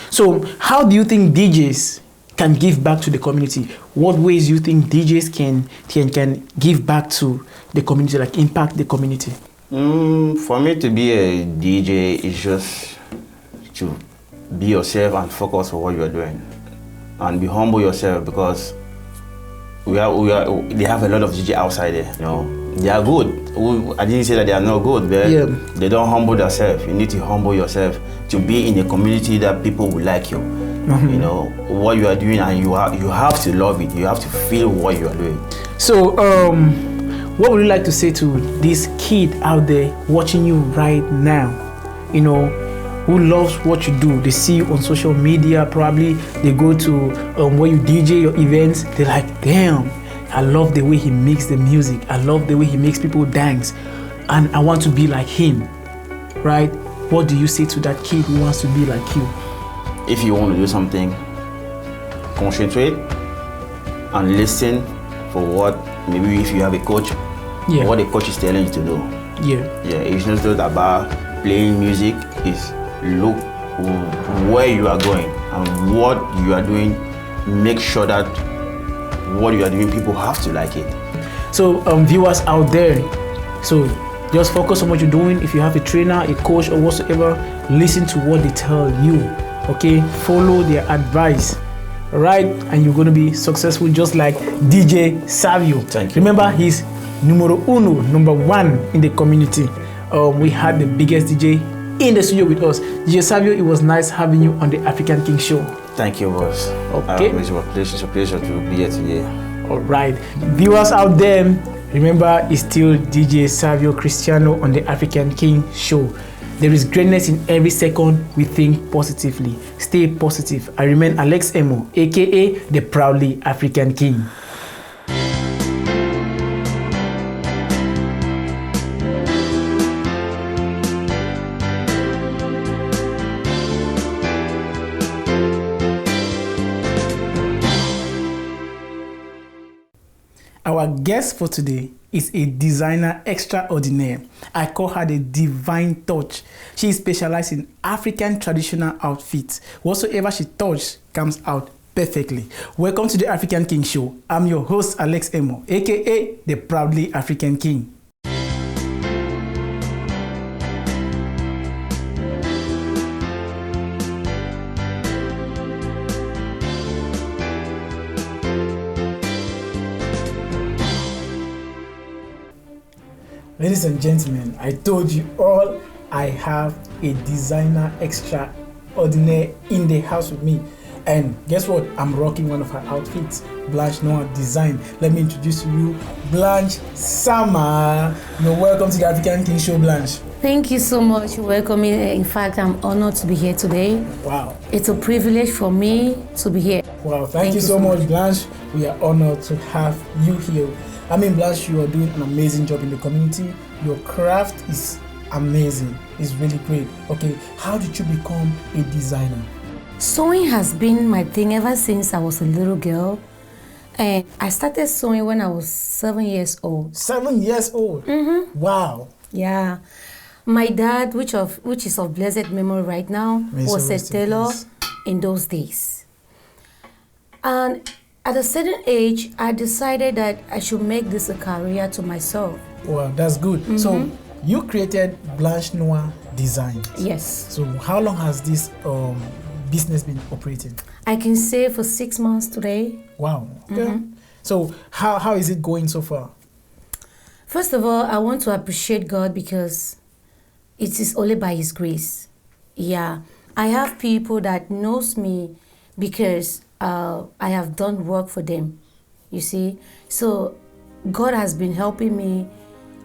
So how do you think DJs can give back to the community? What ways do you think DJs can give back to the community, like impact the community? For me to be a DJ is just to be yourself and focus on what you are doing, and be humble yourself, because they have a lot of DJ outside there. They are good. I didn't say that they are not good, but they don't humble themselves. You need to humble yourself to be in a community that people will like you. What you are doing, and you have to love it. You have to feel what you are doing. So, what would you like to say to this kid out there watching you right now? Who loves what you do. They see you on social media, probably they go to where you DJ your events. They're like, damn, I love the way he makes the music. I love the way he makes people dance, and I want to be like him, right? What do you say to that kid who wants to be like you? If you want to do something, concentrate and listen for what, maybe if you have a coach, what the coach is telling you to do. It's not just about playing music. It's look where you are going and what you are doing. Make sure that what you are doing, people have to like it. So viewers out there, so just focus on what you're doing. If you have a trainer, a coach, or whatsoever, listen to what they tell you. Okay, follow their advice. All right, and you're going to be successful, just like DJ Savio. Thank you. Remember, he's number one in the community. We had the biggest DJ in the studio with us. DJ Savio, it was nice having you on the African King Show. Thank you, boss. Okay. It's a pleasure to be here today. All right. Viewers out there, remember, it's still DJ Savio Cristino on the African King Show. There is greatness in every second we think positively. Stay positive. I remain Emoh, aka the proudly African King. Our guest for today is a designer extraordinaire. I call her the divine touch. She specializes in African traditional outfits. Whatsoever she touches comes out perfectly. Welcome to the African King Show. I'm your host, Alex Emoh, aka the Proudly African King. Ladies and gentlemen, I told you all I have a designer extraordinaire in the house with me. And guess what? I'm rocking one of her outfits, Blanche Noir design. Let me introduce to you Blanche Sama. Welcome to the African King Show, Blanche. Thank you so much for welcoming me. In fact, I'm honored to be here today. Wow. It's a privilege for me to be here. Wow, thank you so much, Blanche. We are honored to have you here. I mean, Blanche, you are doing an amazing job in the community. Your craft is amazing. It's really great. Okay, how did you become a designer? Sewing has been my thing ever since I was a little girl. And I started sewing when I was 7 years old. 7 years old? Mm-hmm. Wow. Yeah. My dad, which is of blessed memory right now, was a tailor in those days. And at a certain age, I decided that I should make this a career to myself. Wow, that's good. Mm-hmm. So you created Blanche Noir Designs. Yes. So how long has this business been operating? I can say for 6 months today. Wow. Okay. Mm-hmm. So how is it going so far? First of all, I want to appreciate God because it is only by His grace. Yeah. I have people that knows me because I have done work for them, you see. So God has been helping me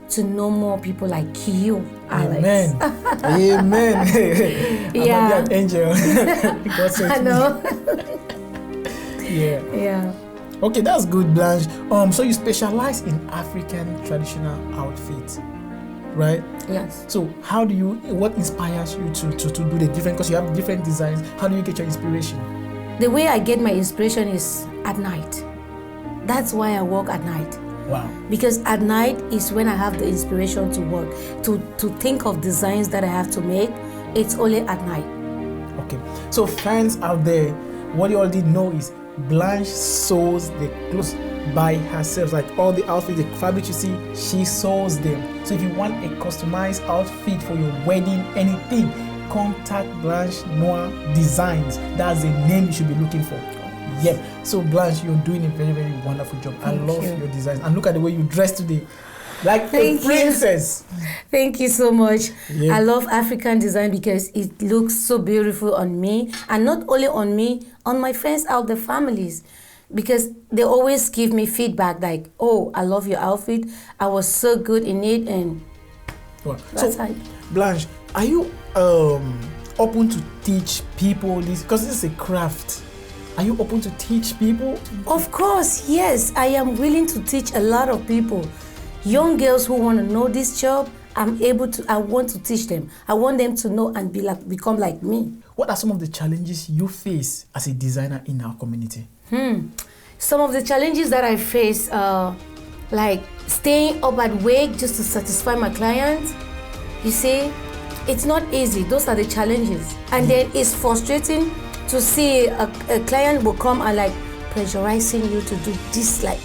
to know more people like you, Alex. Amen. Amen. Yeah. I'm an angel. I know. Yeah. Yeah. Okay, that's good, Blanche. So you specialize in African traditional outfits, right? Yes. So what inspires you to do the different, because you have different designs, how do you get your inspiration? The way I get my inspiration is at night. That's why I work at night. Wow. Because at night is when I have the inspiration to work, to think of designs that I have to make. It's only at night. Okay. So fans out there, what you already know is Blanche sews the clothes by herself. Like all the outfits, the fabric you see, she sews them. So if you want a customized outfit for your wedding, anything, contact Blanche Noir Designs. That's the name you should be looking for. Yep. So Blanche, you're doing a very, very wonderful job. I love your designs. And look at the way you dress today. Like a princess. Thank you so much. Yeah. I love African design because it looks so beautiful on me. And not only on me, on my friends out the families. Because they always give me feedback like, oh, I love your outfit. I was so good in it. And that's so, Blanche, are you open to teach people this? Because this is a craft. Are you open to teach people? Of course, yes. I am willing to teach a lot of people. Young girls who want to know this job, I want to teach them. I want them to know and become like me. What are some of the challenges you face as a designer in our community? Some of the challenges that I face are like staying up at work just to satisfy my clients. You see, it's not easy. Those are the challenges. And then it's frustrating to see a client will come and like pressurizing you to do this like.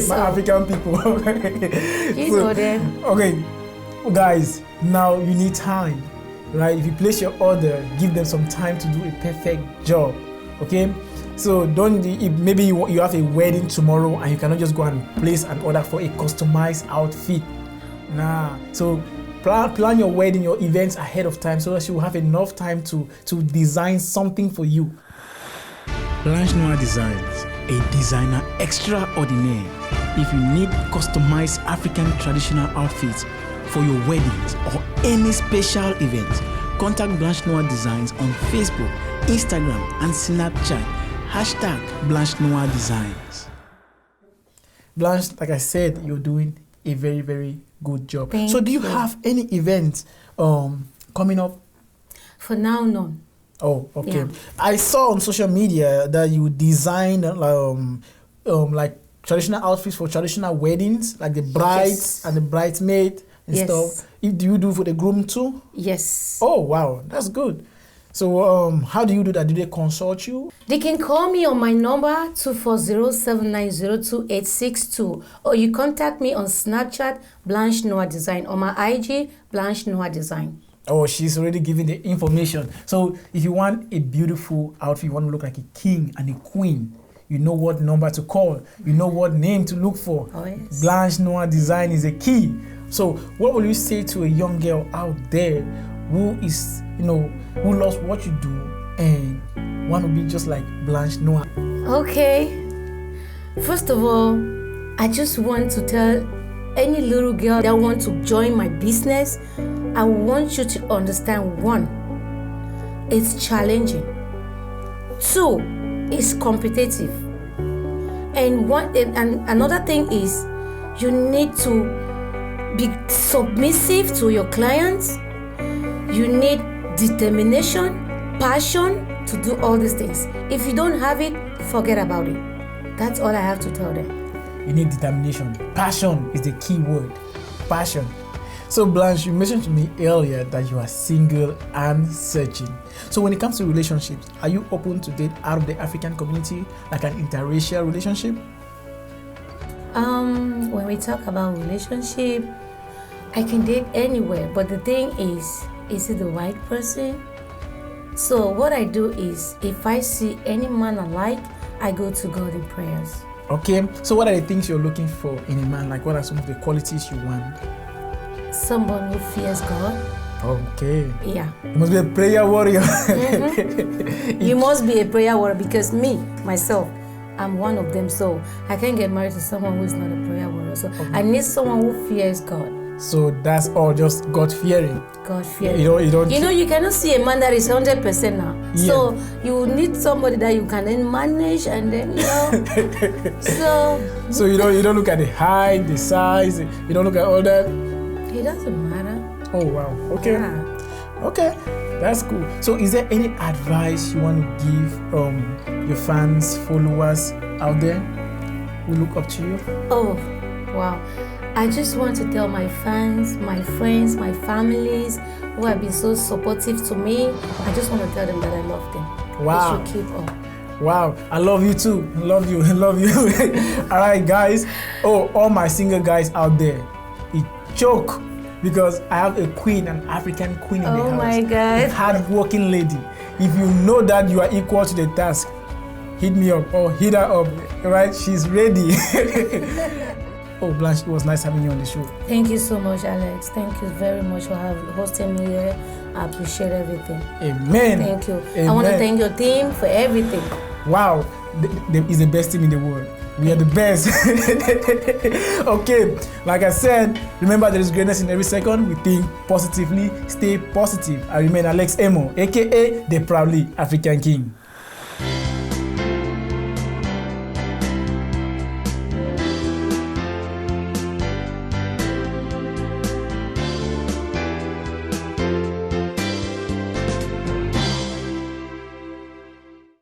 My African people. You know them. Okay, guys, now you need time, right? If you place your order, give them some time to do a perfect job, okay? So maybe you have a wedding tomorrow and you cannot just go and place an order for a customized outfit. Nah. So plan your wedding, your events ahead of time so that you will have enough time to design something for you. Blanche Noir Designs, a designer extraordinaire. If you need customized African traditional outfits for your weddings or any special events, contact Blanche Noir Designs on Facebook, Instagram, and Snapchat. #Blanche Noir Designs. Blanche, like I said, you're doing a very, very good job. Thank do you have any events coming up? For now, none. Oh, okay. Yeah. I saw on social media that you designed like traditional outfits for traditional weddings, like the brides and the bridesmaid and stuff. Do you do for the groom too? Yes. Oh, wow. That's good. So how do you do that? Do they consult you? They can call me on my number 240-790-2862, or you contact me on Snapchat, Blanche Noir Design, or my IG, Blanche Noir Design. Oh, she's already giving the information. So if you want a beautiful outfit, you want to look like a king and a queen, you know what number to call. You know what name to look for. Oh, yes. Blanche Noir Design is a key. So what will you say to a young girl out there who is, who loves what you do and want to be just like Blanche Noir? Okay. First of all, I just want to tell any little girl that wants to join my business, I want you to understand, 1, it's challenging. 2, it's competitive. And another thing is you need to be submissive to your clients. You need determination, passion to do all these things. If you don't have it, forget about it. That's all I have to tell them. You need determination. Passion is the key word. Passion. So Blanche, you mentioned to me earlier that you are single and searching. So when it comes to relationships, are you open to date out of the African community, like an interracial relationship? When we talk about relationship, I can date anywhere, but the thing is it the right person? So what I do is, if I see any man I like, I go to God in prayers. Okay, so what are the things you're looking for in a man? Like, what are some of the qualities you want? Someone who fears God. Okay. Yeah. You must be a prayer warrior. You must be a prayer warrior, because myself, I'm one of them. So I can't get married to someone who is not a prayer warrior. So I need someone who fears God. So that's all, just God fearing. God fearing. You cannot see a man that is 100% now. Yeah. So you need somebody that you can then manage, and then So you don't look at the height, the size. You don't look at all that. It doesn't matter. Oh wow. Okay. Yeah. Okay. That's cool. So is there any advice you want to give your fans, followers out there who look up to you? Oh, wow. I just want to tell my fans, my friends, my families who have been so supportive to me, I just want to tell them that I love them. Wow. They should keep up. Wow, I love you too. I love you. All right, guys. Oh, all my single guys out there, it choke because I have a queen, an African queen in the house. Oh my God. A hard-working lady. If you know that you are equal to the task, hit me up or hit her up. All right, she's ready. Oh, Blanche, it was nice having you on the show. Thank you so much, Alex. Thank you very much for hosting me here. I appreciate everything. Amen. Thank you. Amen. I want to thank your team for everything. Wow, it's the best team in the world. We are the best. Okay, like I said, remember there is greatness in every second. We think positively, stay positive. I remain Alex Emoh, aka the Proudly African King.